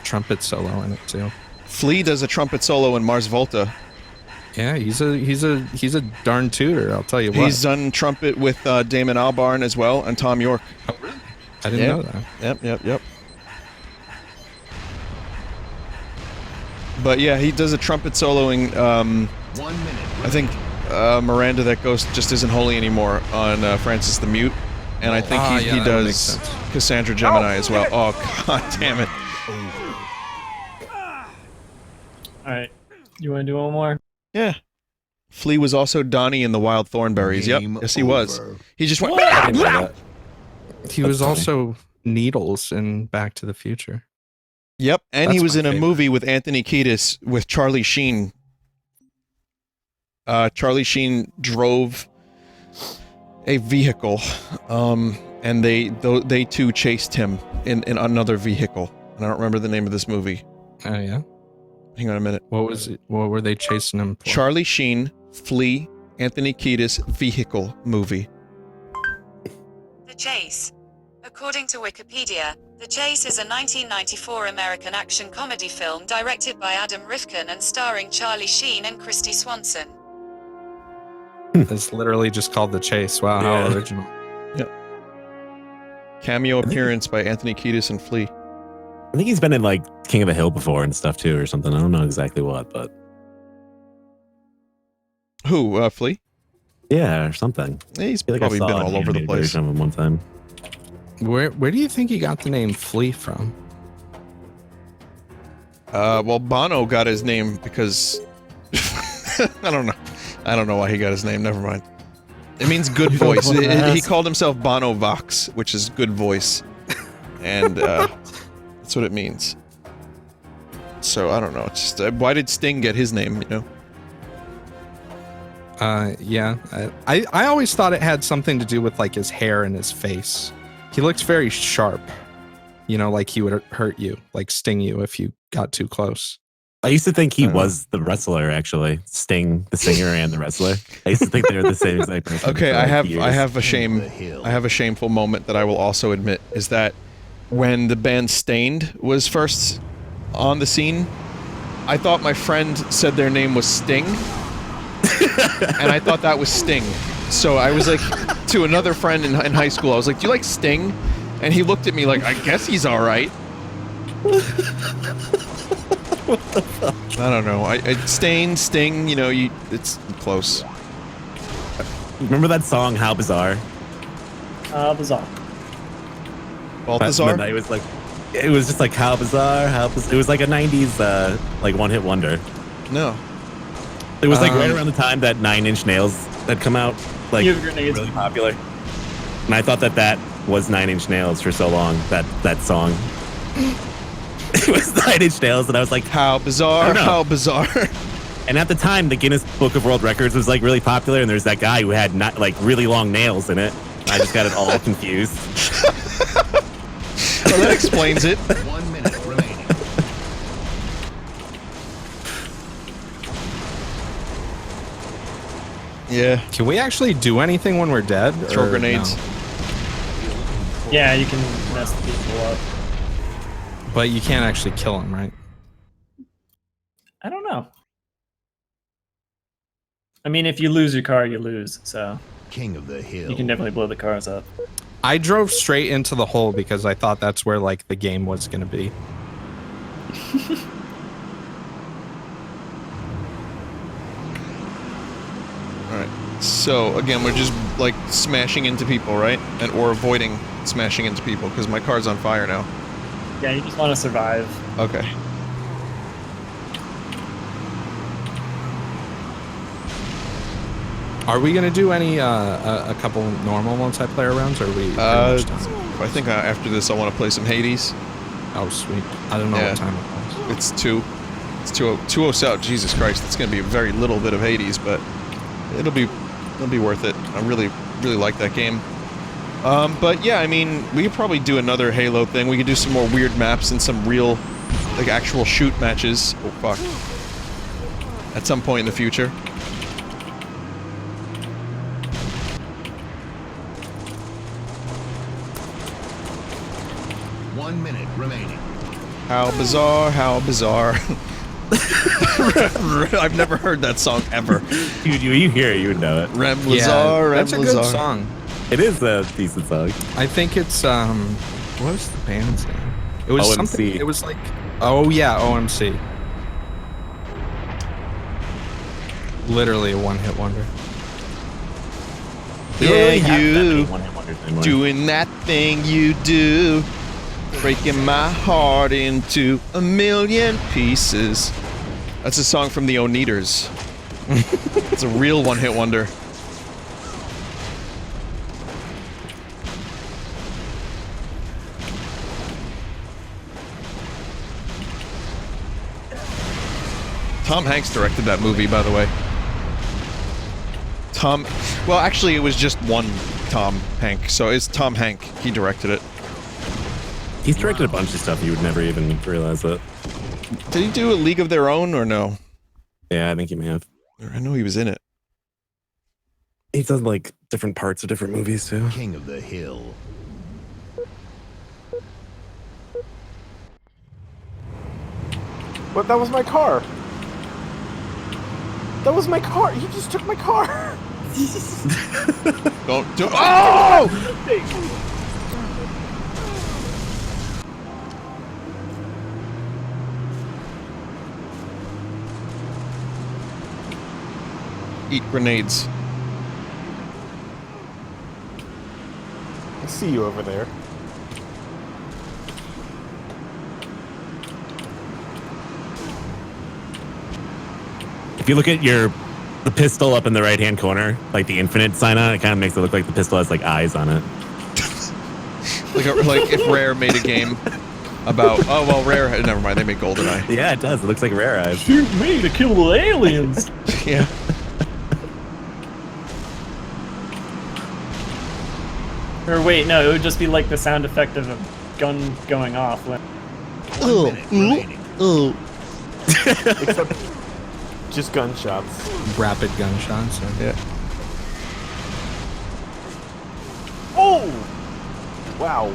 S4: trumpet solo in it too.
S1: Flea does a trumpet solo in Mars Volta.
S4: Yeah, he's a darn tutor. I'll tell you what.
S1: He's done trumpet with Damon Albarn as well and Tom York.
S4: Oh, really? I didn't know that.
S1: Yep. But yeah, he does a trumpet soloing.
S5: 1 minute.
S1: I think Miranda, that ghost just isn't holy anymore on Francis the Mute, and I think he does Cassandra Gemini as well. Oh god damn it!
S3: All right, you want to do one more?
S1: Yeah. Flea was also Donnie in the Wild Thornberries.
S5: Game
S1: Yep. Yes, he was.
S5: over.
S1: He just went.
S4: He was also Needles in Back to the Future.
S1: Yep, and he
S4: That's
S1: was
S4: my
S1: in a
S4: favorite.
S1: movie with Anthony Kiedis with Charlie Sheen. Charlie Sheen drove a vehicle, and they too chased him in another vehicle. And I don't remember the name of this movie.
S4: Oh yeah.
S1: Hang on a minute.
S4: What was it? What were they chasing him for?
S1: Charlie Sheen, Flea, Anthony Kiedis vehicle movie.
S10: The Chase. According to Wikipedia, The Chase is a 1994 American action comedy film directed by Adam Rifkin and starring Charlie Sheen and Christy Swanson.
S4: It's literally just called The Chase. Wow, how
S2: Yeah.
S4: original.
S1: Cameo appearance by Anthony Kiedis and Flea.
S2: I think he's been in like King of the Hill before and stuff too, or something. I don't know exactly what, but
S1: Who? Flea?
S2: yeah, or something.
S1: He's
S2: I feel like
S1: probably
S2: I saw
S1: been
S2: an
S1: all over the
S2: animated
S1: place.
S2: version of him one time.
S4: Where do you think he got the name Flea from?
S1: Well, Bono got his name because I don't know. I don't know why he got his name. Never mind. It means good voice. He called himself Bono Vox, which is good voice, and that's what it means. So I don't know. It's just why did Sting get his name? You know.
S4: Yeah. I always thought it had something to do with like his hair and his face. He looks very sharp. You know, like he would hurt you, like sting you if you got too close.
S2: I used to think he was the wrestler, actually. Sting, the singer, and the wrestler. I used to think they were the same exact person.
S1: Okay,
S2: for,
S1: I
S2: like,
S1: have
S2: years.
S1: a shameful moment that I will also admit is that when the band Stained was first on the scene, I thought my friend said their name was Sting, and I thought that was Sting. So I was like to another friend in high school, I was like, "Do you like Sting?" And he looked at me like, "I guess he's all right."
S2: What the fuck?
S1: I don't know. Sting, you know, it's close.
S2: Remember that song, How Bizarre?
S3: Bizarre.
S1: Balthazar?
S2: It was like, it was just like, How Bizarre, How Bizarre. It was like a 90s, like one-hit wonder.
S1: No.
S2: It was like right around the time that 9 Inch Nails had come out, like
S3: You have grenades.
S2: really popular. And I thought that was 9 Inch Nails for so long, that song. It was 9 Inch Nails, and I was like,
S1: How bizarre, how bizarre.
S2: And at the time, the Guinness Book of World Records was like really popular, and there's that guy who had not like really long nails in it. And I just got it all confused.
S1: Well, that explains it.
S5: 1 minute remaining.
S1: Yeah.
S4: Can we actually do anything when we're dead?
S1: Throw
S4: or
S1: grenades.
S4: no?
S3: Yeah, you can mess the people up.
S4: But you can't actually kill them, right?
S3: I don't know. I mean, if you lose your car, you lose. So
S5: King of the Hill.
S3: you can definitely blow the cars up.
S4: I drove straight into the hole because I thought that's where like the game was going to be.
S1: Alright. So, again, we're just, like, smashing into people, right? Or avoiding smashing into people, because my car's on fire now.
S3: Yeah, you just want to survive.
S1: Okay.
S4: Are we gonna do any a couple normal multiplayer rounds, or are we? Pretty much done?
S1: I think after this I want to play some Hades.
S4: Oh sweet! I don't know
S1: Yeah.
S4: what time it was.
S1: It's 2:07. Jesus Christ, it's gonna be a very little bit of Hades, but it'll be worth it. I really like that game. But yeah, I mean, we could probably do another Halo thing. We could do some more weird maps and some real, like, actual shoot matches. Oh fuck! At some point in the future.
S5: 1 minute remaining.
S1: How bizarre! How bizarre! I've never heard that song ever.
S2: Dude, you hear it, you would know it.
S1: Rem Lazar,
S4: that's a
S1: Rem
S4: good
S1: Lazar.
S4: song.
S2: It is a decent song.
S4: I think it's what was the band's name? It was
S2: OMC.
S4: something. It was like, oh yeah, OMC. Literally a one-hit wonder.
S1: Yeah,
S2: Have that many
S1: you
S2: one-hit wonders anymore.
S1: doing that thing you do, breaking my heart into a million pieces. That's a song from the Oneaters. It's a real one-hit wonder. Tom Hanks directed that movie, by the way. Well, actually, it was just one Tom Hank, so it's Tom Hank. He directed it.
S2: He's directed a bunch of stuff you would never even realize it.
S1: Did he do A League of Their Own or no?
S2: Yeah, I think you may have.
S1: I know he was in it.
S2: He's done like different parts of different movies too.
S5: King of the Hill.
S6: But that was my car. That was my car. You just took my car.
S1: Don't do. Oh! Eat grenades.
S6: I see you over there.
S2: If you look at the pistol up in the right hand corner, like the infinite sign on it, kind of makes it look like the pistol has like eyes on it.
S1: like if Rare made a game about Rare. Never mind, they made GoldenEye.
S2: Yeah, it does. It looks like Rare eyes.
S3: Shoot me to kill the aliens.
S1: Yeah.
S3: Or wait, no, it would just be like the sound effect of a gun going off.
S6: Except just gunshots.
S4: Rapid gunshots.
S1: Yeah.
S6: Oh! Wow.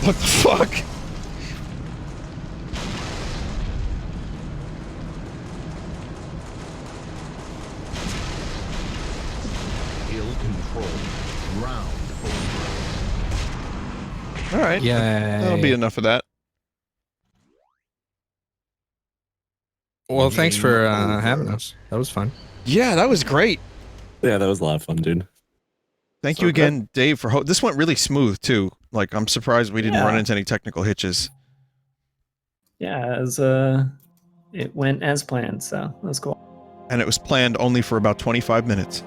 S1: What the fuck?
S5: Hill control. Round over.
S1: All right.
S4: Yeah.
S1: That'll be enough of that.
S4: Well, thanks for having us. That was fun.
S1: Yeah, that was great.
S2: Yeah, that was a lot of fun, dude.
S1: Thank you again, Dave, for this went really smooth too. Like, I'm surprised we didn't run into any technical hitches.
S3: Yeah, it went as planned, so that's cool.
S1: And it was planned only for about 25 minutes.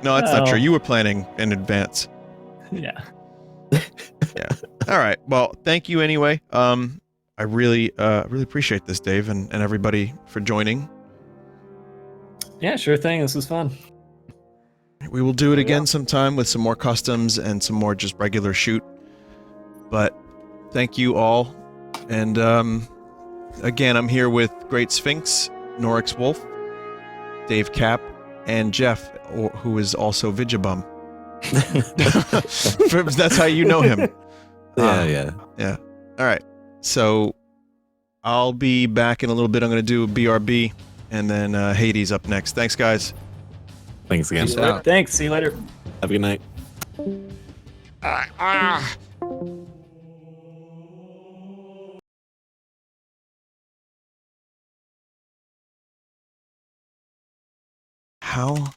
S1: No, that's not true. You were planning in advance.
S3: Yeah.
S1: Yeah. All right. Well, thank you anyway. I really appreciate this, Dave, and everybody for joining.
S3: Yeah, sure thing. This was fun.
S1: We will do it again sometime with some more customs and some more just regular shoot. But thank you all. And again, I'm here with Great Sphinx, Norix Wolf, Dave Cap, and Jeff, who is also Vigibum. That's how you know him.
S2: Yeah.
S1: All right. So I'll be back in a little bit. I'm going to do BRB and then Hades up next. Thanks, guys.
S2: Thanks again.
S4: Peace out.
S3: Thanks. See you later.
S2: Have a good night.
S1: How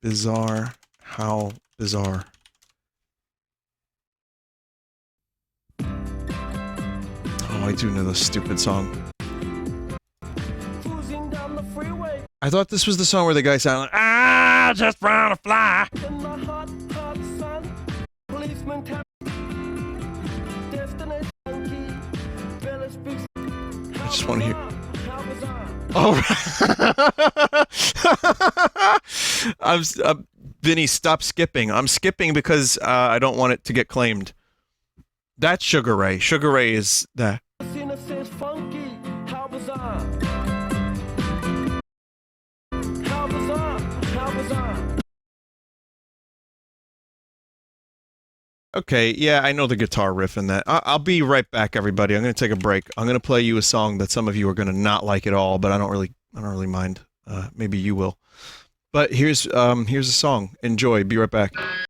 S1: bizarre. How bizarre. Oh, I do know this stupid song. I thought this was the song where the guy sounded like, I just wanna fly. I just want to hear. Oh, Vinny, stop skipping. I'm skipping because I don't want it to get claimed. That's Sugar Ray. Sugar Ray is that. Okay, yeah, I know the guitar riff in that. I'll be right back, everybody. I'm going to take a break. I'm going to play you a song that some of you are going to not like at all, but I don't really mind. Maybe you will. But here's a song. Enjoy. Be right back.